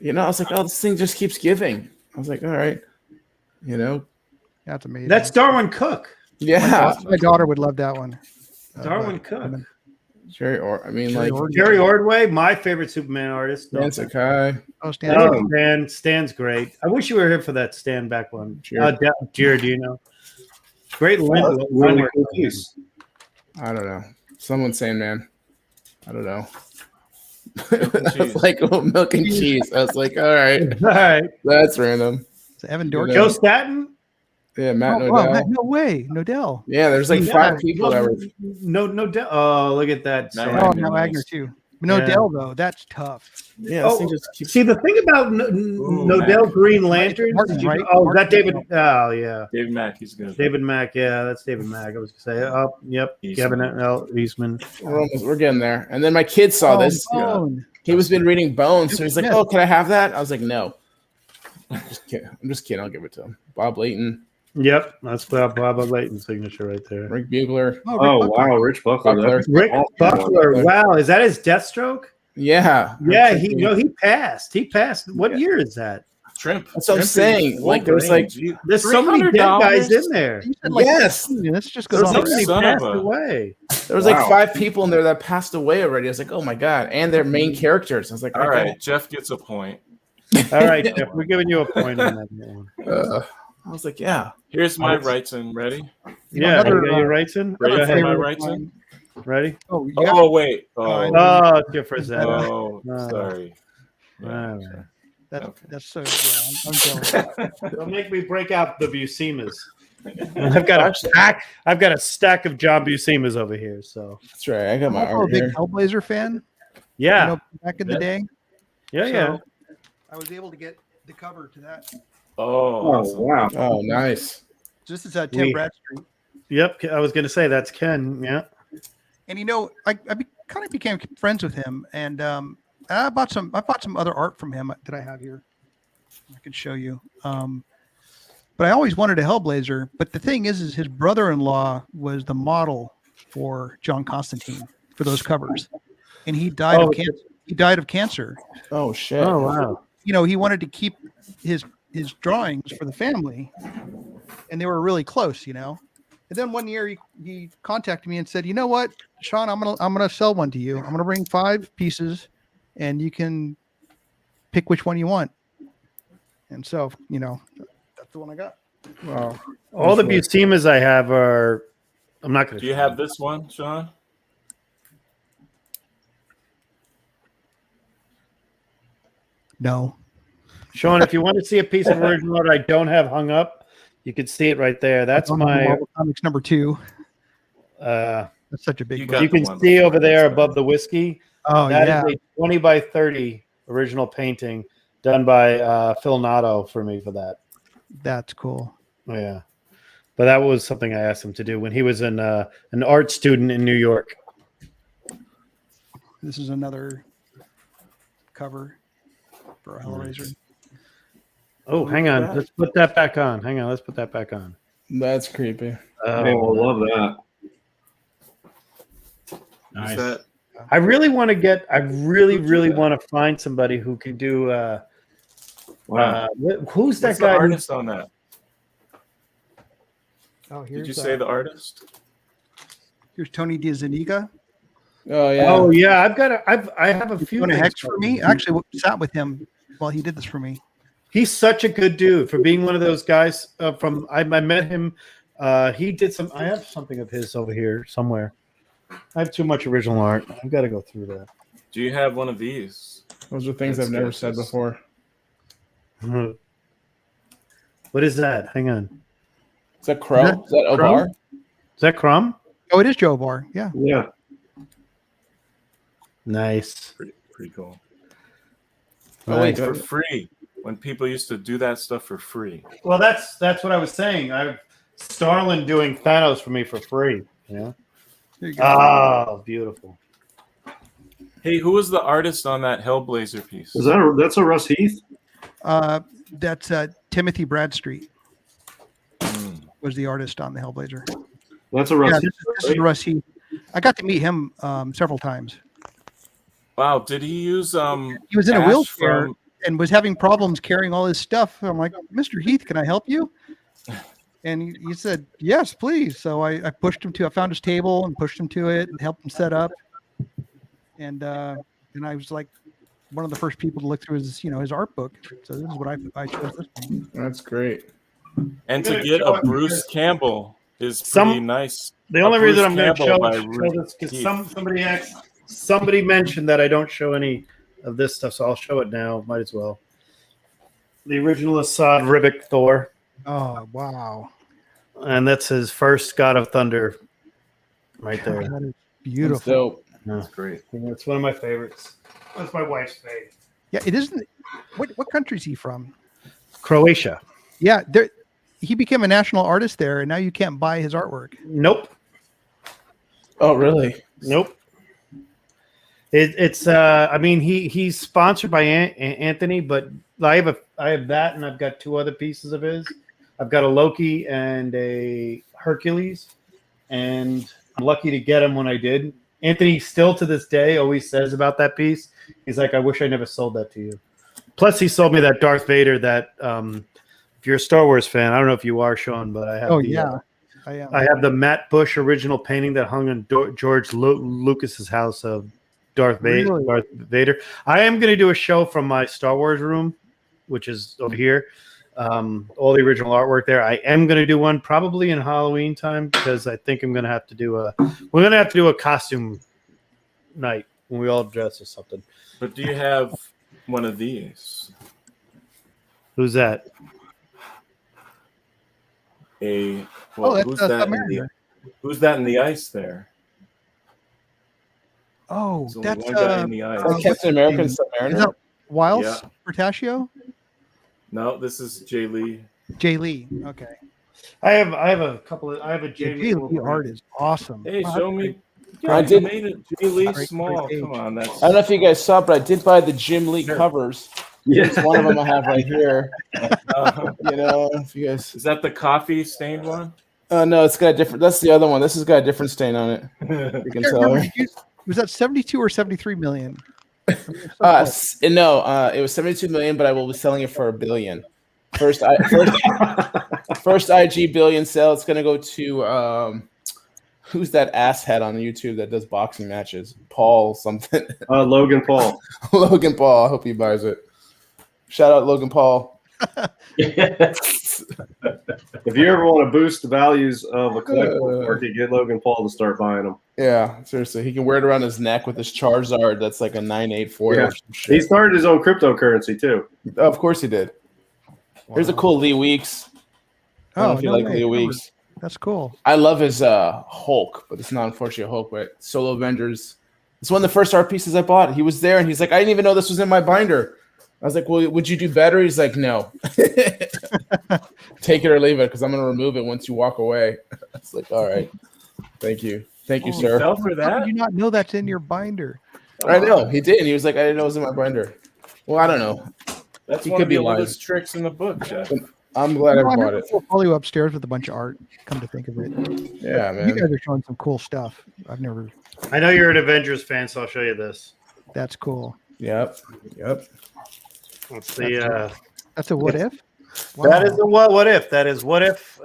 You know, I was like, oh, this thing just keeps giving. I was like, all right, you know, That's amazing. That's Darwin Cook. yeah. My daughter would love that one. Darwin Cook. Jerry Jerry Ordway, my favorite Superman artist. Stan Sakai. Oh, Stan. Stan's great. I wish you were here for that Stan back one. Jared. Jared, do you know? Great Really cool piece. I don't know. Someone's saying, man. I don't know. and cheese. Like milk and cheese. I was like, all right, All right. that's random. Is it Evan Dorkin? Joe Staten? Yeah, Matt Oh, Nodell. wow, no way. Nodell. Yeah, there's like 5 people that were. No. Oh, look at that. Now Sorry. Oh, Wagner, now nice. Wagner too. Nodell though, that's tough. Yeah, this thing just keeps. See, the thing about Nodell Green Lantern. Martin, right? Oh, Martin. that David. Oh, yeah. David Mack, he's good. David Mack. Yeah, that's David Mack. I was going to say. Oh, yep. Eastman. Kevin Eastman. We're getting there. And then my kid saw this. Bone. He was been reading Bones, so he's like, Yeah. "Oh, can I have that?" I was like, "No." I'm just kidding. I'll give it to him. Bob Layton, Yep. That's Bob Layton's signature right there. Rick Bugler. Oh wow, Rich Buckler. Buckler. That's Rick awesome. Buckler. Wow. Is that his Deathstroke? Yeah. Yeah. He passed. He passed. What year is that? Trimp. That's what I'm Trimp saying. is Like, there was like, Wolverine. There's so many dead $300? guys in there. You said like Yes. 15, and this just goes on. Somebody Son of passed a- away. there was like Wow. 5 people in there that passed away already. I was like, "Oh my god!" And their main characters. I was like, All okay. right, Jeff gets a point. All right, Jeff, we're giving you a point on that one. I was like, "Yeah." Here's my Wrightson. Ready? Yeah, another, you got your Wrightson? Ready Go for ahead. my favorite Wrightson? Ready? Oh, you got Oh, wait. I Oh, know. Oh, it's good for a second. oh No. sorry. All Yeah, right. sorry. that's Okay. that's so. Yeah, I'm jealous. Don't make me break out the Buscemas. I've got a stack of John Buscemas over here. So That's right. I got I'm my also a art big here. Hellblazer fan. yeah, You know, back in the day. yeah. So I was able to get the cover to that. Oh, Oh awesome. wow. Oh, nice. This is Tim Bradstreet. Yep. I was gonna say that's Ken. Yeah. And you know, I kind of became friends with him, and I bought some other art from him that I have here. I could show you. But I always wanted a Hellblazer. But the thing is his brother-in-law was the model for John Constantine for those covers, and he died of cancer. He died of cancer. Oh shit. Oh wow. You know, he wanted to keep his drawings for the family, and they were really close, And then one year he contacted me and said, "You know what, Sean, I'm gonna sell one to you. I'm gonna bring 5 pieces, and you can pick which one you want." And so, that's the one I got. Well, all the Bustemas I have are. I'm not going to. Do you have this one, Sean? No. Sean, if you want to see a piece of original art I don't have hung up, you can see it right there. That's my Marvel Comics number 2. That's such a big. You book. You can see over there above the whiskey. Oh That yeah. is a 20 by 30 original painting done by Phil Nato for me for that. That's cool. Yeah, but that was something I asked him to do when he was an art student in New York. This is another cover for a Hellraiser. Oh, hang on. Let's put that back on. Hang on. Let's put that back on. That's creepy. Man, I love that. Nice. That, I really want to get. I really want to find somebody who can do. Wow. Who's that what's guy? the artist on that? Oh, here's Did you say the artist? here's Tony DiZuniga. Oh yeah. Oh yeah, I have a few. Doing a things hex for me. Actually, sat with him while he did this for me. He's such a good dude for being one of those guys. I met him. He did some. I have something of his over here somewhere. I have too much original art. I've got to go through that. Do you have one of these? Those are things That's I've never good. said before. What is that? Hang on. Is that Crow? Is that Obar? Is that Crumb? Oh, it is Joe Bar. Yeah. Yeah. Nice. Pretty cool. Oh, wait, For free. When people used to do that stuff for free. Well, that's what I was saying. I've Starlin doing Thanos for me for free. Yeah. Here you go. Oh, beautiful. Hey, who was the artist on that Hellblazer piece? That's a Russ Heath? That's Timothy Bradstreet was the artist on the Hellblazer. That's a Russ Yeah, Heath. this is Russ Heath. I got to meet him several times. Wow, did he use He was in a Ash wheelchair from- and was having problems carrying all his stuff. I'm like, Mr. Heath, can I help you? And he said, yes, please. So I pushed him to. I found his table and pushed him to it and helped him set up. And I was like one of the first people to look through his art book. So this is what I chose this one. That's great. And to get a Bruce Campbell is pretty nice. The only Bruce reason I'm going Campbell by to show this because Heath. somebody mentioned that I don't show any of this stuff, so I'll show it now. Might as well. The original Assad Ribic Thor, Oh, wow. and that's his first God of Thunder, right there. That is That's beautiful. dope. That's great. It's one of my favorites. That's my wife's favorite. Yeah, it isn't. What country is he from? Croatia. Yeah, he became a national artist there, and now you can't buy his artwork. Nope. Oh really? Nope. It's I mean he's sponsored by Anthony, but I have that, and I've got 2 other pieces of his. I've got a Loki and a Hercules, and I'm lucky to get him when I did. Anthony still to this day always says about that piece. He's like, I wish I never sold that to you. Plus, he sold me that Darth Vader. That if you're a Star Wars fan, I don't know if you are, Sean, but I have. Oh the, yeah, I am. I have the Matt Bush original painting that hung in George Lucas's house of Darth Vader. Really? Darth Vader. I am going to do a show from my Star Wars room, which is over here. All the original artwork there. I am going to do one probably in Halloween time because I think I'm going to have to do we're going to have to do a costume night when we all dress or something. But do you have one of these? Who's that? Who's that's that? Who's that in the ice there? Oh, There's only that's one guy in the ice. Is that Captain America and is Submariner? that Wiles Yeah. Bertaccio? No, this is Jay Lee. Jay Lee. Okay. I have a couple of. I have a Jay Jay Lee art is awesome. Hey, Wow, show that's me. I I did- made it Jay Lee Great small. page. Come on, that's. I don't know if you guys saw, but I did buy the Jim Lee covers. It's one of them I have right here. If you guys. Is that the coffee stained one? No, it's got a different. That's the other one. This has got a different stain on it. You I can can't tell. remember, was that 72 or 73 million? No, it was 72 million, but I will be selling it for $1 billion. First IG billion sale. It's gonna go to who's that asshead on YouTube that does boxing matches? Paul something. Logan Paul. Logan Paul. I hope he buys it. Shout out Logan Paul. If you ever want to boost the values of a collectible card, you get Logan Paul to start buying them. Yeah, seriously. He can wear it around his neck with his Charizard that's like a 9.8 foil. Yeah. He started his own cryptocurrency too. Of course he did. Here's a cool Lee Weeks. I don't know if you like way. Lee Weeks. That's cool. I love his Hulk, but it's not unfortunately a Hulk, but Solo Avengers. It's one of the first art pieces I bought. He was there and he's like, I didn't even know this was in my binder. I was like, well, would you do better? He's like, no. Take it or leave it because I'm going to remove it once you walk away. It's like, all right. Thank you. Thank you, sir. Fell for How that? did you not know that's in your binder? I know. He did. He was like, I didn't know it was in my binder. Well, I don't know. That's He one could of be the lying. oldest tricks in the book, Jeff. I'm glad I No, I bought have it. a portfolio upstairs with a bunch of art. Come to think of it, Yeah, you man. guys are showing some cool stuff. I've never. I know you're an Avengers fan, so I'll show you this. That's cool. Yep. Let's see. That's a what if? That is a what if. That is what if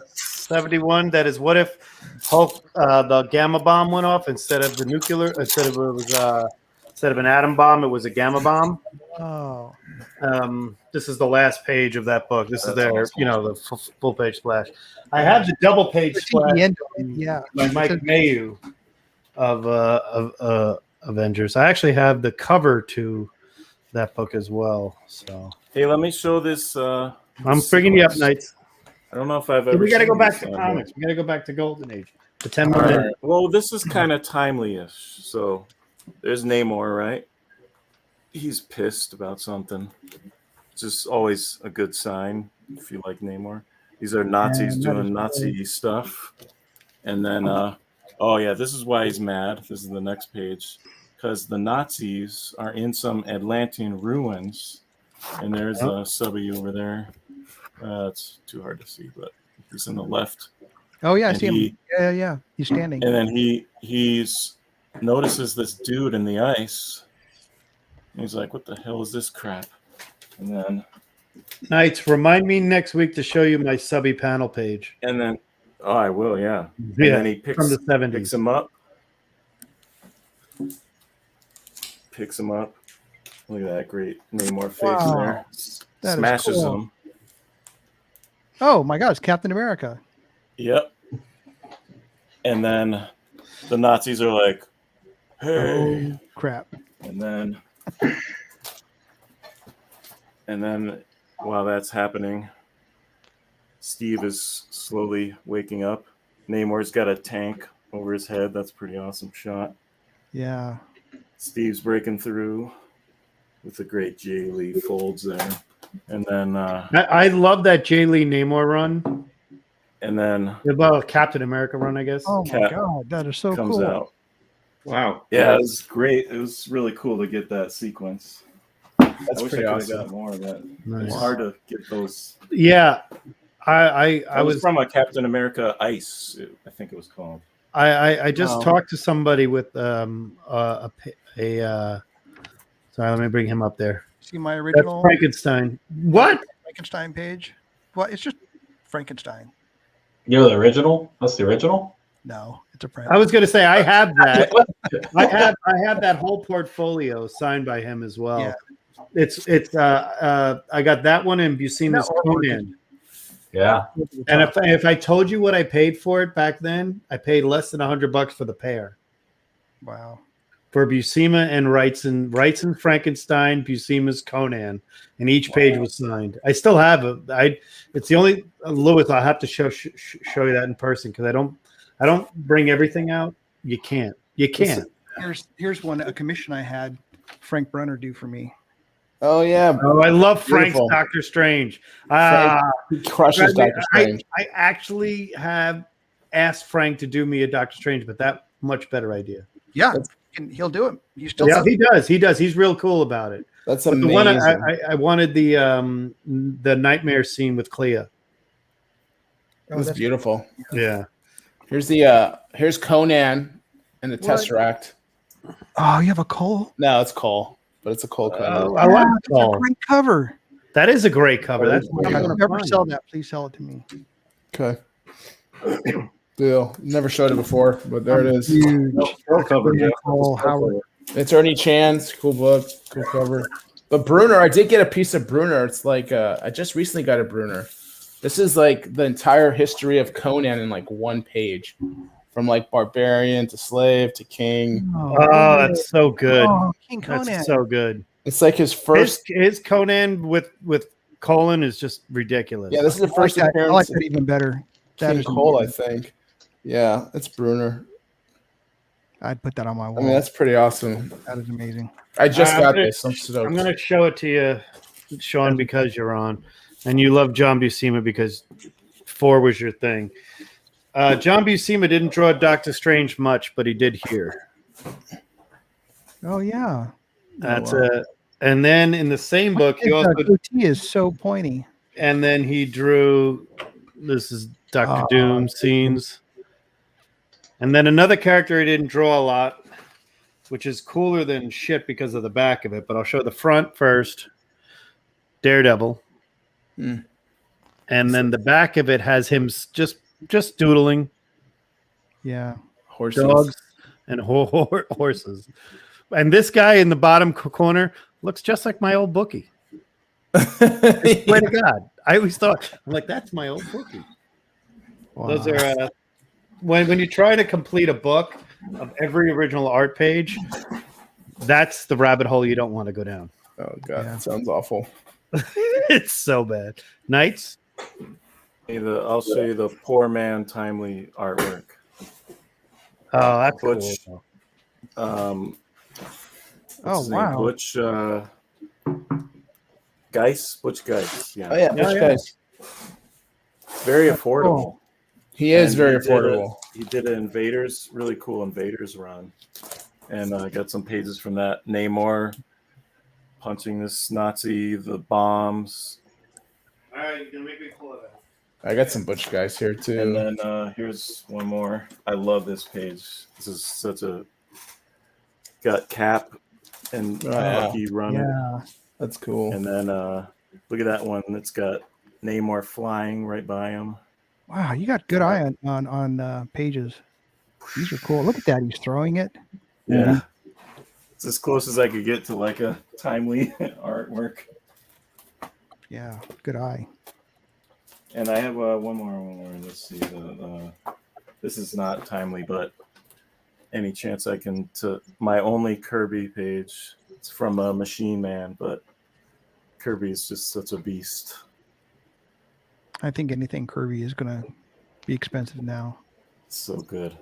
71. That is what if Hulk the gamma bomb went off instead of the nuclear instead of an atom bomb, it was a gamma bomb. Oh, This is the last page of that book. This is their, the full page splash. I have the double page splash yeah. by Mike Mayu of Avengers. I actually have the cover to that book as well. So Hey, let me show this. I'm bringing you up, Knights. I don't know if I've ever. We got to go seen back this to on comics. here. We got to go back to Golden Age. The 10 All minute. right. Well, this is kind of timely-ish. So there's Namor, right? He's pissed about something. It's just always a good sign if you like Namor. These are Nazis doing Nazi stuff. And then, oh yeah, this is why he's mad. This is the next page. Because the Nazis are in some Atlantean ruins. And there's a subby over there. It's too hard to see, but he's on the left. Oh yeah, I And see him. Yeah. He's standing. And then he's notices this dude in the ice. And he's like, what the hell is this crap? And then Knights, remind me next week to show you my subby panel page. oh, I will, yeah. And Yeah, then he picks from the 70s. picks him up. Picks him up. Look at that great Namor face Wow. there. That is Smashes cool. him. Oh my God, it's Captain America. Yep. And then the Nazis are like, hey. Oh crap. And then while that's happening, Steve is slowly waking up. Namor's got a tank over his head. That's a pretty awesome shot. Yeah. Steve's breaking through with the great Jay Lee folds there. And then I love that Jay Lee Namor run. Well, Captain America run, I guess. Oh my Cap God, that is so comes cool. out. Wow. Yeah, it was great. It was really cool to get that sequence. I wish I pretty could have awesome. got more of that. Nice. It's hard to get those. Yeah, I I was was from a Captain America Ice, I think it was called. I just No. talked to somebody with sorry, let me bring him up there. See my That's original Frankenstein. What? Frankenstein page? Well, it's just Frankenstein. You're the original? That's the original? No, it's a print. I was going to say I have that. I have that whole portfolio signed by him as well. Yeah. It's I got that one in Buscema's That artwork is- Conan. Yeah. And if I told you what I paid for it back then, I paid less than $100 for the pair. Wow. For Buscema and Wrights and Frankenstein, Buscema's Conan, and each page was signed. I still have it. It's the only Lewis. I'll have to show you that in person because I don't bring everything out. You can't. Here's one, a commission I had Frank Brunner do for me. Oh yeah. Oh, I love Frank's Beautiful. Doctor Strange. He crushes Doctor Strange. I actually have asked Frank to do me a Doctor Strange, but that much better idea. Yeah, and he'll do it. He still Yeah, he does. He does. He's real cool about it. That's But amazing. the one I wanted the nightmare scene with Clea. It's beautiful. Yeah. Here's Conan and the What? Tesseract. Oh, you have a Cole? No, it's Cole, but it's a Cole cover. I like It's a great cover. That is a great cover. That's If you ever sell that, please sell it to me. Okay. Deal. Never showed it before, but there it is. Huge. Full cover, Jeff. Cole Howard. It's Ernie Chan's cool book, cool cover. But Bruner, I did get a piece of Bruner. It's like I just recently got a Bruner. This is like the entire history of Conan in like one page, from like barbarian to slave to king. Oh, that's so good. Oh, King Conan. That's so good. It's like his first. His Conan with colon is just ridiculous. Yeah, this is the first I appearance. like that even better. That King is Cole, I amazing. think. Yeah, it's Bruner. I'd put that on my I wall. mean, that's pretty awesome. That is amazing. I just got gonna- this. I'm stoked. I'm going to show it to you, Sean, because you're on. And you love John Buscema because 4 was your thing. John Buscema didn't draw Doctor Strange much, but he did here. Oh yeah. That's and then in the same book, he His also goatee is so pointy. and then he drew this is Doctor Doom scenes. And then another character he didn't draw a lot, which is cooler than shit because of the back of it, but I'll show the front first. Daredevil. Hmm. And then the back of it has him just doodling Yeah. Horses. dogs and horses. And this guy in the bottom corner looks just like my old bookie. I swear to God. I always thought, I'm like, that's my old bookie. Wow. Those are when you try to complete a book of every original art page, that's the rabbit hole you don't want to go down. Oh god, Yeah. that sounds awful. It's so bad. Knights. I'll show you the poor man timely artwork. Oh, that's Butch. cool. Oh his name? wow. Butch Geis. Butch Geis. Yeah. Oh yeah, Butch yeah. Guys. Very affordable. He is And very he did affordable. He did an Invaders, really cool Invaders run, and I got some pages from that. Namor punching this Nazi, the bombs, All right, you're gonna make me pull it out. I got some Butch Guys here too. and then here's one more. I love this page. This is such a got Cap and Oh, yeah. Bucky running, Yeah. That's cool. and then look at that one. It's got Namor flying right by him. Wow, you got good eye on pages. These are cool. Look at that. He's throwing it. Yeah. It's as close as I could get to like a timely artwork. Yeah, good eye. And I have one more. Let's see. This is not timely, but any chance I can to my only Kirby page. It's from Machine Man, but Kirby is just such a beast. I think anything Kirby is gonna be expensive now. It's so good.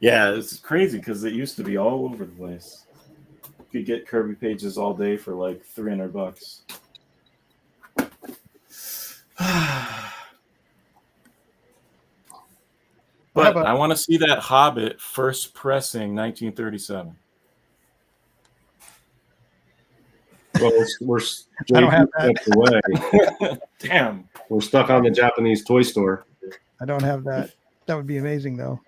Yeah, it's crazy because it used to be all over the place. You could get Kirby pages all day for like $300. But I want to see that Hobbit first pressing 1937. Well, we're I don't have that. steps away. Damn. We're stuck on the Japanese toy store. I don't have that. That would be amazing though.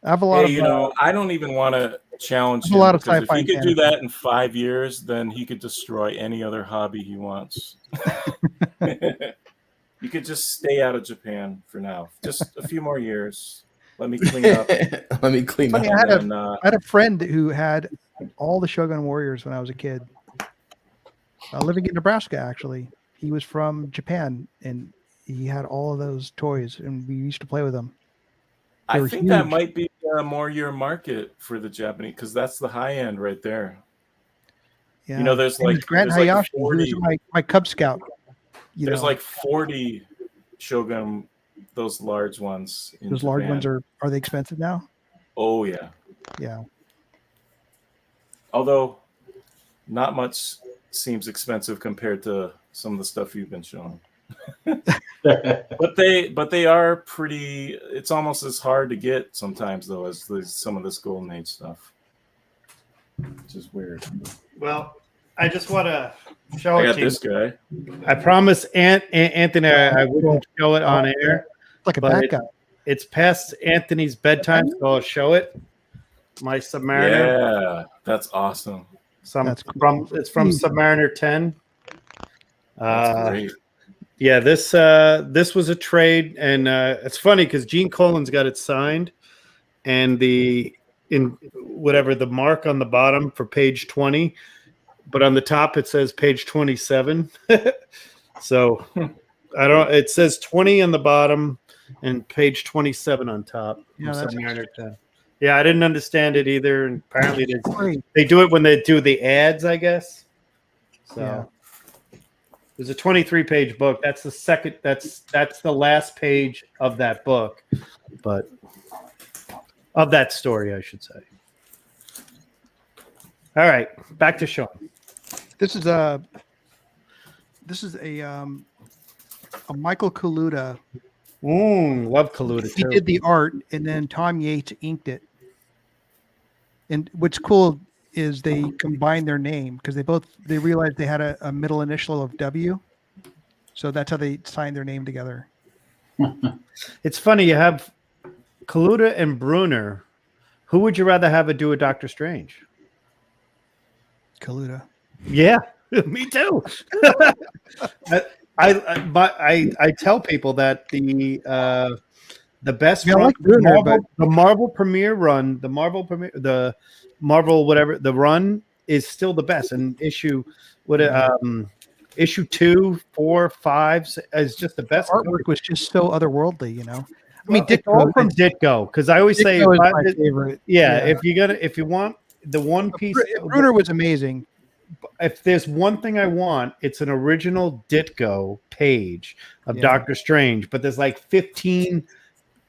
I have a lot Hey, of I don't even want to challenge There's a him lot of because if sci-fi he could do fantasy. that in 5 years, then he could destroy any other hobby he wants. You could just stay out of Japan for now. Just a few more years. Let me clean up. Let me clean Funny, up. I had And I had a friend who had all the Shogun Warriors when I was a kid. Living in Nebraska, actually. He was from Japan, and he had all of those toys, and we used to play with them. They I were think that huge. might be more your market for the Japanese, because that's the high end right there. Yeah. You know, there's His name like was Grant there's like Hayashi. 40 He was my Cub Scout. There's like 40 Shogun, those large ones. In those large Japan. ones are they expensive now? Oh yeah. Yeah. Although, not much seems expensive compared to some of the stuff you've been showing. but they are pretty. It's almost as hard to get sometimes though as some of this Golden Age stuff, which is weird. Well, I just want to show I it got to you. this guy. I promise Anthony I wouldn't show it on air. It's like a But bad guy. It's past Anthony's bedtime, so I'll show it. My Submariner. Yeah, that's awesome. That's cool. It's from Submariner 10. That's great. Yeah, this was a trade, and it's funny because Gene Colan's got it signed, and the mark on the bottom for page 20, but on the top it says page 27. So I don't. It says 20 on the bottom and page 27 on top. Yeah, that's Yeah, I didn't understand it either, and apparently great. they do it when they do the ads, I guess. So. Yeah. There's a 23-page book. That's the second. That's the last page of that book, but of that story, I should say. All right, back to Sean. This is a Michael Kaluta. Love Kaluta He too. did the art, and then Tom Yates inked it. And what's cool is they combined their name because they realized they had a middle initial of W, so that's how they signed their name together. It's funny you have Kaluta and Bruner. Who would you rather have do a Doctor Strange? Kaluta. Yeah, me too. I tell people that the best Yeah, I run, like Bruner, the Marvel premiere run, the Marvel whatever the run is still the best. And issue 2, 4, 5 is just the best. Artwork was just so otherworldly, you know. I mean, It's all from Ditko, because I always say Ditko is my favorite. Yeah, if you want the one piece, Bruner was amazing. If there's one thing I want, it's an original Ditko page of Doctor Strange. But there's like 15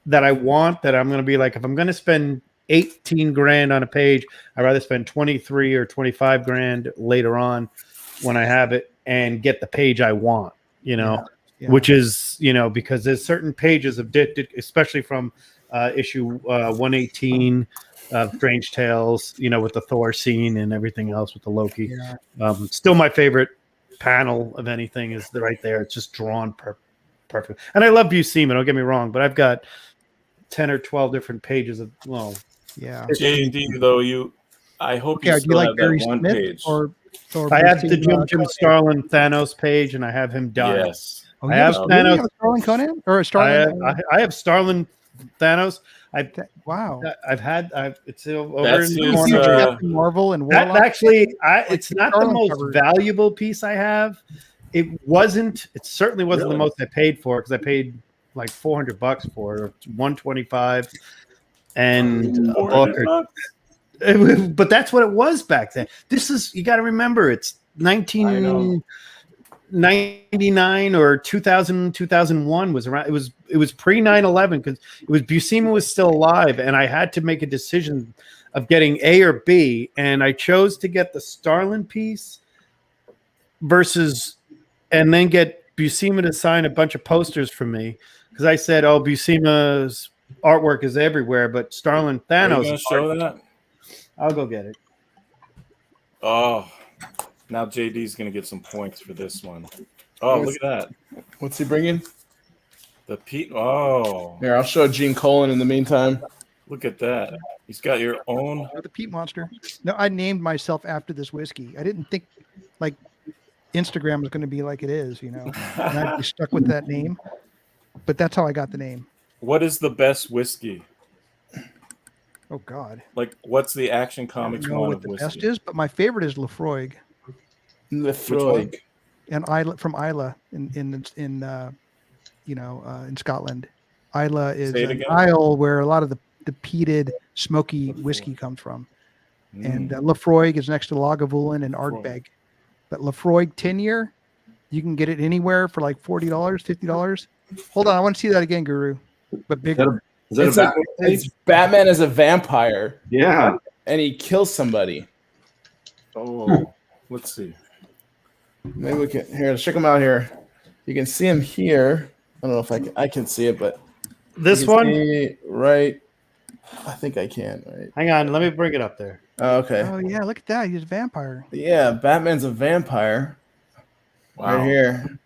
that I want that I'm going to be like, if I'm going to spend 18 grand on a page, I'd rather spend 23 or 25 grand later on when I have it and get the page I want, you know, which is, you know, because there's certain pages of especially from issue 118 of Strange Tales, you know, with the Thor scene and everything else with the Loki. Yeah. Still my favorite panel of anything is right there. It's just drawn perfect. And I love Buscema, don't get me wrong, but I've got 10 or 12 different pages of, well, yeah. JD, though, I hope you do still you like have Barry that one Smith page. or I have the Jim Starlin Thanos page, and I have him done. Yes. I have Thanos. You have Starlin Conan or a Starlin? I have Starlin Thanos. Wow. It's over That's in the his, corner. Captain Marvel and That Warlock. actually, it's not the Starlin most covers. valuable piece I have. It certainly wasn't the most I paid for, because I paid like $400 for it, or $125, and a book. But that's what it was back then. You got to remember, it's 1999 or 2000, 2001 was around. It was pre 9/11, because Buscema was still alive, and I had to make a decision of getting A or B, and I chose to get the Starlin piece and then get Buscema to sign a bunch of posters for me, because I said, "Oh, Buscema's artwork is everywhere, but Starlin Thanos." Are you gonna show that? I'll go get it. Oh, now JD's gonna get some points for this one. Oh, look at that. What's he bringing? The PEAT. Oh, Here, I'll show Gene Colan in the meantime. look at that. He's got your own. The Peat Monster. No, I named myself after this whiskey. I didn't think like Instagram was going to be like it is, you know. And I'd be stuck with that name. But that's how I got the name. What is the best whiskey? Oh God. Like, what's the Action I Comics don't know one what of the whiskey? best is, but my favorite is Lefroy Lefroy. and Isla from Isla in Scotland. Isla is Say it an again. isle where a lot of the peated smoky whiskey comes from. And Lefroy is next to Lagavulin and Ardbeg. But Lefroy 10-year, you can get it anywhere for like $40, $50. Hold on, I want to see that again, Guru. But bigger. Is that a Batman page? It's Batman as a vampire, Yeah. and he kills somebody. Oh, let's see. Maybe we can let's check him out here. You can see him here. I don't know if I can see it, but This you can one? see right. I think I can. Right. Hang on, let me bring it up there. Oh, okay. Oh yeah, look at that. He's a vampire. Yeah, Batman's a vampire. Wow. Right here.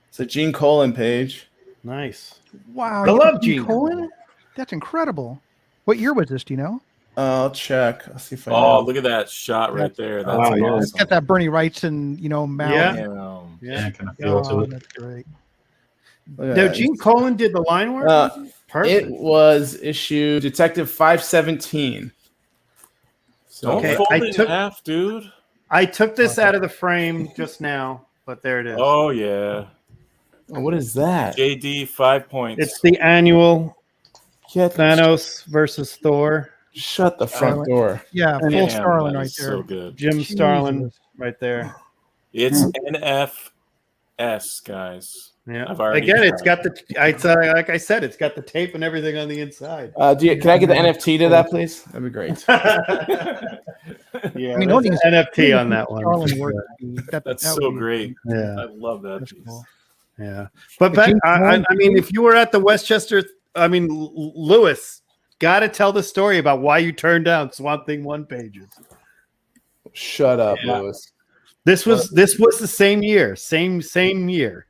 It's a Gene Colan page. Nice. Wow. I you love got Gene Colan? That's incredible. What year was this? Do you know? I'll check. I'll see if I Oh, know. look at that shot right there. That's Wow, yeah. awesome. It's got that Bernie Wrightson, mouth. Yeah. Damn. Yeah. kind of feel to Oh, it. that's great. No, Gene Colan did the line work. Perfect. It was issue Detective 517. So Don't Okay, fold I it in took- half, dude. I took this out of the frame just now, but there it is. Oh yeah. what is that? JD 5 points. It's the annual Get Thanos versus Thor. Shut the front door. Yeah, full Damn, Starlin that right is there. so good. Jim Starlin Jesus. right there. It's NFS, guys. Yeah. I've already Again, it's tried. got the like I said, it's got the tape and everything on the inside. Can I get the NFT to that, please? That'd be great. Yeah, I mean, there's owning an NFT on that one. Starlin work. That's that so would be- great. Yeah, I love that That's piece. cool. yeah. But But Gene I Colan, mean, if you were at the Westchester, Lewis, got to tell the story about why you turned down Swamp Thing 1 pages. Shut up, Yeah. Lewis. This was the same year, same year.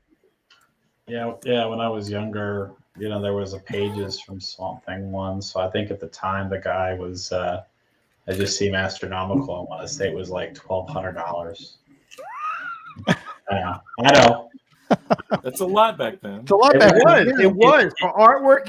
Yeah, when I was younger, there was a pages from Swamp Thing 1. So I think at the time the guy was, I just seemed astronomical. I want to say it was like $1,200. I know. That's a lot back then. It's a lot It better. It was for artwork.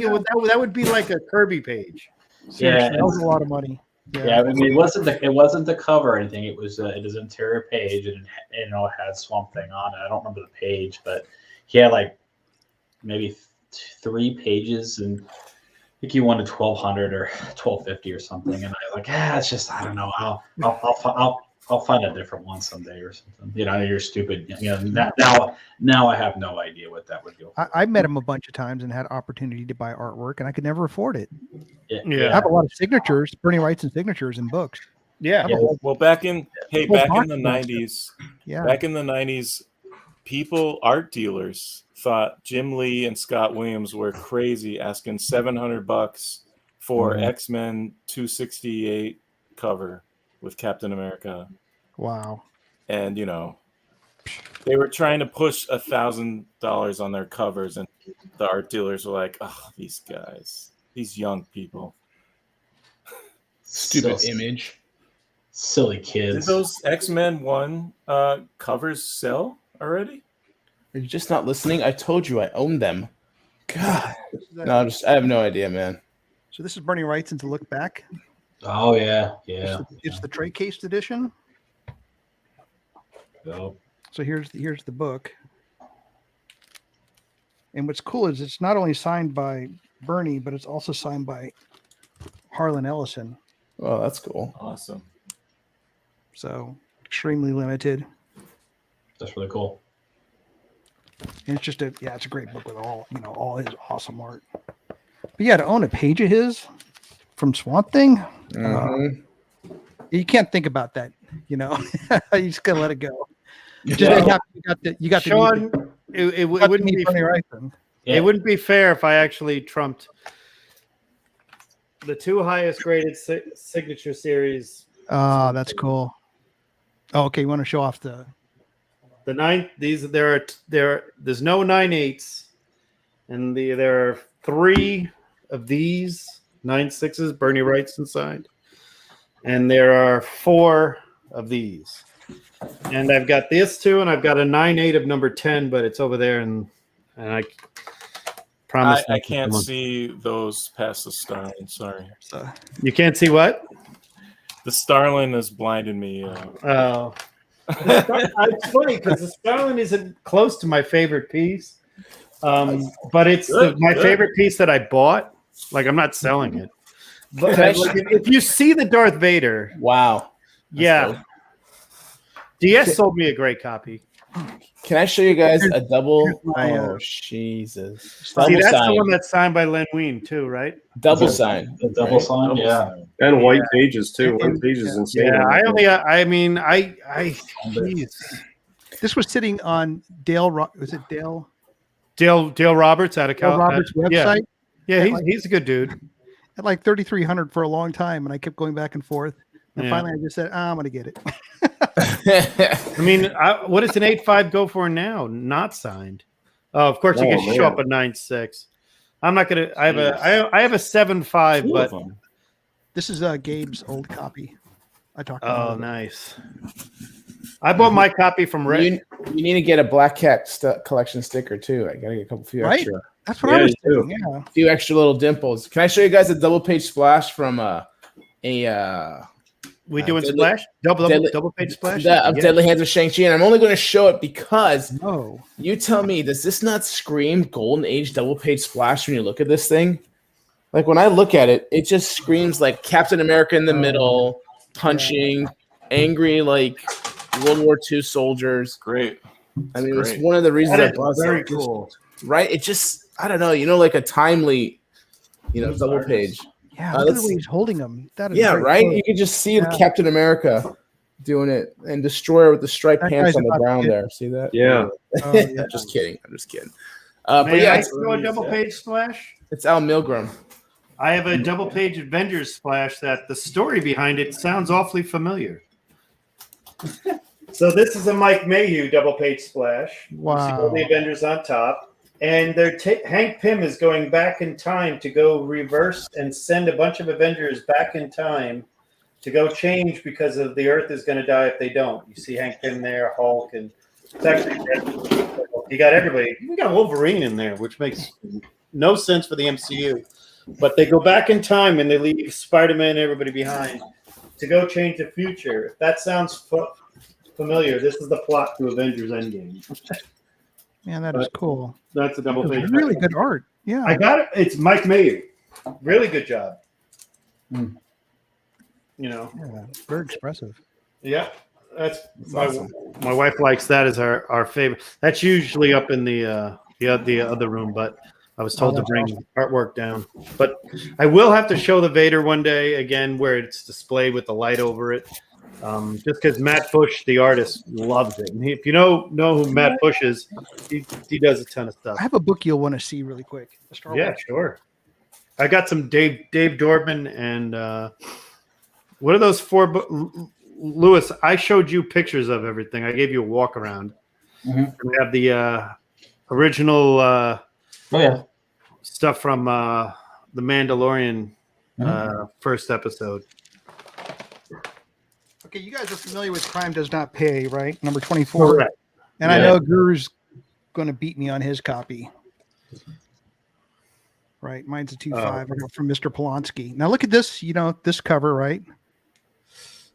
That would be like a Kirby page. Yeah, That was a lot of money. Yeah, I mean, it wasn't the cover or anything. It was interior page, and it had Swamp Thing on it. I don't remember the page, but he had like maybe 3 pages, and I think he wanted 1,200 or 1,250 or something. And I was like, it's just I don't know. I'll find a different one someday or something. You're stupid. Now I have no idea what that would do. I met him a bunch of times and had opportunity to buy artwork, and I could never afford it. Yeah. I have a lot of signatures, Bernie writes and signatures in books. Yeah. Well, back in the box 90s, Yeah. back in the 90s, art dealers thought Jim Lee and Scott Williams were crazy, asking $700 for X-Men 268 cover with Captain America. Wow. And they were trying to push $1,000 on their covers, and the art dealers were like, "Oh, these guys, these young people." Stupid So image. silly Did kids. those X-Men 1 covers sell already? Are you just not listening? I told you I own them. God. No, I have no idea, man. So this is Bernie Wrightson to look back. Oh yeah. It's the tray cased edition. Oh. So here's the book. And what's cool is it's not only signed by Bernie, but it's also signed by Harlan Ellison. Oh, that's cool. Awesome. So extremely limited. That's really cool. And it's just it's a great book with all his awesome art. But yeah, to own a page of his from Swamp Thing, you can't think about that. You just gotta let it go. You got the Sean, it wouldn't be Bernie Wrightson. It wouldn't be fair if I actually trumped the 2 highest graded signature series. Oh, that's cool. Oh, okay. You want to show off the 9? There's no 9/8s, and there are 3 of these 9/6s Bernie Wrightson signed, and there are 4 of these. And I've got this too, and I've got a 9/8 of number 10, but it's over there, and I promise I can't see those past the Starlin. Sorry, so, You can't see what? the Starlin has blinded me. Oh, it's funny because the Starlin isn't close to my favorite piece, but it's my favorite piece that I bought. Like, I'm not selling it. But if you see the Darth Vader, Wow. yeah, DS sold me a great copy. Can I show you guys a double? my, Oh, Jesus. See, Double that's sign. the one that's signed by Len Wein too, right? Double sign. The double sign, yeah. And white pages too. White pages insane. Yeah, geez. this was sitting on Dale. Was it Dale? Dale Roberts out of Dale Roberts' website Yeah, he's a good dude. at like 3,300 for a long time, and I kept going back and forth. And finally, I just said, I'm going to get it. I mean, what does an 8.5 go for now? Not signed. Oh, of course, you can show up a 9.6. I'm not gonna. I have a 7.5, but This is Gabe's old copy. I talked about. Oh, nice. I bought my copy from You need to get a Black Cat collection sticker too. I gotta get a few Right? extra. That's what I was you thinking. Yeah. A few extra little dimples. Can I show you guys a double page splash from We doing Deadly- splash? Double page splash? Yeah. Deadly Hands of Shang-Chi, and I'm only going to show it because No. you tell me, does this not scream Golden Age double page splash when you look at this thing? Like when I look at it, it just screams like Captain America in the middle, punching, angry like World War II soldiers. Great. I mean, That's it's great. one of the reasons That I bought is very it. cool. Right? It just, I don't know, like a timely, double page. Yeah. Look at the that's- way he's holding them. That is Yeah, very right? cool. You can just see Yeah. Captain America doing it and Destroyer with the striped That pants guy's on the about to ground get- there. See that? Yeah. Oh, yeah. I'm just kidding. May But yeah, I it's, do a double page splash? it's Al Milgram. I have a double page Avengers splash that the story behind it sounds awfully familiar. So this is a Mike Mayhew double page splash. You see Wow. all the Avengers on top. And Hank Pym is going back in time to go reverse and send a bunch of Avengers back in time to go change because of the Earth is going to die if they don't. You see Hank Pym there, Hulk, and it's actually you got everybody. You got Wolverine in there, which makes no sense for the MCU. But they go back in time and they leave Spider-Man and everybody behind to go change the future. If that sounds familiar, this is the plot to Avengers Endgame. Man, that is cool. That's a double That page. was really good art. Yeah. I got it. It's Mike Mayhew. Really good job. Mm. Yeah, very expressive. Yeah, that's awesome. my wife likes that as our favorite. That's usually up in the other room, but I was told to that's bring artwork down. But I will have to show the Vader one day again, where it's displayed with the light over it. Just because Matt Bush, the artist, loves it. And if you know who Matt Bush is, he does a ton of stuff. I have a book you'll want to see really quick. The Star Yeah, Wars. sure. I got some Dave Dorman and what are those four? Lewis, I showed you pictures of everything. I gave you a walk around. Mhm. We have the original Oh yeah. stuff from the Mandalorian first episode. Okay, you guys are familiar with Crime Does Not Pay, right? Number 24. Correct. And I know Guru's going to beat me on his copy. Right, mine's a 2.5. I got from Mr. Polanski. Now look at this, this cover, right?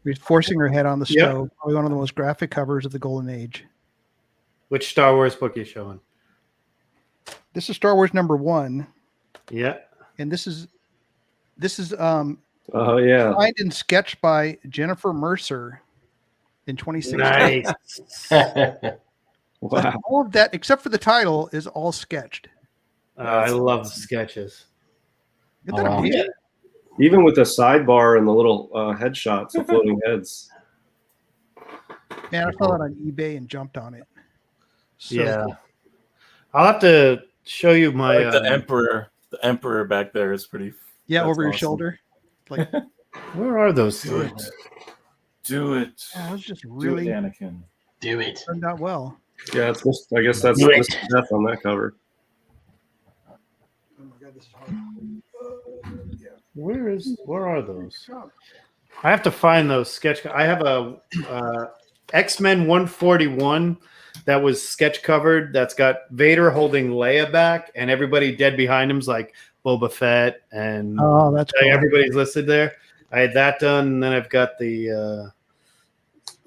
We're forcing her head on the Yep. stove. Probably one of the most graphic covers of the Golden Age. Which Star Wars book are you showing? This is Star Wars number 1, Yeah. and this is Oh yeah. signed and sketched by Jennifer Mercer in 2016. Nice. Wow. All of that, except for the title, is all sketched. I love sketches. Isn't that Oh, wow. amazing? Even with the sidebar and the little headshots, the floating heads. Man, I saw that on eBay and jumped on it. So Yeah. I'll have to show you my Like the emperor. The emperor back there is pretty. yeah, that's over your awesome. shoulder. Like, where are those Do it. things? Do it. yeah, it was just Do it, really Anakin. Do it. turned out well. Yeah, it's I guess that's Do it. Mr. Death on that cover. Oh my God, this is hard. Where are those? I have to find those sketch. I have a X-Men 141 that was sketch covered. That's got Vader holding Leia back, and everybody dead behind him's like Boba Fett, and Oh, that's cool. everybody's listed there. I had that done, and then I've got the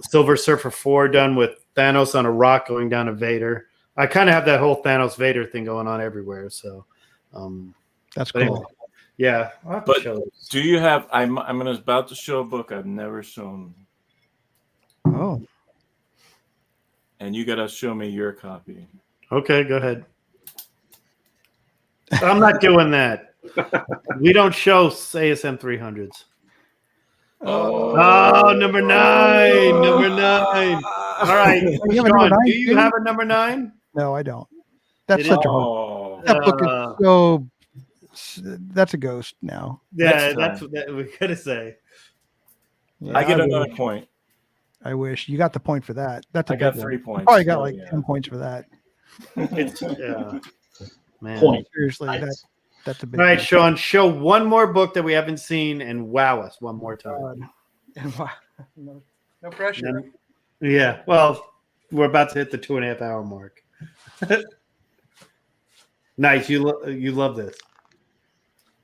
Silver Surfer 4 done with Thanos on a rock going down to Vader. I kind of have that whole Thanos Vader thing going on everywhere. So, That's but cool. anyway, yeah. I'll have to But show those. do you have? I'm about to show a book I've never shown, Oh, and you got to show me your copy. Okay, go ahead. I'm not doing that. We don't show ASM 300s. Oh, number 9. Number 9. All right. You have a Sean, number 9, do you too? have a number 9? no, I don't. That's It such is- a hard. Oh, That book is so. That's a ghost now. Yeah, Next that's time. what we gotta say. Yeah, I get wish- another point. I wish you got the point for that. That's a I got big one. 3 points. Probably got Oh, like yeah. 10 points for that. It's man. Point. Seriously, Nice. that's a big. All right, one. Sean, show one more book that we haven't seen and wow us one more time. God. And wow. No pressure. Yeah, well, We're about to hit the 2.5 hour mark. Nice. You love this.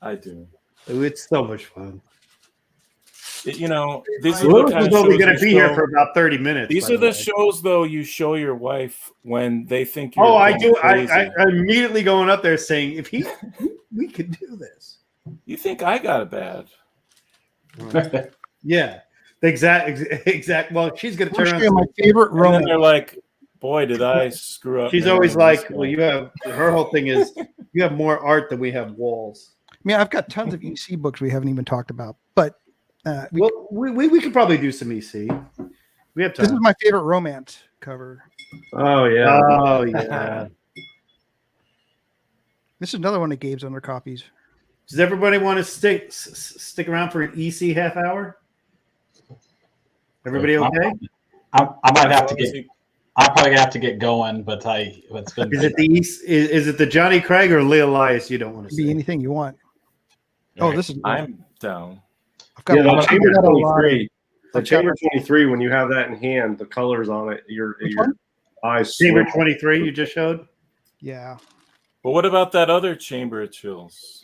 I do. Ooh, it's so much fun. You know, these are the Lewis kind is of only shows going you to be here show- for about 30 minutes. These by are the way. shows, though, you show your wife when they think you're. Oh, I going do. I Crazy. immediately going up there saying, if we could do this. You think I got it bad? Yeah. Exact. Well, she's going to I'll turn show you around. my favorite And then romance. they're like, "Boy, did I screw up?" She's always like, well, you have, her whole thing is, you have more art than we have walls. I mean, I've got tons of EC books we haven't even talked about, but We could probably do some EC. We have time. this is my favorite romance cover. Oh yeah. Oh, yeah. This is another one of Gabe's under copies. Does everybody want to stick around for an EC half hour? Everybody okay? I might have to get. I'm probably gonna have to get going, but it's been. Is it the is it the Johnny Craig or Lee Elias you don't want to Be see? anything you want. Oh, this is. I'm down. I've got, Yeah, I've the chamber got a lot of- 23. The I've got- chamber 23. When you have that in hand, the colors on it, your one? eyes. Chamber swim. 23 you just showed? Yeah. But what about that other Chamber of Chills?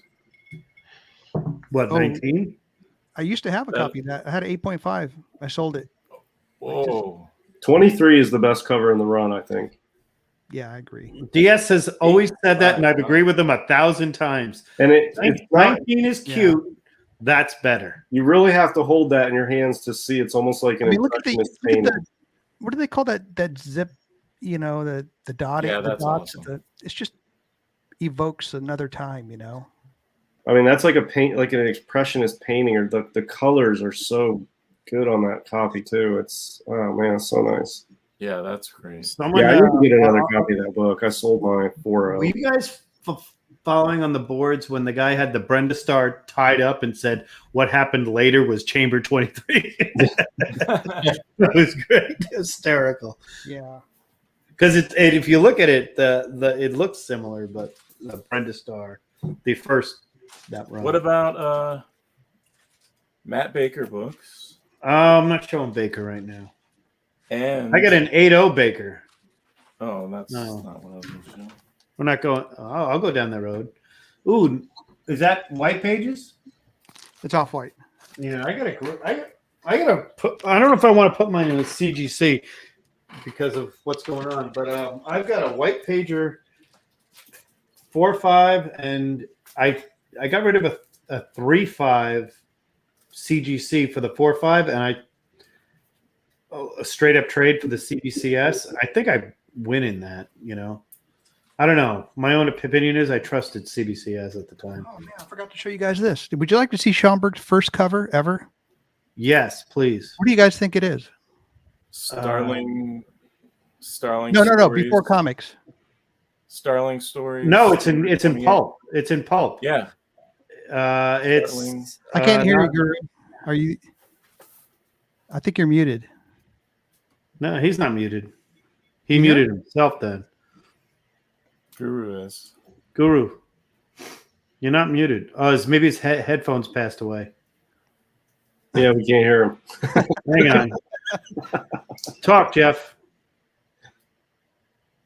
What, Oh. 19? I used to have a copy of that. I had an 8.5. I sold it. Whoa. 23 is the best cover in the run, I think. Yeah, I agree. DS has always said that, and I've agreed with them 1,000 times. And it's not, 19 is cute. That's better. you really have to hold that in your hands to see. It's almost like an I mean, look at impressionist the painting. what do they call that zip? You know, the dotting. Yeah, the that's dots. awesome. It's just evokes another time. You know. I mean, that's like a paint, like an expressionist painting, or the colors are so good on that copy too. It's oh man, it's so nice. Yeah, that's great. Someone, Yeah, I need to get another copy of that book. I sold my 4.0. Were you guys following on the boards when the guy had the Brenda Star tied up and said, what happened later was Chamber 23? That was great. Hysterical. Yeah. Because if you look at it, it looks similar, but the Brenda Star, the first that run. What about Matt Baker books? I'm not showing Baker right now. And I got an 8.0 Baker. Oh, that's No. not what I was going to show. We're not going. Oh, I'll go down that road. Ooh, is that White Pages? It's off white. Yeah, I gotta put. I don't know if I want to put mine in a CGC because of what's going on, but I've got a White Pager 4.5, and I got rid of a 3.5 CGC for the 4.5, and a straight up trade for the CBCS. I think I win in that. You know, I don't know. My own opinion is I trusted CBCS at the time. Oh man, I forgot to show you guys this. Would you like to see Schomburg's first cover ever? Yes, please. What do you guys think it is? Starling. No, Stories. before comics. Starling Stories. No, it's in 28. pulp. It's in pulp. Yeah. It's. Starling. I can't hear you, not- Guru. Are you? I think you're muted. No, he's not muted. He Yeah. muted himself then. Guru is. Guru, you're not muted. Oh, maybe his headphones passed away. Yeah, we can't hear him. Hang on. Talk, Jeff.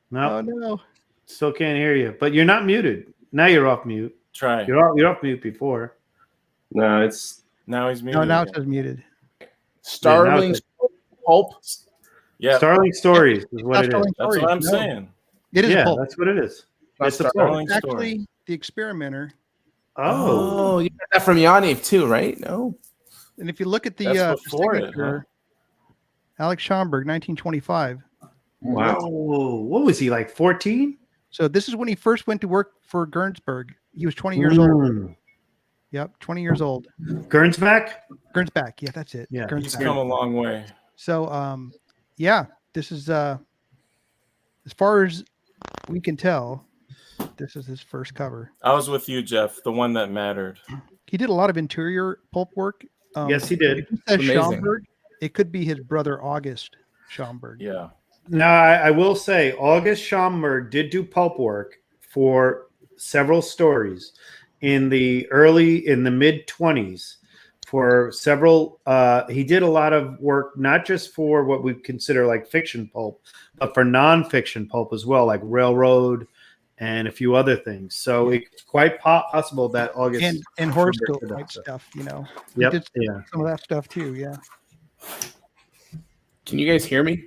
No, Oh no. still can't hear you. But you're not muted. Now you're off mute. Try. You're off mute before. No, it's Now he's muted. No, now it again. says muted. Starling Pulp. Yeah. Starling Stories is what it is. Starling That's Stories. what I'm No, saying. It is Yeah, pulp. that's what it is. It's a Starling pulp. Story. Actually, the Experimenter. Oh, You got that from Yaniv too, right? No. And if you look at the That's before it, signature, Alex Schomburg, 1925. wow. Whoa. What was he, like 14? So this is when he first went to work for Gernsback. He was 20 years old. Mm. Yep, 20 years old. Gernsback? Gernsback. Yeah, that's it. Yeah. He's Gernsback. come a long way. So, yeah, this is as far as we can tell, this is his first cover. I was with you, Jeff, the one that mattered. He did a lot of interior pulp work. Yes, he did. If he says Amazing. Schomburg, it could be his brother August Schomburg. Yeah. Now, I will say, August Schomburg did do pulp work for several stories in the mid 20s for several. He did a lot of work, not just for what we consider like fiction pulp, but for nonfiction pulp as well, like Railroad and a few other things. So it's quite possible that August and horoscope type stuff, you know. We Yep. did Yeah. some of that stuff too. Yeah. Can you guys hear me?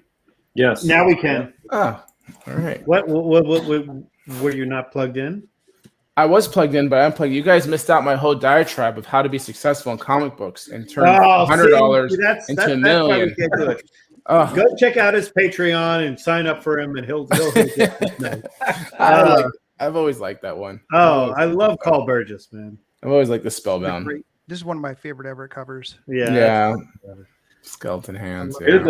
Yes. Now we can. Ah, all right. What were you not plugged in? I was plugged in, but I'm plugged. You guys missed out my whole diatribe of how to be successful in comic books and turn $100 into $1 million. That's why we can't do it. Oh, Go check out his Patreon and sign up for him, and he'll I've always liked that one. I love Carl Burgess, man. I've always liked the Spellbound. This is one of my favorite ever covers. Yeah. Skeleton hands. Good,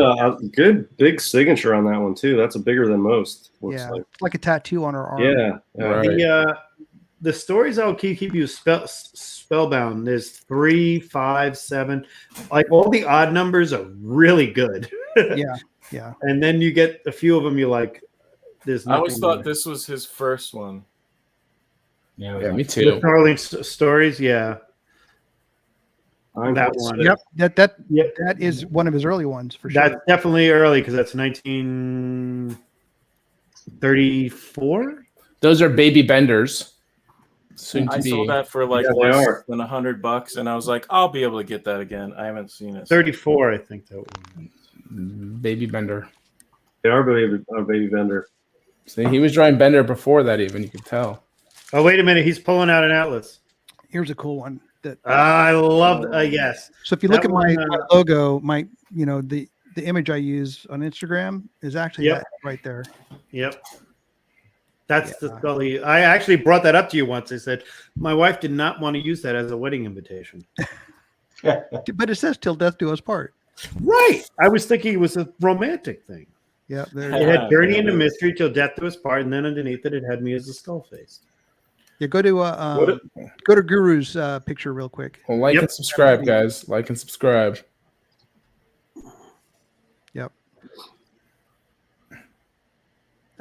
good big signature on that one too. That's a bigger than most. Looks Yeah, like. it's like a tattoo on her arm. Yeah. Right. The stories that'll keep you spellbound. There's 3, 5, 7. Like all the odd numbers are really good. Yeah. And then you get a few of them. You like. There's. I always thought this was his first one. Yeah, me too. The Starling stories. Yeah. That one. Yep. That is one of his early ones for sure. That's definitely early because that's 1934. Those are Baby Benders. Soon I to be. sold that for like they less are. than $100, and I was like, I'll be able to get that again. I haven't seen it. 34, I think that was. Baby Bender. They are baby vendor. See, he was drawing Bender before that. Even you could tell. Oh, wait a minute. He's pulling out an atlas. Here's a cool one. That I love. Yes. So if you look That at my one, logo, the image I use on Instagram is actually Yep. that right there. Yep. That's the Scully. I actually brought that up to you once. I said my wife did not want to use that as a wedding invitation. But it says "Till Death Do Us Part." Right. I was thinking it was a romantic thing. Yeah, there. It had Journey into Mystery till death do us part, and then underneath it had me as a skull face. Yeah, go to Guru's picture real quick. Well, like and subscribe, guys. Like and subscribe. Yep.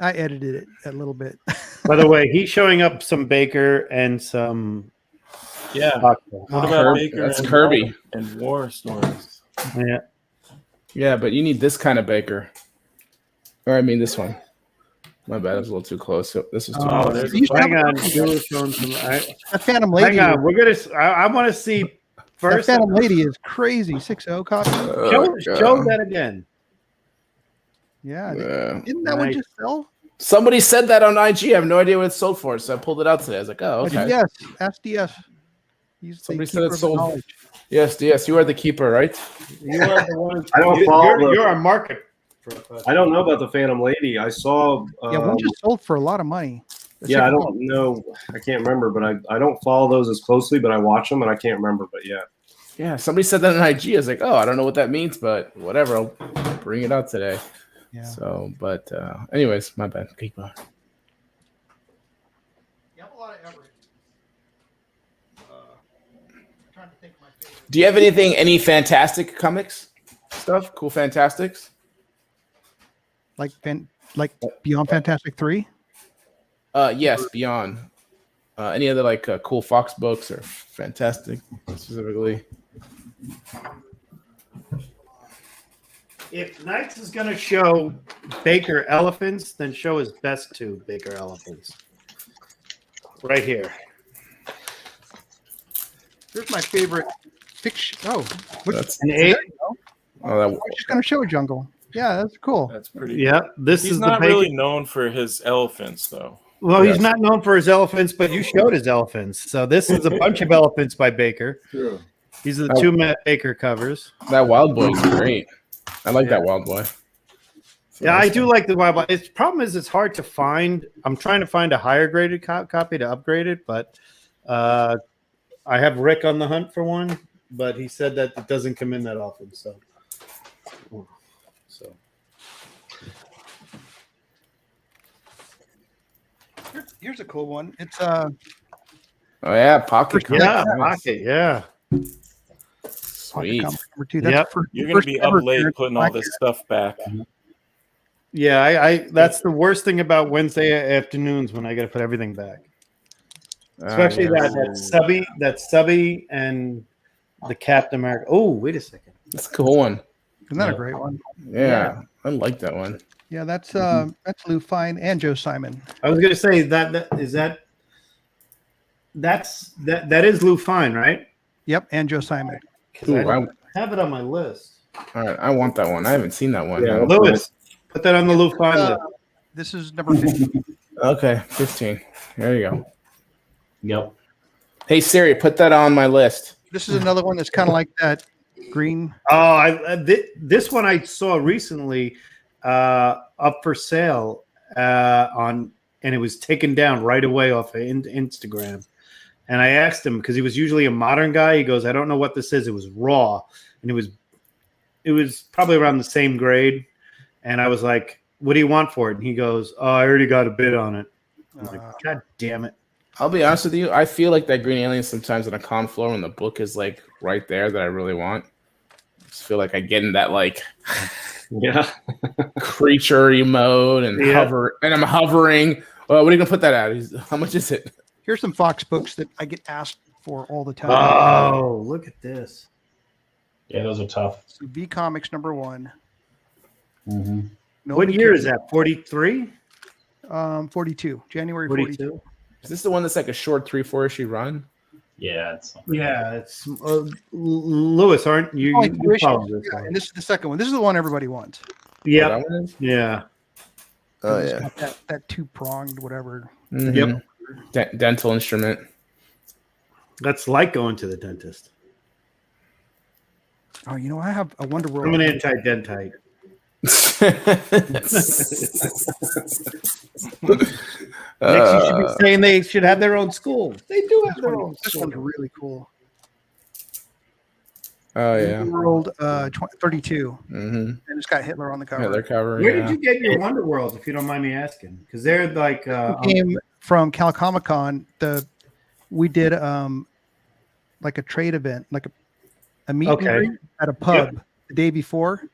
I edited it a little bit. By the way, he's showing up some Baker and some. Yeah. What about Baker? That's Kirby and War Stories. Yeah. Yeah, but you need this kind of Baker. Or I mean this one. My bad, I was a little too close. So this was too close. Hang on. Showing some, that Phantom Lady. Hang on. We're gonna. I want to see first. That Phantom Lady is crazy. 6.0 copy. Show that again. Yeah. Didn't that one just sell? Somebody said that on IG. I have no idea what it sold for, so I pulled it out today. I was like, oh, okay. Yes, ask DS. Somebody said it sold. Yes, DS, you are the keeper, right? You are the one. I don't follow. You're a market. I don't know about the Phantom Lady. I saw. One just sold for a lot of money. I don't know. I can't remember, but I don't follow those as closely, but I watch them and I can't remember. But yeah. Yeah, somebody said that on IG. I was like, oh, I don't know what that means, but whatever. I'll bring it out today. Yeah. So, but anyways, my bad. Keep on. You have a lot of Everett. Trying to think of my favorite. Do you have any Fantastic comics stuff? Cool Fantastics? Like Beyond Fantastic 3? Yes, Beyond. Any other cool Fox books or Fantastic specifically? If Knights is going to show Baker elephants, then show his best 2 Baker elephants. Right here. Here's my favorite fiction. Oh, That's an 8. Oh, I'm just going to show a jungle. Yeah, that's cool. That's pretty. Yeah, this He's is not the Baker. really known for his elephants, though. Well, he's not known for his elephants, but you showed his elephants. So this is a bunch of elephants by Baker. True. These are the 2 Matt Baker covers. that Wild Boy is great. I like that Wild Boy. Yeah, I do like the Wild Boy. Its problem is it's hard to find. I'm trying to find a higher graded copy to upgrade it, but I have Rick on the hunt for one, but he said that it doesn't come in that often. So. Here's a cool one. It's Oh yeah, Pocket. Yeah, Comics. Pocket. Yeah. Sweet. Pocket comic number 2. That's Yep. You're going to be up ever late appearance putting of all Black this stuff back. Yeah, I that's the worst thing about Wednesday afternoons when I got to put everything back. Especially yeah. that subby and the Captain America. Oh, wait a second. That's a cool one. Isn't that a great one? Yeah, I like that one. Yeah, that's Lou Fine and Joe Simon. I was gonna say that is Lou Fine, right? Yep, and Joe Simon. Because Ooh, I don't have it on my list. all right, I want that one. I haven't seen that one. Yeah. No. Lewis, put that on the Lou Fine list. This is number 15. Okay, 15. There you go. Yep. Hey Siri, put that on my list. This is another one that's kind of like that green. Oh, this one I saw recently up for sale and it was taken down right away off of Instagram. And I asked him because he was usually a modern guy. He goes, "I don't know what this is." It was raw, and it was probably around the same grade. And I was like, "What do you want for it?" And he goes, "Oh, I already got a bid on it." I'm like, "God damn it!" I'll be honest with you. I feel like that green alien sometimes on a con floor when the book is like right there that I really want. I just feel like I get in that like Yeah. creature mode and hover, and I'm hovering. What are you gonna put that at? How much is it? Here's some Fox books that I get asked for all the time. Oh, look at this. Yeah, those are tough. So V Comics #1. Mm-hmm. What year is that? 43? 42. January 42. Is this the one that's like a short 3-4 issue run? Yeah, It's Lewis, aren't you? Oh, You follow this yeah, one. and this is the second one. This is the one everybody wants. Yeah. That one is? Yeah. Oh It's yeah. got that two-pronged whatever. Mhm. Dental instrument. That's like going to the dentist. Oh, you know, I have a Wonder World. I'm an anti-dentite. Next, you should be saying they should have their own school. They do have their own This school. one's really cool. Oh yeah. Wonder World 32. Mm-hmm. And it's got Hitler on the cover. Yeah, they're covering. Where did you get your Wonder Worlds, if you don't mind me asking? Because they're like Came from Cal Comic Con. We did like a trade event, like a meet and greet at a pub the day before,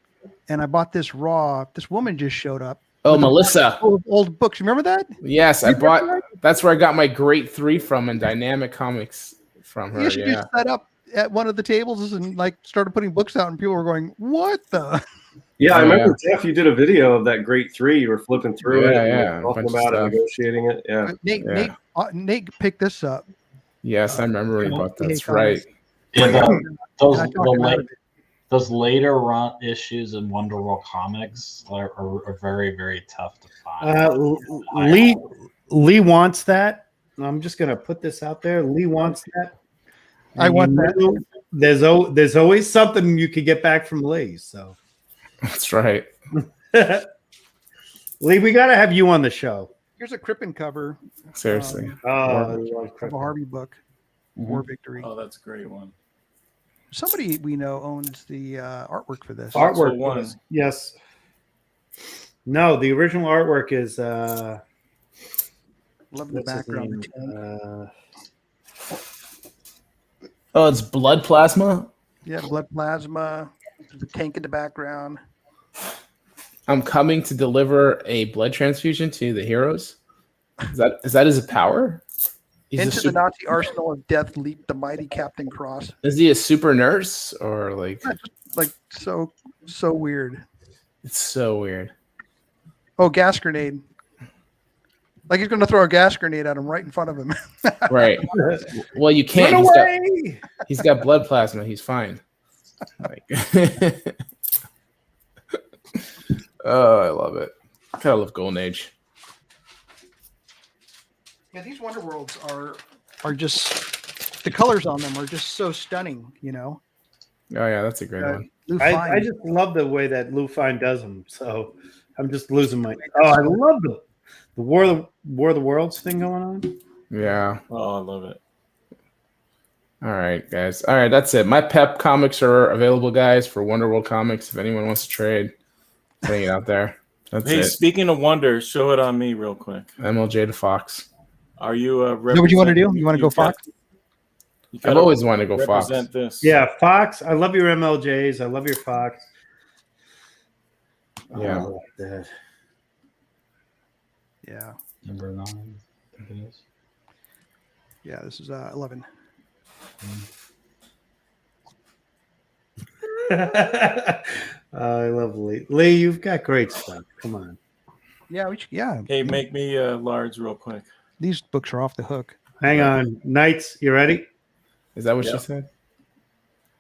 and I bought this raw. This woman just showed up. Oh, Melissa. Old books. Remember that? Yes, I bought. That's where I got my Great 3 from and Dynamic Comics from her. Yeah, she just set up at one of the tables and like started putting books out, and people were going, "What the?" Yeah, I remember Jeff. You did a video of that Great 3. You were flipping through it, and talking about it, negotiating it. Yeah, Nate picked this up. Yes, I remember about that. That's right. Yeah, those later run issues in Wonder World comics are very, very tough to find. Lee wants that. I'm just gonna put this out there. Lee wants that. I want that. There's always something you could get back from Lee. So that's right. Lee, we gotta have you on the show. Here's a Crippen cover. Seriously. A Harvey book. War Victory. Oh, that's a great one. Somebody we know owns the artwork for this. Artwork was yes. No, the original artwork is love the background. Oh, it's blood plasma. Yeah, blood plasma. The tank in the background. I'm coming to deliver a blood transfusion to the heroes. Is that his power? Into the Nazi arsenal of death leaped the mighty Captain Cross. Is he a super nurse or like so weird? It's so weird. Oh, gas grenade. Like he's going to throw a gas grenade at him right in front of him. Right. Well, you can't. Run away! He's got blood plasma. He's fine. Like, oh, I love it. I kind of love Golden Age. Yeah, these Wonder Worlds are just the colors on them are just so stunning, you know. Oh yeah, that's a great one. I just love the way that Lou Fine does them. So I'm just losing my. Oh, I love the War of the Worlds thing going on. Yeah. Oh, I love it. All right, guys. All right, that's it. My Pep comics are available, guys, for Wonder World Comics. If anyone wants to trade, putting it out there. That's Hey, it. speaking of Wonder, show it on me real quick. MLJ to Fox. Are you Is that what you want to do? You want to go Fox? I've always wanted to go Fox. This. Yeah, Fox. I love your MLJs. I love your Fox. Yeah. I love that. Yeah. Number 9, I think it is. Yeah, this is 11. I love Lee. Lee, you've got great stuff. Come on. Yeah, yeah. Hey, make me large real quick. These books are off the hook. Hang on. Knights, you ready? Is that what she Yep. said?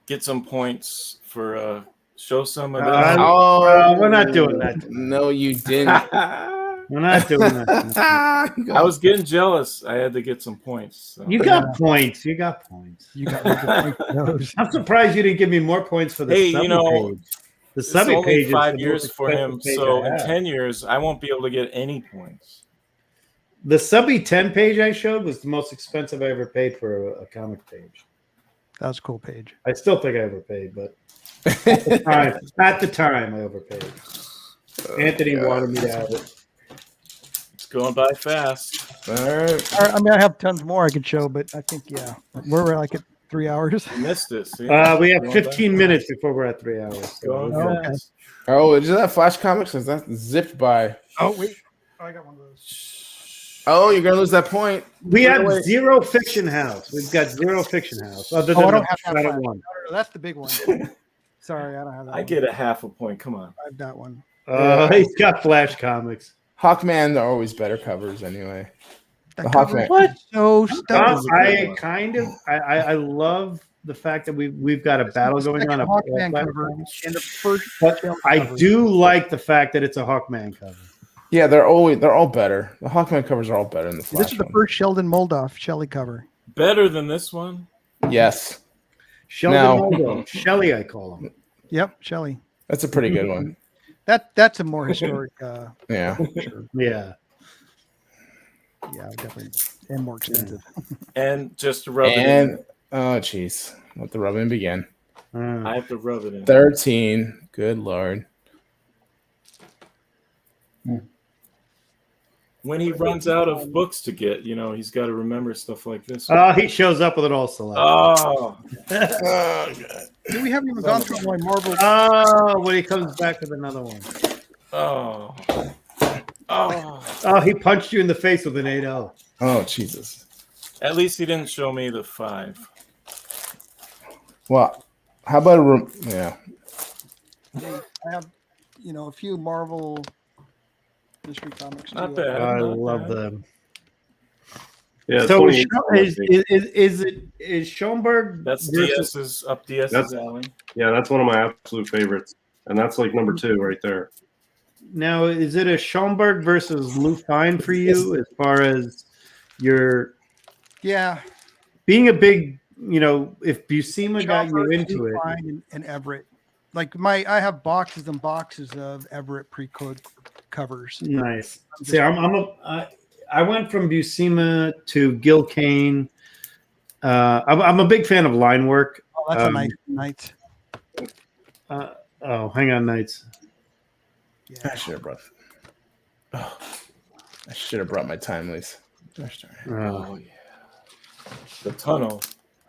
Get some points for show some of We're not doing that. No, you didn't. We're not doing that. I was getting jealous. I had to get some points. So. You got points. You got points. You got really good points for those. I'm surprised you didn't give me more points for the Hey, subby you know, page. The It's subby only page is 5 the years most for him, expensive page so I in have. 10 years, I won't be able to get any points. The subby 10 page I showed was the most expensive I ever paid for a comic page. That was a cool page. I still think I overpaid, but at the time I overpaid. Anthony wanted me to have it. It's going by fast. All right. I mean, I have tons more I could show, but I think we're like at 3 hours. You missed it. See? We have Going 15 by minutes before we're at 3 hours. fast. Going Okay. fast. Oh, is that Flash Comics? Is that zipped by? Oh wait, I got one of those. Oh, you're gonna lose that point. We have zero Fiction House. We've got zero Fiction House. Other than I don't the have that Shadow one. one. No, that's the big one. Sorry, I don't have that. I one. get a half a point. Come on. I have that one. He's got Flash Comics. Hawkman are always better covers anyway. That The cover Hawkman. is so stunning. I love the fact that we've got a battle going on. Hawkman cover and the first. But I cover. do like the fact that it's a Hawkman cover. Yeah, they're all better. The Hawkman covers are all better than the Flash. This is the one. first Sheldon Moldoff Shelley cover. Better than this one? Yes, Sheldon Now- Moldo. Shelley, I call him. Yep, Shelley. that's a pretty good one. That's a more historic. Yeah. Sure. Yeah. Yeah, definitely, and more expensive. And just to rub it And in. oh, jeez, let the rubbing begin. I have to rub it in. 13. Good lord. When he runs out of books to get, he's got to remember stuff like this. He shows up with it all selected. Oh, We haven't even gone through my Marvel. When he comes back with another one. oh, oh. Oh, he punched you in the face with an 8-0. Oh, Jesus. At least he didn't show me the 5. Well, how about a room? Yeah. I have, a few Marvel mystery comics. Not too. bad. I not love bad. them. Yeah, So 28 is Schoenberg? That's versus- DS's That's- alley. Yeah, that's one of my absolute favorites, and that's like number 2 right there. Now, is it a Schoenberg versus Lou Fine for you as far as your Yeah, being a big, if Buscema got you Schomburg, into it? Fine, and Everett. Like I have boxes and boxes of Everett pre-code covers. Nice. See, I went from Buscema to Gil Kane. I'm a big fan of line work. Oh, that's a nice. Hang on, Knights. I should have brought. Oh, I should have brought my timelies. Gosh darn. Oh, yeah. The tunnel.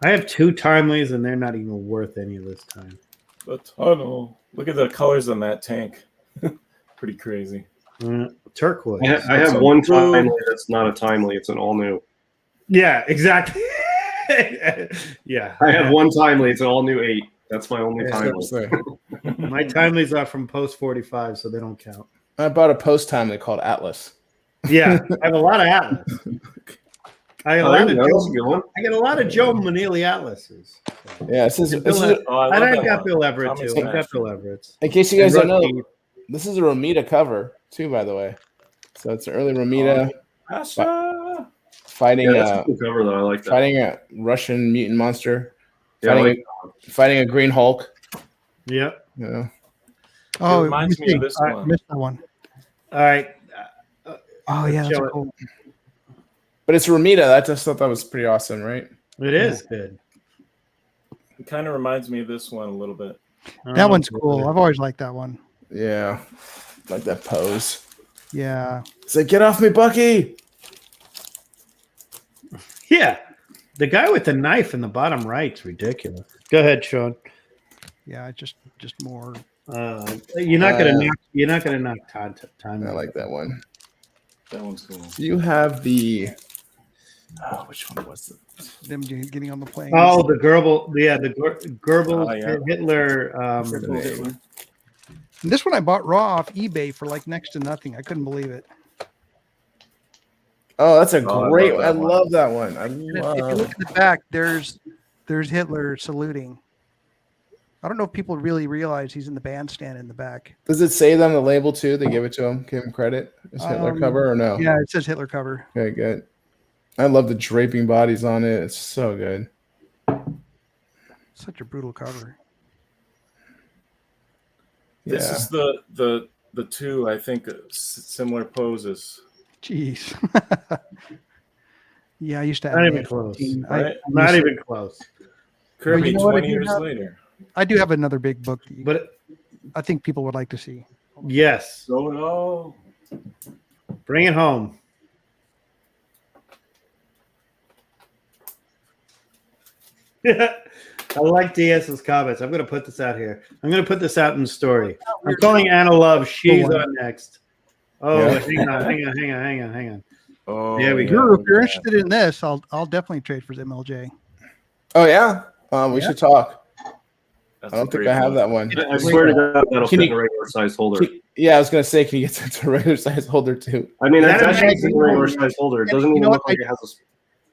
I have 2 timelies, and they're not even worth any of this time. The tunnel. Look at the colors on that tank. Pretty crazy. Turquoise. I have one timely that's not a timely; it's an all new. Yeah, exactly. Yeah. I have one timely; it's an all new 8. That's my only Yeah, timely. so- My timelies are from post 45, so they don't count. I bought a post timely called Atlas. Yeah, I have a lot of Atlas. I got a Oh, lot there of you go. That's a Joe, good one. I got a lot of Joe Manili Atlases. Yeah, this is, Oh, I love And I've that got one. Bill Everett Comics too. I've got Master. Bill Everett. in case you guys don't know, Rusty. this is a Romita cover too, by the way. So it's an early Romita Asha. fighting Yeah, that's a cool cover though. I like that. fighting a Russian mutant monster, Yeah, I fighting, like fighting a Green Hulk. Yep. You know? Oh, reminds let me of see. this I one. missed that one. All right. Oh yeah, that's show it. cool. But it's Romita. I just thought that was pretty awesome, right? It is good. It kind of reminds me of this one a little bit. That one's cool. I've always liked that one. Yeah, like that pose. Yeah. It's like, get off me, Bucky. Yeah. The guy with the knife in the bottom right's ridiculous. Go ahead, Sean. Yeah, just more. You're not gonna knock time. I like that one. That one's cool. You have the. Oh, which one was it? Them getting on the plane. Oh, the Goebbels, yeah, the Goebbels Oh, yeah. Hitler. And this one I bought raw off eBay for like next to nothing. I couldn't believe it. Oh, that's a Oh, I great. love I that one. love that one. I And if you look at the back, there's Hitler saluting. I don't know if people really realize he's in the bandstand in the back. Does it say that on the label too? They give it to him, give him credit. Is Hitler cover or no? Yeah, it says Hitler cover. Okay, good. I love the draping bodies on it. It's so good. Such a brutal cover. This Yeah. is the two, I think, similar poses. Jeez. Yeah, I used to have Not an even close. A14. Right? Not even close. Kirby, you know what I 20 do years have? later. I do have another big book that But I think people would like to see. yes, So bring it home. I like DS's comments. I'm going to put this out here. I'm going to put this out in the story. I'm calling Anna Love. She's on next. Oh, Yeah. hang on. Oh, There we yeah, go. If you're yeah. interested in this, I'll definitely trade for MLJ. Oh yeah. We should talk. That's I a don't think great I have one. that one. I swear to God, that'll Can fit you- in a regular size holder. Yeah, I was gonna say, can you get to a regular size holder too? I mean, Is that's that a actually magazine a regular holder? size holder. It Yeah, doesn't you even know look what? like it has a.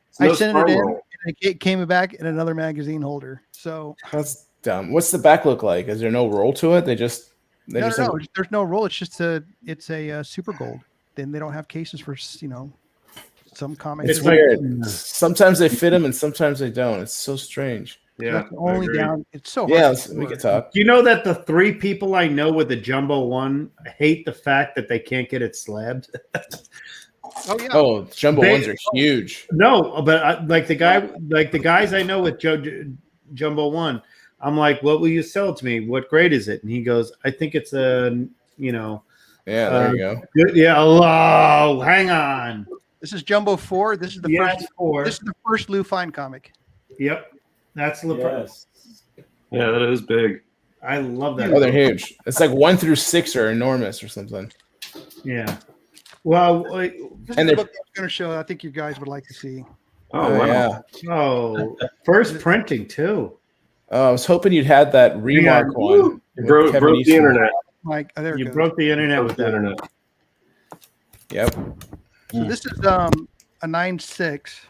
it's I no sent it spiral in, roll. and it came back in another magazine holder. So That's dumb. What's the back look like? Is there no roll to it? They no, just no, there's no roll. It's just a super gold. Then they don't have cases for some comics. It's It's like- weird. Sometimes they fit them and sometimes they don't. It's so strange. Yeah, That's I only agree. down. It's so hard. Yeah, to we store. can talk. Do you know that the 3 people I know with the jumbo one hate the fact that they can't get it slabbed? Oh yeah. Oh, jumbo They- ones are huge. No, but like the guys I know with Jumbo One, I'm like, what will you sell it to me? What grade is it? And he goes, I think it's a, Yeah, there you go. good. Yeah, oh, hang on. This is Jumbo 4. This is the Yeah, first. it's 4. This is the first Lou Fine comic. Yep, that's the Yes. Yeah, that is big. I love that. Oh, they're huge. It's like 1 through 6 are enormous or something. Yeah. Well, This is And the they're- book I'm going to show. I think you guys would like to see. Oh, wow. yeah. oh, first printing too. Oh, I was hoping you'd had that remark one. You with broke Kevin the Eastman. internet. Like there it You goes. broke the internet Broke with the that. internet. Yep. So this is a 9.6.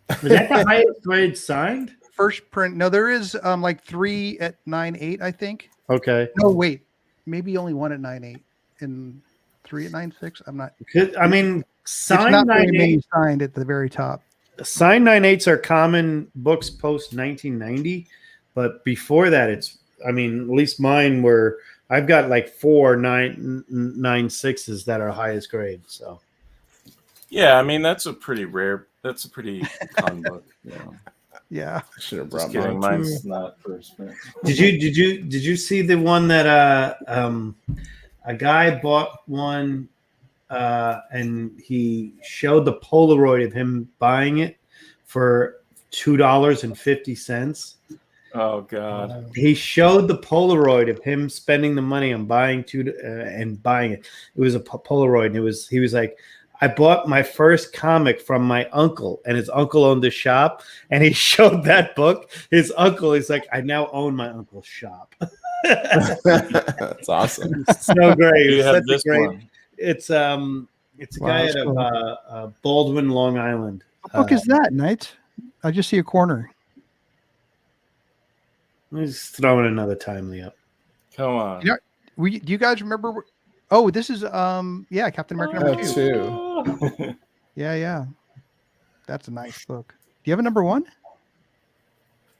Was that the highest grade signed? First print. No, there is like 3 at 9.8, I think. Okay. No, wait. Maybe only 1 at 9.8 and 3 at 9.6. I'm not. I mean, It's signed not very 9.8. many signed at the very top. Signed 9.8s are common books post 1990, but before that, it's. I mean, at least mine were. I've got like 4 9.6s that are highest grade. So Yeah, I mean that's a pretty common book. You know. Yeah. I should have Just brought kidding, mine. mine's not first print. did you see the one that a guy bought one and he showed the Polaroid of him buying it for $2.50. Oh God. He showed the Polaroid of him spending the money on buying and buying it. It was a Polaroid, and he was like, I bought my first comic from my uncle, and his uncle owned the shop, and he showed that book. His uncle is like, I now own my uncle's shop. That's awesome. So great. You It's have such a this great. one. It's a Wow, guy that's out cool. of Baldwin, Long Island. What book is that, Knights? I just see a corner. Let me just throw in another timely up. Come on. Yeah. Do you guys remember? Oh, this is Captain America number Oh, 2. two. Yeah. That's a nice book. Do you have a number 1?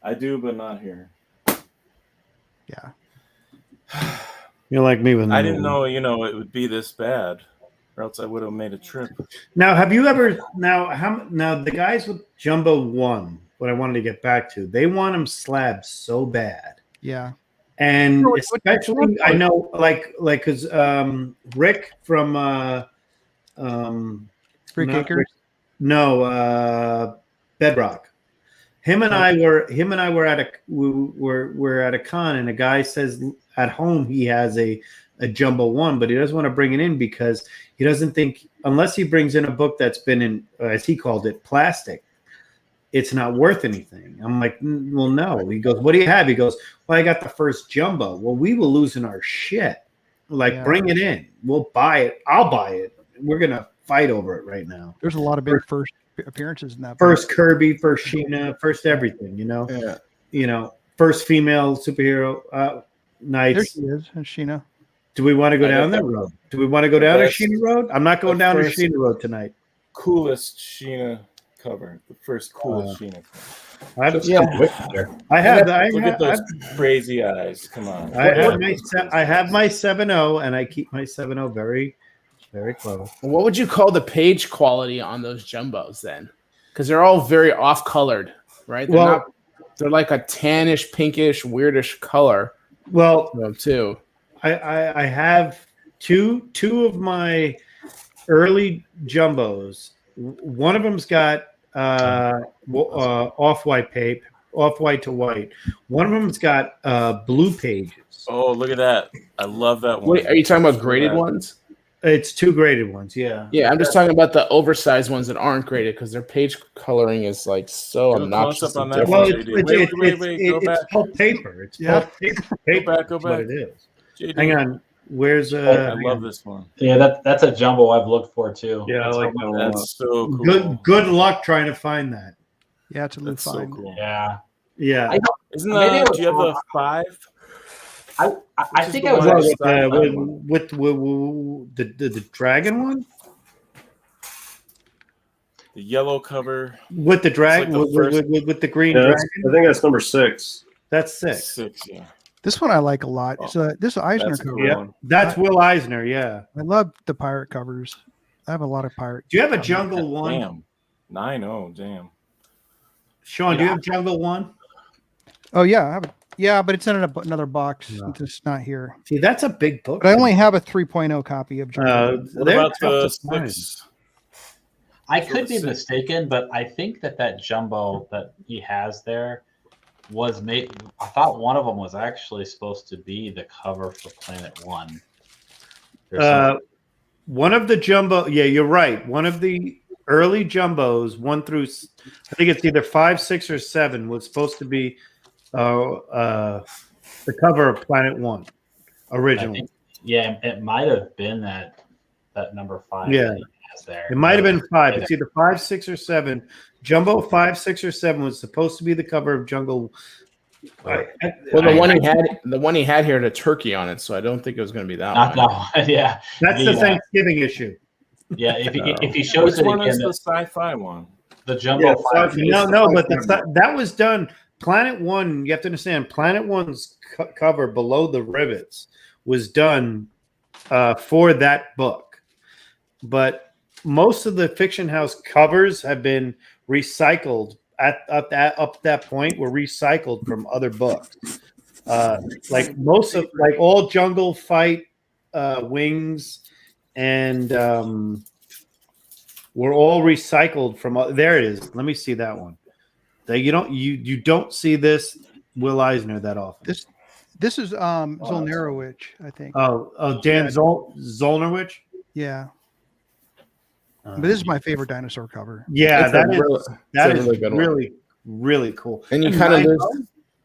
I do, but not here. Yeah. You're like me with I didn't know, it would be this bad, or else I would have made a trip. Now, have you ever now the guys with Jumbo 1, what I wanted to get back to, they want them slabbed so bad. Yeah. And What- especially I know like because Rick from Rick not Akers. Bedrock. Him and I were at a con, and a guy says at home he has a Jumbo 1, but he doesn't want to bring it in because he doesn't think, unless he brings in a book that's been in, as he called it, plastic, it's not worth anything. I'm like, well, no. He goes, what do you have? He goes, well, I got the first jumbo. Well, we were losing our shit. Like, bring it in. We'll buy it. I'll buy it. We're going to fight over it right now. There's a lot of big first appearances in that. First Kirby, first Sheena, first everything, first female superhero knights. There she is, Sheena. Do we want to go down that road? Do we want to go down a Sheena road? I'm not going down a Sheena road tonight. Coolest Sheena cover. The first coolest Sheena cover. I have Look at those crazy eyes. Come on. I have my 7.0, and I keep my 7.0 very, very close. What would you call the page quality on those jumbos then? Because they're all very off-colored, right? They're like a tannish, pinkish, weirdish color. Well, too. I have two of my early jumbos. One of them's got off-white paper, off-white to white. One of them's got blue pages. Oh, look at that! I love that one. Wait, are you talking about graded ones? It's 2 graded ones, yeah. Yeah, I'm just talking about the oversized ones that aren't graded because their page coloring is like so obnoxious. On that well, wait, go back. It's pulp paper. It's pulp paper. Go back. What it is. JD. Hang on. Where's I love this one. Yeah, that's a jumbo I've looked for too. Yeah, I like that one. That's so cool. Good luck trying to find that. Yeah, it's a That's so cool. Yeah. Yeah. Isn't that? Do you have the 5? I think I was with the dragon one. The yellow cover With the dragon, with the green dragon. I think that's number 6. That's 6. 6, yeah. This one I like a lot. This Eisner cover. Yeah, that's Will Eisner. Yeah, I love the pirate covers. I have a lot of pirate. Do you have a Jungle one? Damn. 9-0, damn. Sean, do you have Jungle one? Oh yeah, I have. Yeah, but it's in another box. No. It's just not here. See, that's a big book. But I only have a 3.0 copy of Jungle. What about the 6? I could be mistaken, but I think that jumbo that he has there was made. I thought one of them was actually supposed to be the cover for Planet One. One of the jumbo. Yeah, you're right. One of the early jumbos, 1 through, I think it's either 5, 6, or 7, was supposed to be the cover of Planet One originally. It might have been that number 5. Yeah. That he has there. It might have been 5. It's either 5, 6, or 7. Jumbo 5, 6, or 7 was supposed to be the cover of Jungle. The one he had here had a turkey on it, so I don't think it was going to be that one. Not that one. Yeah, that's the Thanksgiving issue. Yeah, if he shows Which it one again, is the sci-fi one? The Jumbo 5. No, but that was done. Planet One, you have to understand, Planet One's cover below the rivets was done for that book. But most of the Fiction House covers have been recycled up that point, were recycled from other books. Like all Jungle Fight Wings and were all recycled from there it is. Let me see that one. You don't see this Will Eisner that often. This is Zolnarowicz, I think. Oh, Dan Zolnarowicz? Yeah. But this is my favorite dinosaur cover. Yeah, that is really cool. And you kind of lose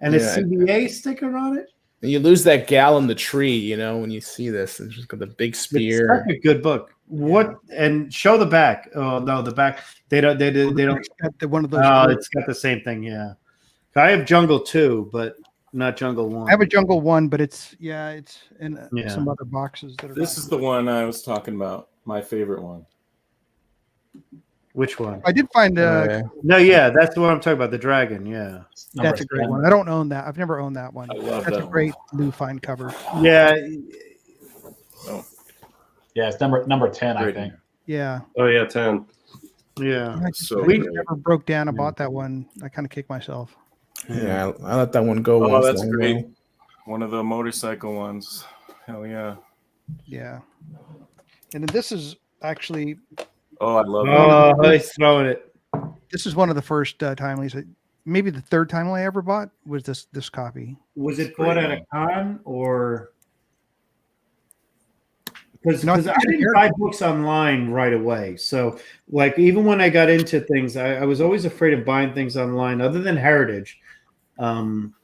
a CBA sticker on it. And you lose that gal in the tree, when you see this. It's just got the big spear. It's such a good book. What and show the back? Oh no, the back they don't. It's got one of those. Oh, it's got the same thing. Yeah, I have Jungle 2, but not Jungle 1. I have a Jungle 1, but it's in some other boxes. This is the one I was talking about. My favorite one. Which one? I did find that's the one I'm talking about. The dragon. Yeah, that's a great one. I don't own that. I've never owned that one. I love that's that a great new find cover. Yeah. Oh. Yeah, it's number 10, I think. Yeah. Oh yeah, 10. Yeah. I never broke down and bought that one. I kind of kicked myself. Yeah, I let that one go. Oh, that's great. One of the motorcycle ones. Hell yeah. Yeah. And then this is actually. Oh, I love it. Oh, he's throwing it. This is one of the first timelies. Maybe the third timely I ever bought was this copy. Was it bought at a con or? Because No, I didn't buy books online right away. So, like, even when I got into things, I was always afraid of buying things online other than Heritage and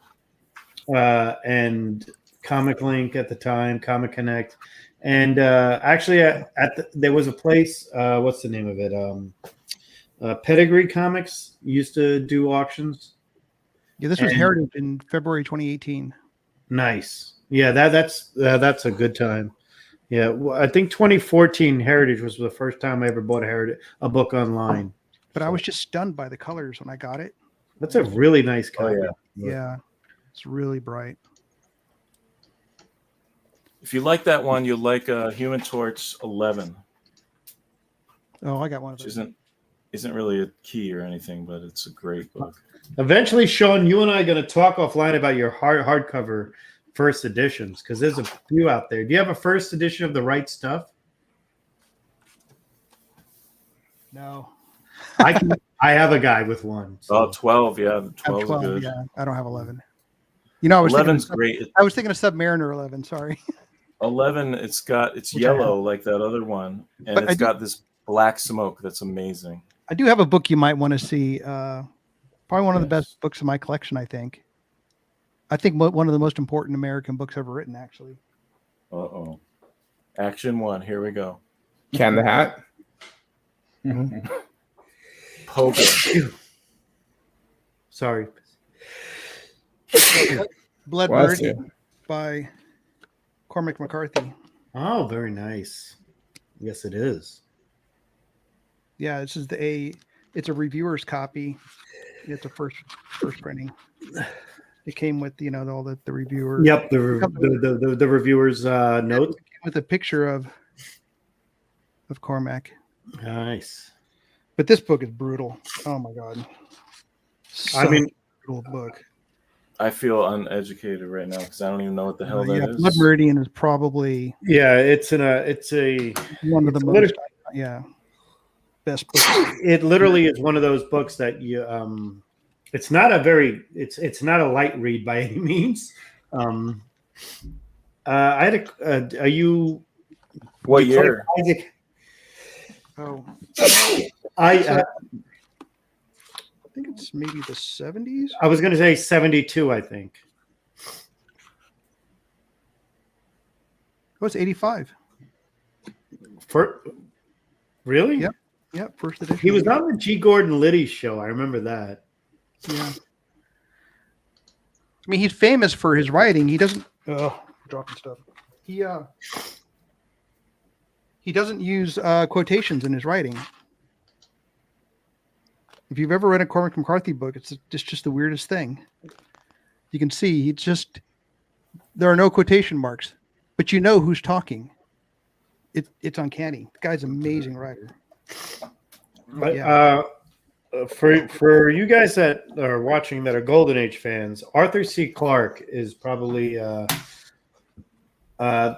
Comic Link at the time, Comic Connect. And actually, there was a place, what's the name of it? Pedigree Comics used to do auctions. Yeah, this was Heritage in February 2018. Nice. Yeah, that's a good time. Yeah, well, I think 2014 Heritage was the first time I ever bought a book online. But I was just stunned by the colors when I got it. That's a really nice copy. Oh, Yeah, it's really bright. If you like that one, you'll like Human Torch 11, Oh, I got one of which those. isn't really a key or anything, but it's a great book. Eventually, Sean, you and I are going to talk offline about your hardcover first editions because there's a few out there. Do you have a first edition of The Right Stuff? No. I have a guy with one. So. Oh, 12, yeah. The I have 12 is 12, good. yeah. I don't have 11. You know, I was 11's thinking great. I was thinking of Submariner 11, sorry. 11, it's Which I yellow like that other one, and But it's got this black smoke that's amazing. I do have a book you might want to see. Probably one of the best books in my collection, I think. I think one of the most important American books ever written, actually. Uh-oh. Action 1, here we go. Can the Hat? Poker. Sorry. Blood Bless Birdie you. by Cormac McCarthy. Oh, very nice. Yes, it is. Yeah, this is it's a reviewer's copy. It's a first printing. It came with all the reviewer. Yep, the reviewer's note with a picture of Cormac. Nice. But this book is brutal. Oh my god. Brutal book. I feel uneducated right now because I don't even know what the hell that is. Blood Meridian is probably it's a one of the most best books. It literally is one of those books that you it's not a light read by any means. Are you what year? Isaac? Oh, I think it's maybe the 70s. I was going to say 72. I think. Oh, it's 85. Really? Yep. Yep. First edition. He was on the G. Gordon Liddy show. I remember that. Yeah. I mean, he's famous for his writing. He doesn't. Dropping stuff. He doesn't use quotations in his writing. If you've ever read a Cormac McCarthy book, it's just the weirdest thing. You can see there are no quotation marks, but you know who's talking. It's uncanny. The guy's an amazing writer. But yeah. For you guys that are watching that are Golden Age fans, Arthur C. Clarke is probably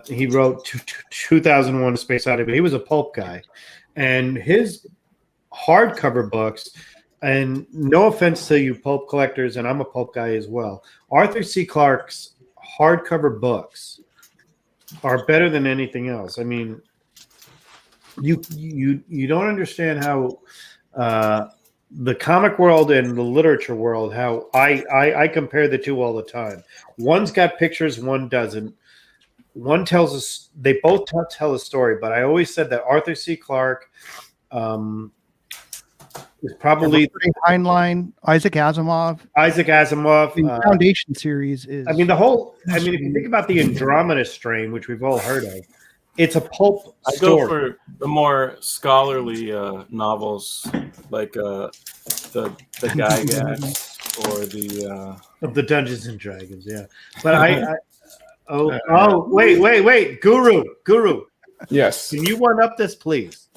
he wrote 2001: A Space Odyssey. He was a pulp guy, and his hardcover books. And no offense to you pulp collectors, and I'm a pulp guy as well. Arthur C. Clarke's hardcover books are better than anything else. I mean, you don't understand how the comic world and the literature world, how I compare the two all the time. One's got pictures, one doesn't. One tells us, they both tell a story, but I always said that Arthur C. Clarke is probably Heinlein, Isaac Asimov. The Foundation series is. if you think about the Andromeda strain, which we've all heard of, it's a pulp story. I go for the more scholarly novels, like the Gygax or the Dungeons and Dragons, yeah. But wait, Guru. Yes. Can you one up this, please?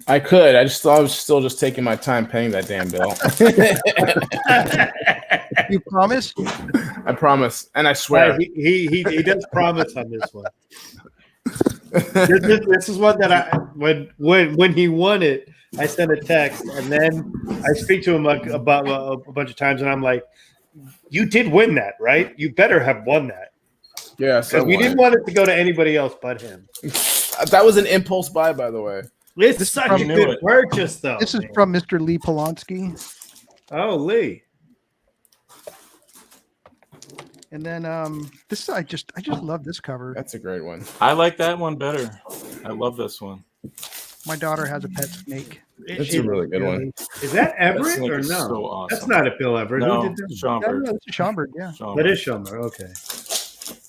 I could. I just thought I was still just taking my time paying that damn bill. You promise? I promise, and I swear. He does promise on this one. This is one that when he won it, I sent a text, and then I speak to him about a bunch of times, and I'm like, "You did win that, right? You better have won that." Yes, because we didn't want it to go to anybody else but him. That was an impulse buy, by the way. It's such a good purchase, though. This is from Mr. Lee Polanski. Oh, Lee. And then this I just love this cover. That's a great one. I like that one better. I love this one. My daughter has a pet snake. That's a really good one. Is that Everett snake or is no? so awesome. That's not a Bill Everett. No, Who did that? Schomburg. No, it's a Schomburg, yeah. Schomburg. That is Schomburg.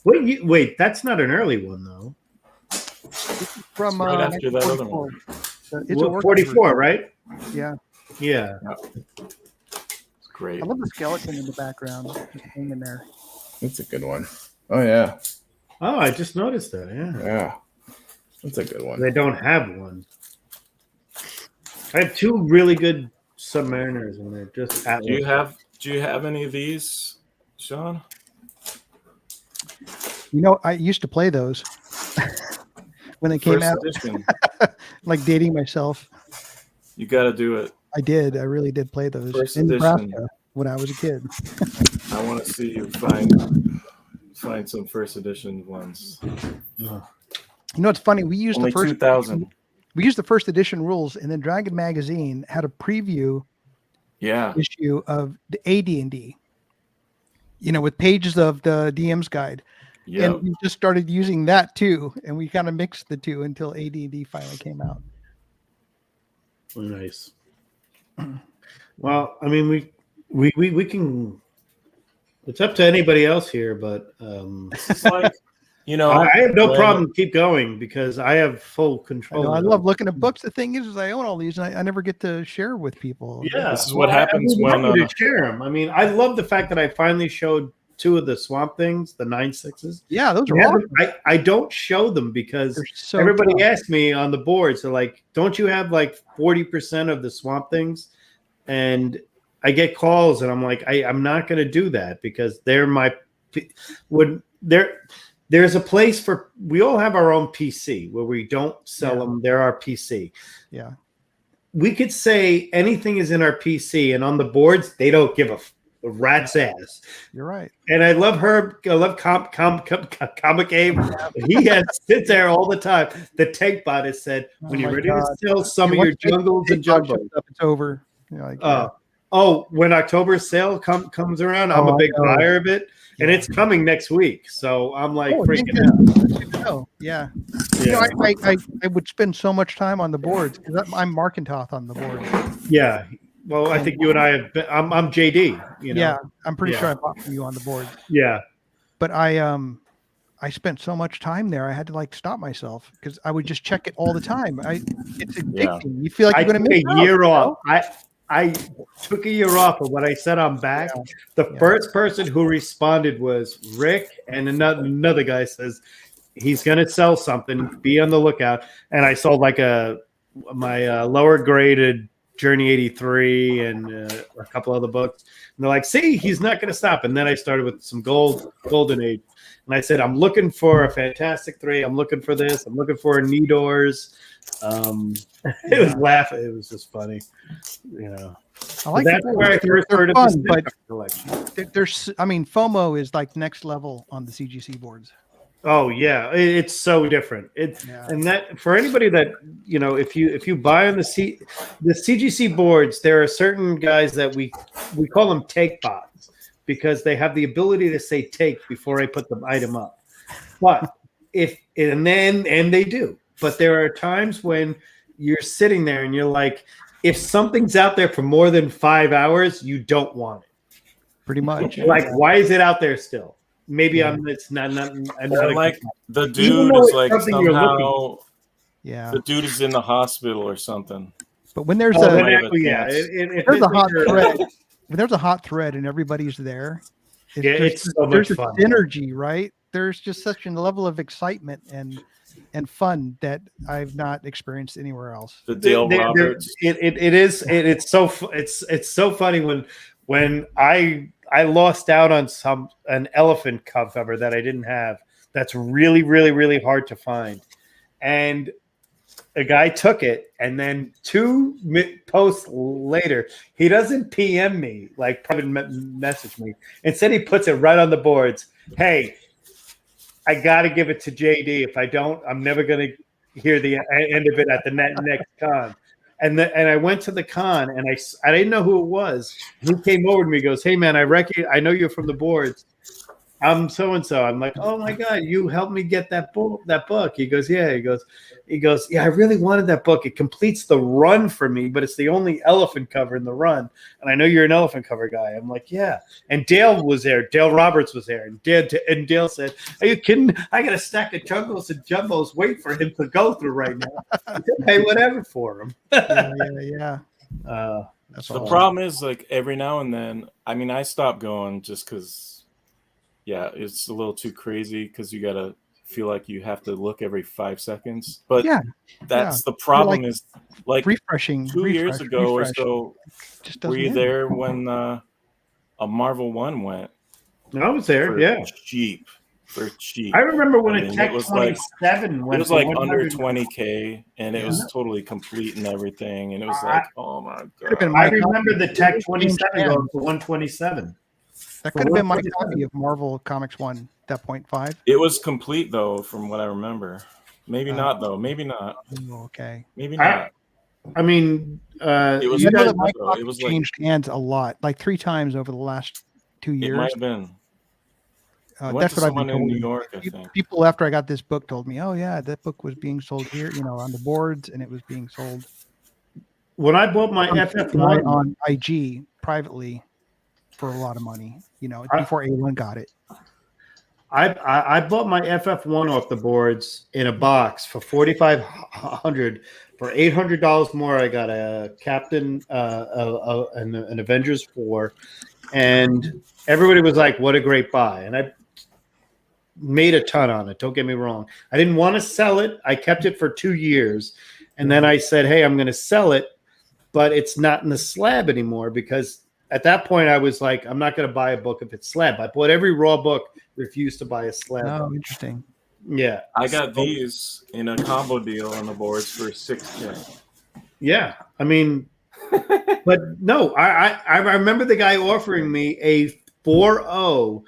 Okay. Wait, that's not an early one though. From Right after that other one. It's a work 44, cover. right? Yeah. Yeah. It's great. I love the skeleton in the background just hanging there. That's a good one. Oh yeah. Oh, I just noticed that. Yeah. Yeah. That's a good one. They don't have one. I have two really good Submariners, and they're just Atlas. Do you have any of these, Sean? You know, I used to play those when they came First out. edition. Like dating myself. You got to do it. I did. I really did play those First in edition. Nebraska when I was a kid. I want to see you find some first edition ones. You know, it's funny. We used Only the first 2,000. We used the first edition rules, and then Dragon Magazine had a preview Yeah. issue of the AD&D. You know, with pages of the DM's guide. Yeah. And we just started using that too, and we kind of mixed the two until AD&D finally came out. Nice. Well, I mean, we can. It's up to anybody else here, but It's like, I have no problem. Keep going because I have full control. I love looking at books. The thing is I own all these, and I never get to share with people. Yeah, This is what happens when to share them. I mean, I love the fact that I finally showed two of the Swamp Things, the 9/6s. Yeah, those are awesome. I don't show them because They're so everybody tough. asks me on the boards. They're like, "Don't you have like 40% of the Swamp Things?" And I get calls, and I'm like, I'm not going to do that because they're my would they're. There's a place for, we all have our own PC where we don't sell them. They're our PC. Yeah. We could say anything is in our PC, and on the boards, they don't give a rat's ass. You're right. And I love Herb. I love Comic Abe. He sits there all the time. The tank bot has said, when you're ready to sell some of your jungles and jumbos, it's over. You're like, when October's sale comes around, I'm a big buyer of it. And it's coming next week, so I'm like freaking out. Oh, yeah. You know, I would spend so much time on the boards because I'm Markentoth on the board. Yeah. Well, I think you and I have been, I'm JD. You know? Yeah, I'm pretty sure I bought from you on the board. Yeah. But I spent so much time there. I had to like stop myself because I would just check it all the time. It's addicting. You feel like you're going to miss a year off. I took a year off, but when I said I'm back, the first person who responded was Rick, and another guy says he's going to sell something. Be on the lookout. And I sold like my lower graded Journey 83 and a couple other books. And they're like, see, he's not going to stop. And then I started with some Golden Age. And I said, I'm looking for a Fantastic 3. I'm looking for this. I'm looking for a Nidors. It was laughing. It was just funny, you know. I like that's where I first heard of fun, this but collection. There's, I mean, FOMO is like next level on the CGC boards. Oh yeah, it's so different. And that for anybody that if you buy on the CGC boards, there are certain guys that we call them take bots because they have the ability to say take before I put the item up. But and they do. But there are times when you're sitting there and you're like, if something's out there for more than 5 hours, you don't want it. Pretty much. Like, why is it out there still? Maybe it's not like the dude is like somehow the dude is in the hospital or something. But when there's there's a hot thread, when there's a hot thread and everybody's there, it's so much fun. Energy, right? There's just such a level of excitement and fun that I've not experienced anywhere else. The Dale Roberts. It's so funny when I lost out on an elephant cover that I didn't have. That's really, really, really hard to find. And a guy took it, and then 2 posts later, he doesn't PM me, like private message me. Instead, he puts it right on the boards. Hey, I got to give it to JD. If I don't, I'm never going to, hear the end of it at the next con. And I went to the con, and I didn't know who it was. He came over to me, goes, "Hey man, I know you're from the boards. I'm so and so." I'm like, "Oh my god, you helped me get that book." He goes, "Yeah." He goes, "Yeah, I really wanted that book. It completes the run for me, but it's the only elephant cover in the run. And I know you're an elephant cover guy." I'm like, "Yeah." And Dale was there. Dale Roberts was there. And Dale said, "Are you kidding? I got a stack of Jungles and Jumbos wait for him to go through right now. He'll pay whatever for him." Yeah. That's The awesome. problem is, like, every now and then, I mean, I stopped going just because, yeah, it's a little too crazy because you got to feel like you have to look every 5 seconds. But that's the problem, is like refreshing 2 years ago or so, just were you there when a Marvel 1 went? I was there, For cheap. I remember when I mean, Tech it was 27 like, went it was like for under 100. $20K, and it was totally complete and everything, and it was like, oh my god. I remember the Tech 27 going for 127. That could have been my copy of Marvel Comics 1, that 0.5. It was complete though, from what I remember. Maybe not though. Maybe not. Okay. Maybe not. I mean, it was. You know Good, that my though. copy It was changed hands a lot, like 3 times over the last 2 years. It might have been. That's what I've been told. In New York, I think. People after I got this book told me, "Oh yeah, that book was being sold here, on the boards, and it was being sold." When I bought my FF1 on IG privately for a lot of money, before A1 got it. I bought my FF1 off the boards in a box for $4,500. For $800 more, I got a Captain, an Avengers 4, and everybody was like, "What a great buy!" And I made a ton on it. Don't get me wrong. I didn't want to sell it. I kept it for 2 years, and then I said, "Hey, I'm going to sell it, but it's not in the slab anymore," because at that point I was like, "I'm not going to buy a book if it's slab." I bought every raw book. Refused to buy a slab. Oh, interesting. Yeah, I got these in a combo deal on the boards for $6K. Yeah, I mean, but no, I remember the guy offering me a 4.0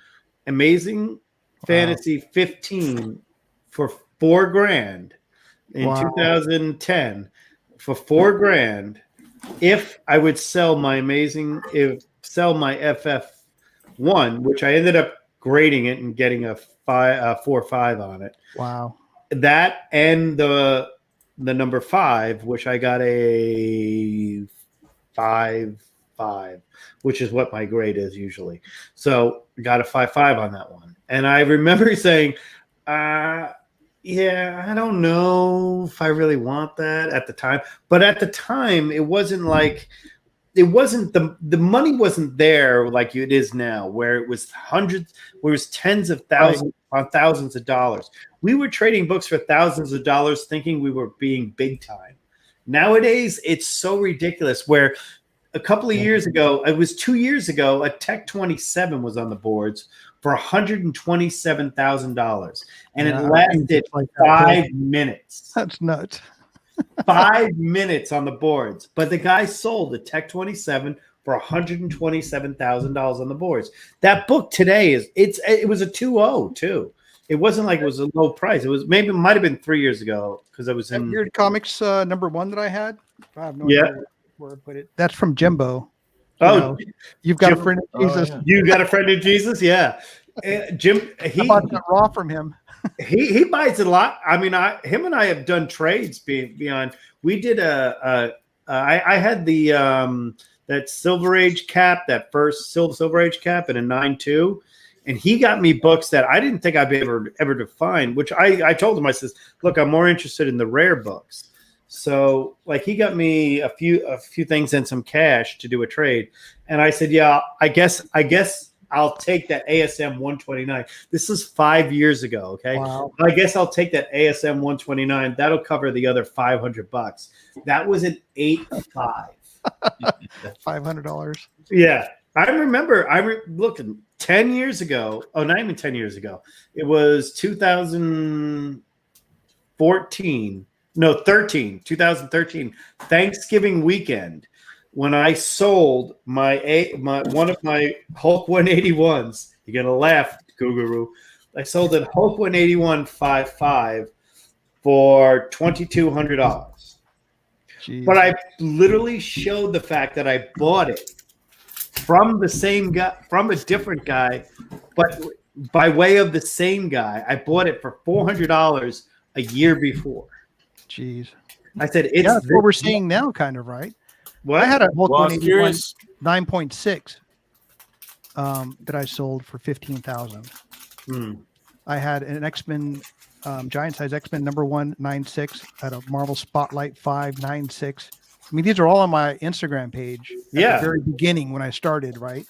Amazing Fantasy 15 for $4,000 in 2010 for $4,000 if I would sell my FF1, which I ended up grading it and getting a 4.5 on it. Wow. That and the number 5, which I got a 5.5, which is what my grade is usually. So I got a 5.5 on that one. And I remember saying, yeah, I don't know if I really want that at the time. But at the time, it wasn't like the money wasn't there like it is now, where it was tens of thousands on thousands of dollars. We were trading books for thousands of dollars thinking we were being big time. Nowadays, it's so ridiculous, where a couple of years ago, it was 2 years ago, a Tech 27 was on the boards for $127,000. And it lasted like 5 minutes. That's nuts. 5 minutes on the boards, but the guy sold the Tech 27 for $127,000 on the boards. That book today it was a 2.0 too. It wasn't like it was a low price. It might have been 3 years ago because I was in Weird Comics number 1 that I had. I have no idea where I put it. That's from Jimbo. You've got a friend of Jesus. Yeah. You got a friend of Jesus, yeah. Jim, I bought that raw from him. He buys it a lot. I mean, him and I have done trades beyond. We did I had the that Silver Age cap, that first Silver Age cap in a 9.2, and he got me books that I didn't think I'd be ever to find. Which I told him, I says, "Look, I'm more interested in the rare books." So like he got me a few things and some cash to do a trade, and I said, "Yeah, I guess I'll take that ASM 129. This is 5 years ago. Okay. Wow. I guess I'll take that ASM 129. That'll cover the other $500. That was an 8.5. $500. Yeah. I remember, looking 10 years ago. Oh, not even 10 years ago. It was 2013, Thanksgiving weekend, when I sold my one of my Hulk 181s. You're gonna laugh, Guru. I sold a Hulk 181 5.5 for $2,200. Jeez. But I literally showed the fact that I bought it from the same guy, from a different guy, but by way of the same guy. I bought it for $400 a year before. Jeez. I said, "It's Yeah, that's what we're seeing now, kind of, right?" What? I had a Hulk Well, I was 181 curious. 9.6 that I sold for 15,000. Hmm. I had an X-Men giant size X-Men number 196 at a Marvel Spotlight 596. I mean, these are all on my Instagram page at Yeah. the very beginning when I started, right?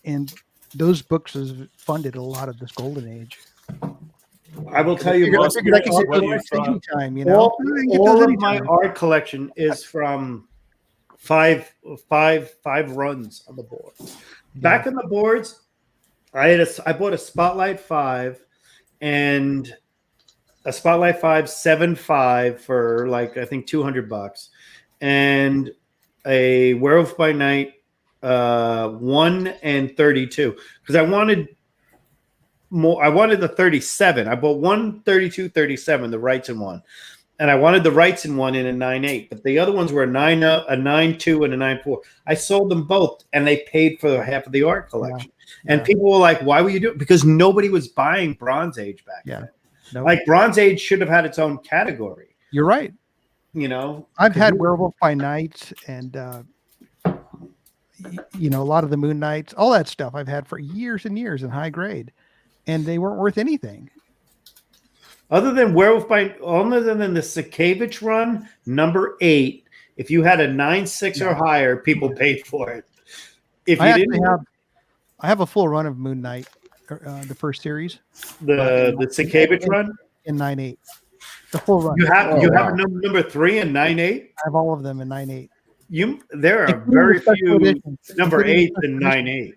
And those books has funded a lot of this golden age. I will tell you, I most figured I could what get you those thought. anytime, you know. I can get all those of my anytime. art collection is from five runs on the board. Back on the boards, I bought a Spotlight 5 and a Spotlight 5 7.5 for like I think $200, and a Werewolf by Night 1 and 32 because I wanted more. I wanted the 37. I bought 1, 32, 37, the Wrightson one, and I wanted the Wrightson one in a 9.8, but the other ones were a 9.2 and a 9.4. I sold them both, and they paid for half of the art collection. Yeah. And people were like, "Why were you doing?" Because nobody was buying Bronze Age back then. No, Like Bronze Age should have had its own category. you're right. You know, I've had Werewolf by Night and you know, a lot of the Moon Knights, all that stuff I've had for years and years in high grade, and they weren't worth anything. other than the Sakavich run number 8. If you had a 9.6 or higher, people paid for it. If you I have a full run of Moon Knight, the first series, the Sakavich run, in 9.8. The full run. you have a number 3 and 9.8. I have all of them in 9.8. There are Including very the special few editions. number Including 8 and 9.8.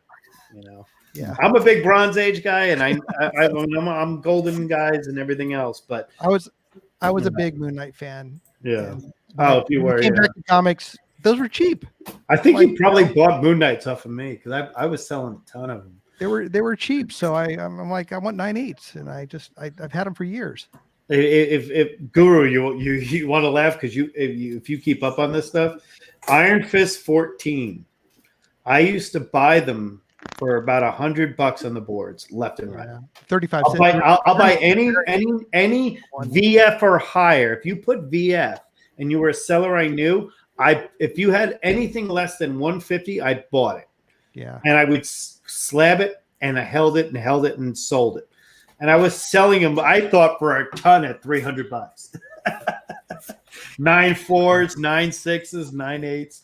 You know, Yeah, I'm a big Bronze Age guy, and I'm Golden guys and everything else. But I was a big Moon Knight fan. yeah, And if you when were, it came back to comics, those were cheap. I think you like, probably bought Moon Knights off of me because I was selling a ton of them. They were cheap, so I'm like, I want 9.8s, and I've had them for years. If Guru, you want to laugh because if you keep up on this stuff, Iron Fist 14, I used to buy them for about $100 on the boards, left and right. Yeah. 35 I'll buy any VF or higher. If you put VF and you were a seller I knew, if you had anything less than 150, I bought it. Yeah. And I would slab it, and I held it and sold it. And I was selling them, I thought, for a ton at $300. 9.4s, 9.6s, 9.8s.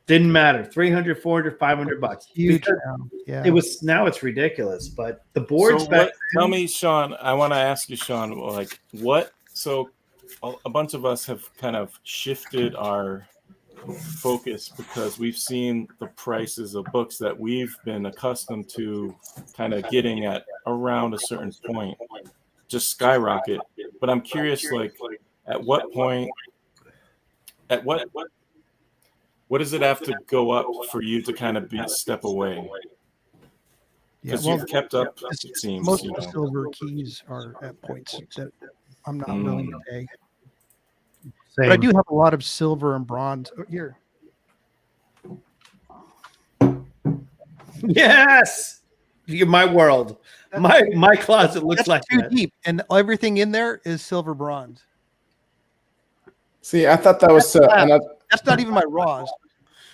Didn't matter. $300, $400, $500. Huge. Because Yeah. now it's ridiculous. But the boards Tell me, Sean, I want to ask you, Sean, like what? So a bunch of us have kind of shifted our focus because we've seen the prices of books that we've been accustomed to kind of getting at around a certain point just skyrocket. But I'm curious, like, at what point, what does it have to go up for you to kind of step away? Because you've kept up, it seems. Most of the silver keys are at points that I'm not willing to pay. But I do have a lot of silver and bronze. Oh, here. Yes, you're my world. My closet looks That's like too that. deep, and everything in there is silver bronze. See, I thought that was That's not even my raws.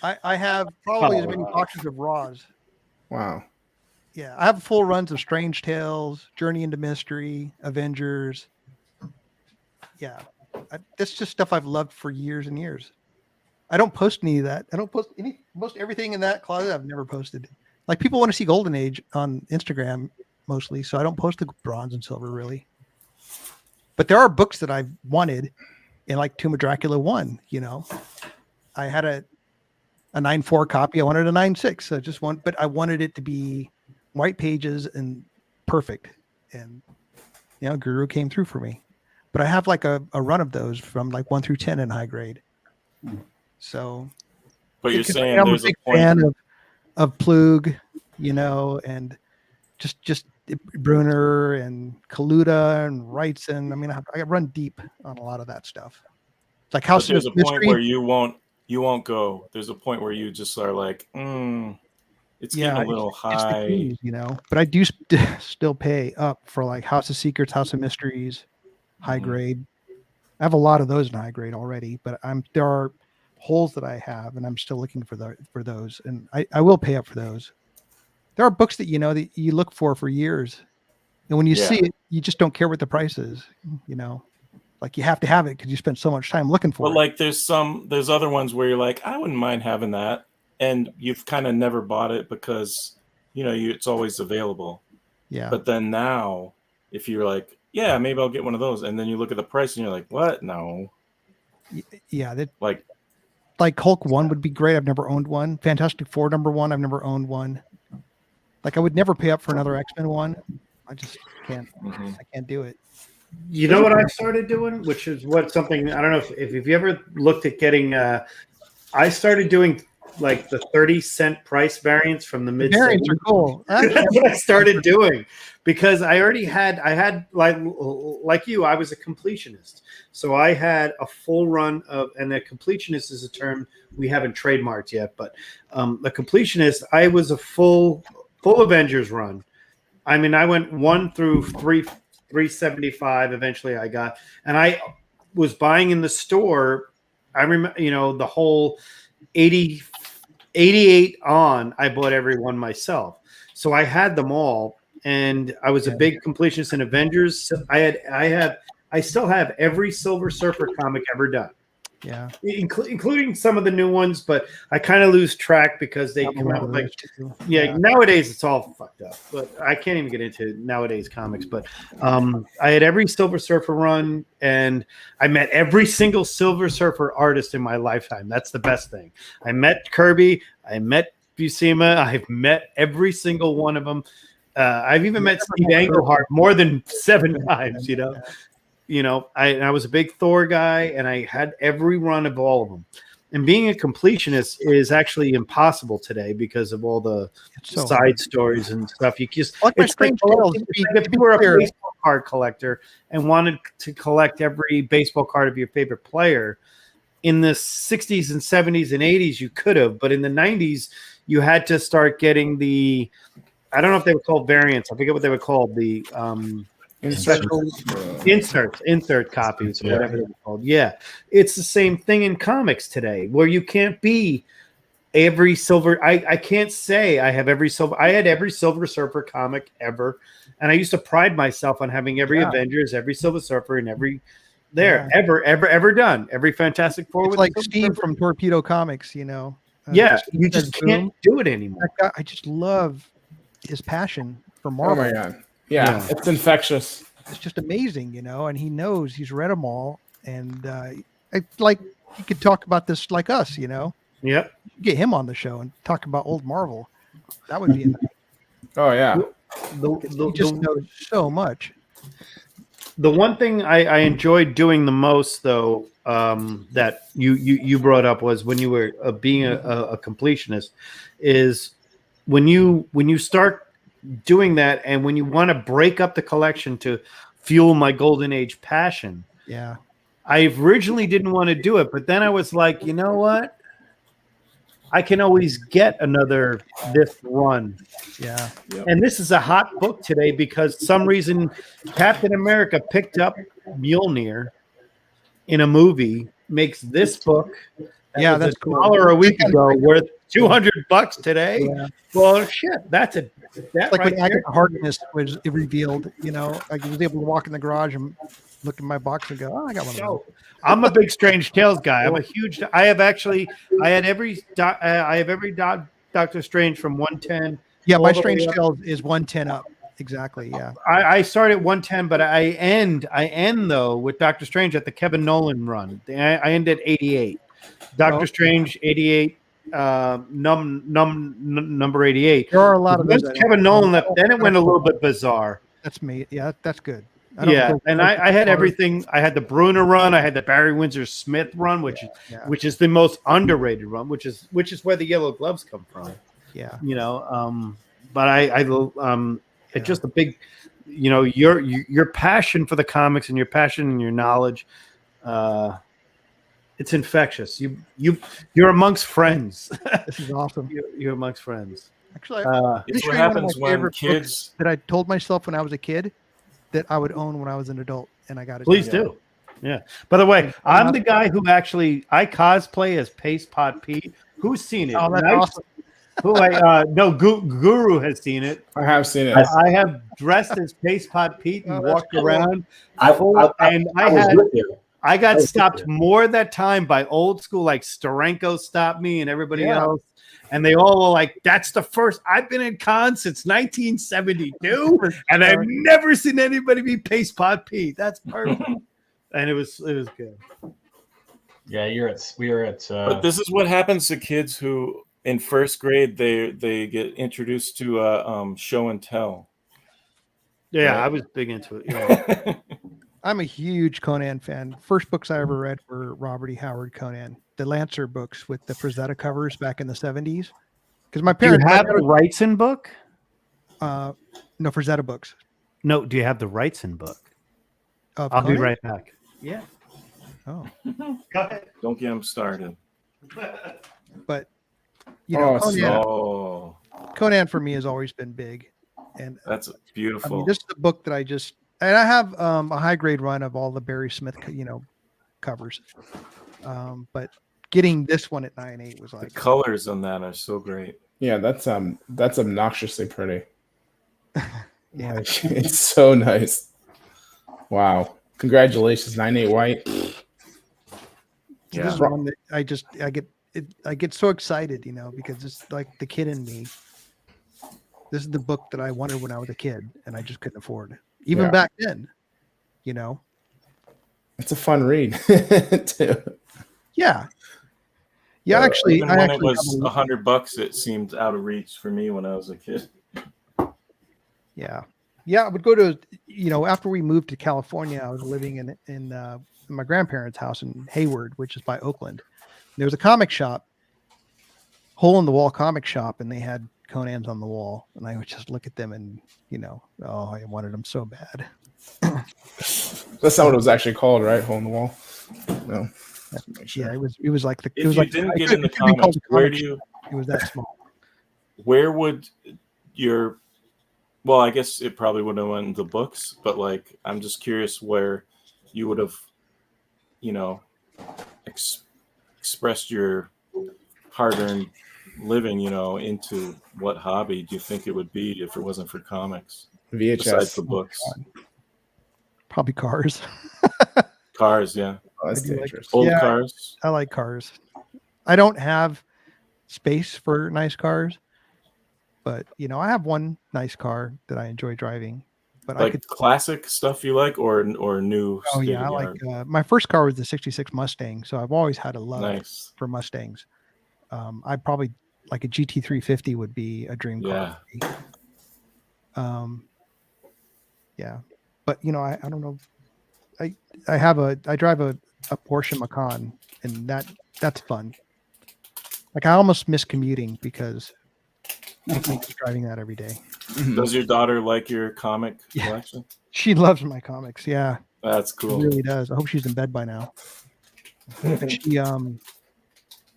I have probably as many boxes of raws. wow. Yeah, I have full runs of Strange Tales, Journey into Mystery, Avengers. Yeah, that's just stuff I've loved for years and years. I don't post any of that. I don't post most everything in that closet. I've never posted. Like people want to see Golden Age on Instagram mostly, so I don't post the bronze and silver really. But there are books that I've wanted in like Tomb of Dracula 1. You know, I had a 9.4 copy. I wanted a 9.6. So but I wanted it to be white pages and perfect. And you know, Guru came through for me. But I have like a run of those from like 1 through 10 in high grade. So, but you're saying I'm there's a big a point fan of Plug, you know, and just Bruner and Kaluta and Wrightson. I mean, I run deep on a lot of that stuff. Like But House there's of a point Mystery. where you won't go. There's a point where you just are like, it's getting a little high. It's the keys, you know. But I do still pay up for like House of Secrets, House of Mysteries, high grade. I have a lot of those in high grade already, but there are holes that I have, and I'm still looking for those, and I will pay up for those. There are books that that you look for years, and when you see it, you just don't care what the price is. You know, like you have to have it because you spent so much time looking for it. But like, there's other ones where you're like, I wouldn't mind having that, and you've kind of never bought it because it's always available. Yeah. But then now, if you're like, yeah, maybe I'll get one of those, and then you look at the price and you're like, what? No. Yeah. Like Hulk 1 would be great. I've never owned one. Fantastic Four #1. I've never owned one. Like I would never pay up for another X-Men one. I just can't. I can't do it. You know what I started doing, which is something I don't know if you ever looked at getting. I started doing like the 30-cent price variants from the mid. Variants are cool. That's what I started doing because I had like you. I was a completionist, so I had a full run of, and a completionist is a term we haven't trademarked yet, but a completionist. I was a full Avengers run. I mean, I went 1 through 375. Eventually, I got, and I was buying in the store. I remember, the whole 88 on. I bought every one myself, so I had them all, and I was a big completionist in Avengers. I still have every Silver Surfer comic ever done. Yeah, including some of the new ones, but I kind of lose track because they come out like, nowadays it's all fucked up. But I can't even get into nowadays comics. But I had every Silver Surfer run, and I met every single Silver Surfer artist in my lifetime. That's the best thing. I met Kirby, I met Buscema, I've met every single one of them. I've even met Steve Englehart more than 7 times. I was a big Thor guy, and I had every run of all of them. And being a completionist is actually impossible today because of all the side stories and stuff. You just if you were a baseball card collector and wanted to collect every baseball card of your favorite player in the 60s and 70s and 80s, you could have, but in the 90s, you had to start getting I don't know if they were called variants. I forget what they were called. The insert copies, whatever they're called. Yeah, it's the same thing in comics today, where you can't be every silver. I can't say I have every silver. I had every Silver Surfer comic ever, and I used to pride myself on having every Avengers, every Silver Surfer, and every ever done. Every Fantastic Four. It's like Steve from Torpedo Comics, you just can't do it anymore. I just love his passion for Marvel. Oh my god. Yeah, it's infectious. It's just amazing, and he knows, he's read them all, and like he could talk about this like us, Yep. Get him on the show and talk about old Marvel. That would be nice. Oh yeah. He just knows so much. The one thing I enjoyed doing the most, though, that you brought up was when you were being a completionist, is when you start doing that, and when you want to break up the collection to fuel my golden age passion. Yeah. I originally didn't want to do it, but then I was like, you know what? I can always get this run. Yeah. And this is a hot book today because some reason Captain America picked up Mjolnir in a movie, makes this book. That's $1 a week ago worth $200 today. Yeah. Well, shit, that's like right when Agatha Harkness was revealed, like I was able to walk in the garage and look in my box and go, "Oh, I got one of those." I'm a big Strange Tales guy. I have every Doctor Strange from 110. Yeah, my Strange Tales is 110 up. Exactly. Yeah. I started at 110, but I end though with Doctor Strange at the Kevin Nolan run. I end at 88. Doctor Strange 88. Number 88. There are a lot of those. Kevin Nolan left, then it went a little bit bizarre. That's me. Yeah, that's good. And I had everything. I had the Bruner run. I had the Barry Windsor Smith run, which is the most underrated run, which is where the Yellow Gloves come from. Yeah. But It's just a big, your passion for the comics and your passion and your knowledge. It's infectious. You're amongst friends. This is awesome. You're amongst friends. Actually, It's what happens when kids that I told myself when I was a kid that I would own when I was an adult, and I got it. Please do. Yeah. By the way, I'm the guy who actually I cosplay as Paste Pot Pete. Who's seen it? Oh, that's awesome. No, Guru has seen it. I have seen it. I have dressed as Paste Pot Pete and walked around. I got stopped more that time by old school, like Steranko stopped me and everybody else. And they all were like, that's the first. I've been in cons since 1972, and I've never seen anybody be Paste Pot Pete. That's perfect. And it was good. Yeah, we were at. But this is what happens to kids who, in first grade, they get introduced to show and tell. Yeah, right? I was big into it. Yeah. I'm a huge Conan fan. First books I ever read were Robert E. Howard Conan, the Lancer books with the Frazetta covers back in the 70s. Because my Do you parents have the rights in book? no Frazetta books. No, do you have the rights in book? Of I'll be Conan? right back. Yeah. Oh, Go ahead. Don't get them started. but Oh, Conan for me has always been big, and That's I beautiful. mean, this is the book that and I have a high grade run of all the Barry Smith, covers. But getting this one at 9.8 was The like, colors on that are so great. yeah, that's obnoxiously pretty. yeah, Like, it's so nice. Wow. Congratulations, 9.8 white. So this is one that I get so excited, because it's like the kid in me. This is the book that I wanted when I was a kid, and I just couldn't afford, even back then. It's a fun read too. Yeah. Yeah, actually, Even when it was $100, it seemed out of reach for me when I was a kid. Yeah. I would go to, after we moved to California, I was living in my grandparents' house in Hayward, which is by Oakland. There was a comic shop, hole in the wall comic shop, and they had Conan's on the wall. And I would just look at them and, I wanted them so bad. That's not what it was actually called, right? Hole in the wall. No. Yeah, it was like If you didn't get in the couldn't be called comics, a where comic do you? shop. It was that small. Where would your? Well, I guess it probably would have went in the books, but like, I'm just curious where you would have, expressed your hard-earned living, into what hobby do you think it would be if it wasn't for comics? Besides the VHS. books, Probably cars. cars, yeah, Oh, that's I do like- dangerous. old Yeah. cars. I like cars. I don't have space for nice cars, but I have one nice car that I enjoy driving. But I Like could. classic stuff you like, or new? Oh yeah, I like. state-of-the-art? My first car was the '66 Mustang, so I've always had a love Nice. for Mustangs. I probably like a GT350 would be a dream car. Yeah. For me. Yeah, but I don't know. I drive a Porsche Macan, and that's fun. Like I almost miss commuting because I'm just driving that every day. Does your daughter like your comic Yeah. collection? She loves my comics. Yeah, That's she cool. really does. I hope she's in bed by now. She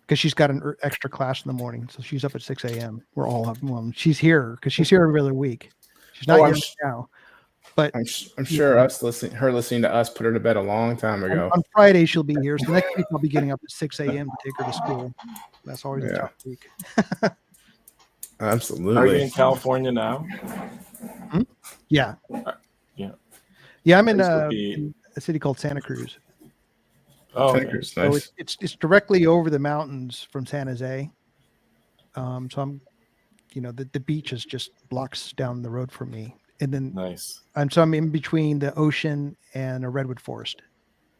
because she's got an extra class in the morning, so she's up at 6 a.m. We're all up. Well, she's here because she's here every other week. She's not here now, but I'm sure her listening to us put her to bed a long time ago. on Friday she'll be here. So next week I'll be getting up at 6 a.m. to take her to school. That's always a tough week. Are you Absolutely. in California now? Yeah. Yeah. Yeah, I'm I used to be- in a city called Santa Cruz. Oh, okay. Tankers, So nice. it's directly over the mountains from San Jose. So I'm, the beach is just blocks down the road from me, and then Nice. I'm in between the ocean and a redwood forest.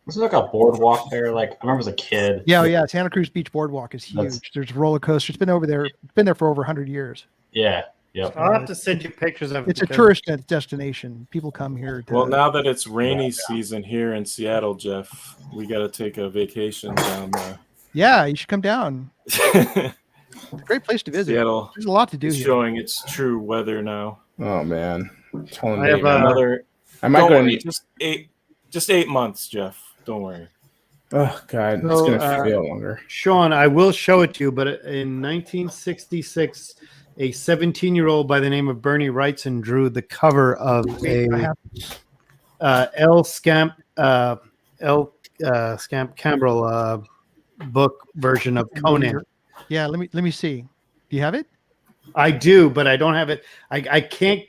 This is like a boardwalk there. Like I remember as a kid. Yeah. Santa Cruz Beach Boardwalk is huge. That's- There's roller coasters. It's been over there. It's been there for over 100 years. Yeah. Yep. I'll have to send you pictures of it. It's a because- tourist destination. People come here. Well, now that it's rainy season here in Seattle, Jeff, we got to take a vacation down there. Yeah, you should come down. It's a great place to visit. Seattle There's a lot to do is here. showing its true weather now. Oh man, I'm telling I you, have, Another. I might Don't go worry. need. Just 8 months, Jeff. Don't worry. Oh god, it's So, gonna feel longer. Sean, I will show it to you, but in 1966, a 17-year-old by the name of Bernie Wrightson drew the cover of I a L. Scamp Cambrel book version of Conan. Yeah, let me see. Do you have it? I do, but I don't have it. I can't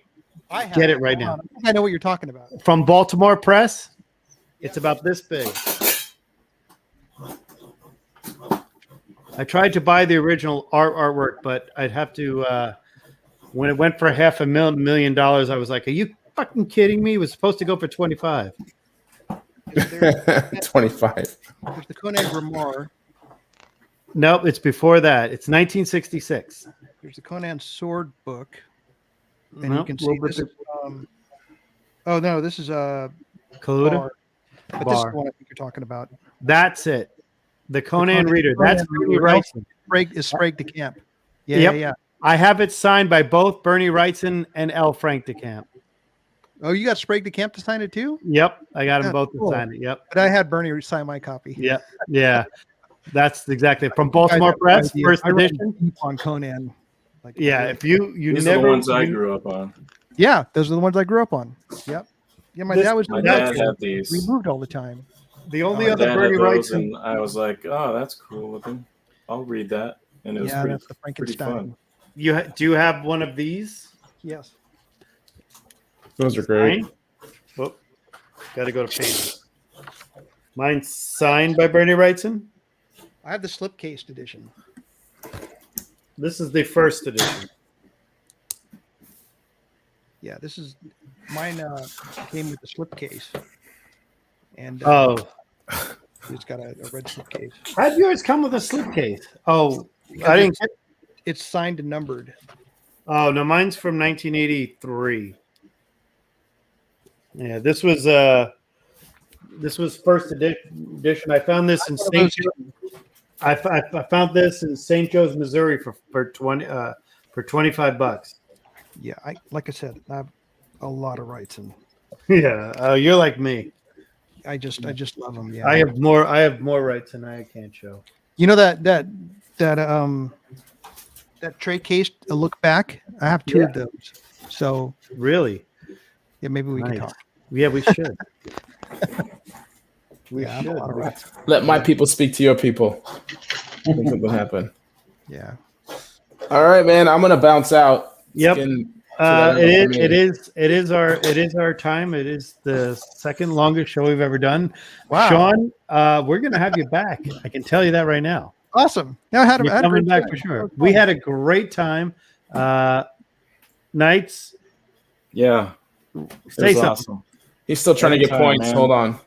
get it right now. I think I know what you're talking about. From Baltimore Press. It's about this big. I tried to buy the original artwork, but I'd have to. When it went for $500,000, I was like, "Are you fucking kidding me?" It was supposed to go for 25. 25. There's the Conan Grimoire. Nope, it's before that. It's 1966. There's the Conan Sword book, and Nope, you can little see bit this. Oh no, this is Kaluta Bar. But this is Bar. the one I think you're talking about. That's it. The Conan Reader. Conan That's Bernie Reader. Wrightson. Sprague de Camp. Yeah, Yep. yeah. I have it signed by both Bernie Wrightson and L. Frank de Camp. Oh, you got Sprague de Camp to sign it too? Yep, I got them Yeah, both cool. to sign it. Yep. But I had Bernie sign my copy. Yep. Yeah. That's exactly from Baltimore Press, first I read edition. deep on Conan. Like, Yeah, if you These never are the ones I grew up on. Yeah, those are the ones I grew up on. Yep. Yeah, my dad was. My in dad military. had these. We moved all the time. the only My other dad Bernie had those, Wrightson. and I was like, "Oh, that's cool looking. I'll read that." And it was Yeah, pretty, that's the pretty Frankenstein. fun. Do you have one of these? Yes. Those are great. Signed? Oh, got to go to page. Mine's signed by Bernie Wrightson. I have the slipcased edition. This is the first edition. Yeah, this is mine. Came with the slipcase, and Oh, it's got a red slipcase. how'd yours come with a slipcase? Oh, I didn't. It's signed and numbered. Oh no, mine's from 1983. Yeah, this was first edition. I found this in St. I found this in St. Joe's, Missouri for $25. Yeah, like I said, I have a lot of rights, and Yeah, you're like me. I just love them. Yeah, I have more rights than I can show. You know that tray case, a look back. I have two of those. So Really? yeah, maybe we can Nice. talk. Yeah, we should. We Yeah, I have a should. lot of rights. Let my people speak to your people. Something will happen. Yeah. All right, man. I'm gonna bounce out. Yep. It is our time. It is the second longest show we've ever done. Wow. Sean, we're gonna have you back. I can tell you that right now. Awesome. Yeah, I had You're a coming great back time. for sure. We had a great time. Knights, Yeah, say it was something. awesome. He's still trying to get Anytime, points. man. Hold on.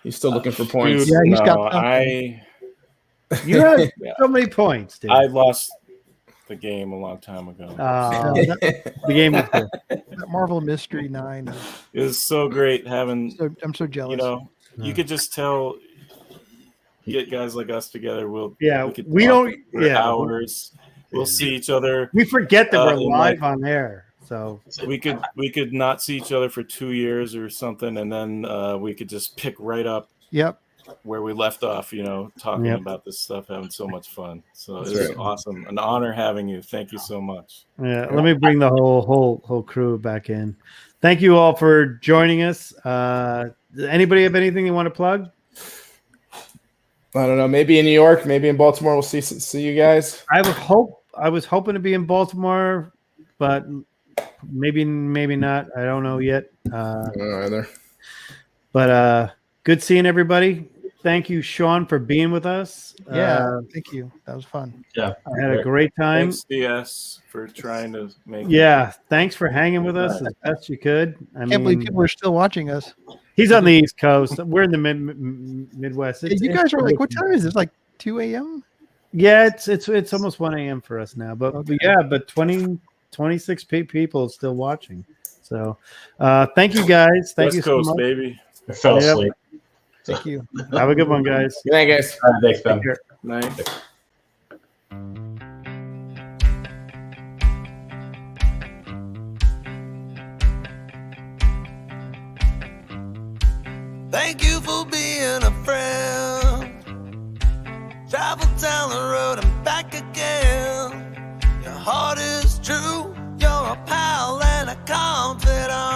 He's still looking for points. Dude, Yeah, he's got no, something. You have Yeah. so many points, dude. I lost the game a long time ago. The game was good. That Marvel Mystery 9. It was so great having, I'm so jealous. you know, you could just tell. Get guys like us together. Yeah, could we talk don't. for Yeah, hours. We'll see each other. we forget that we're and, live like, on air. So We could not see each other for 2 years or something, and then we could just pick right up Yep. where we left off. You know, talking Yep. about this stuff, having so much fun. So That's it's right. awesome. An honor having you. Thank you so much. yeah, let me bring the whole crew back in. Thank you all for joining us. Anybody have anything you want to plug? I don't know. Maybe in New York, maybe in Baltimore. We'll see you guys. I was hoping to be in Baltimore, but maybe not. I don't know yet. I don't know either. But good seeing everybody. Thank you, Sean, for being with us. Yeah. Thank you. That was fun. Yeah. I had a great time. Thanks, DS, for trying to make. Yeah, thanks for hanging with us as best you could. I Can't believe mean, people are still watching us. he's on the East Coast. We're in the Midwest. Hey, you guys are like, what time is this? Like 2 a.m.? Yeah, it's almost 1 a.m. for us now. But, Okay. but 26 people is still watching. So thank you guys. Thank West you so Coast, much. baby. I fell Yep. asleep. Thank you. Have a good one, guys. Good night, guys. All right, thanks, Ben. Take care. Night. Thank you for being a friend. Travel down the road and back again. Your heart is true, you're a pal and a confidant.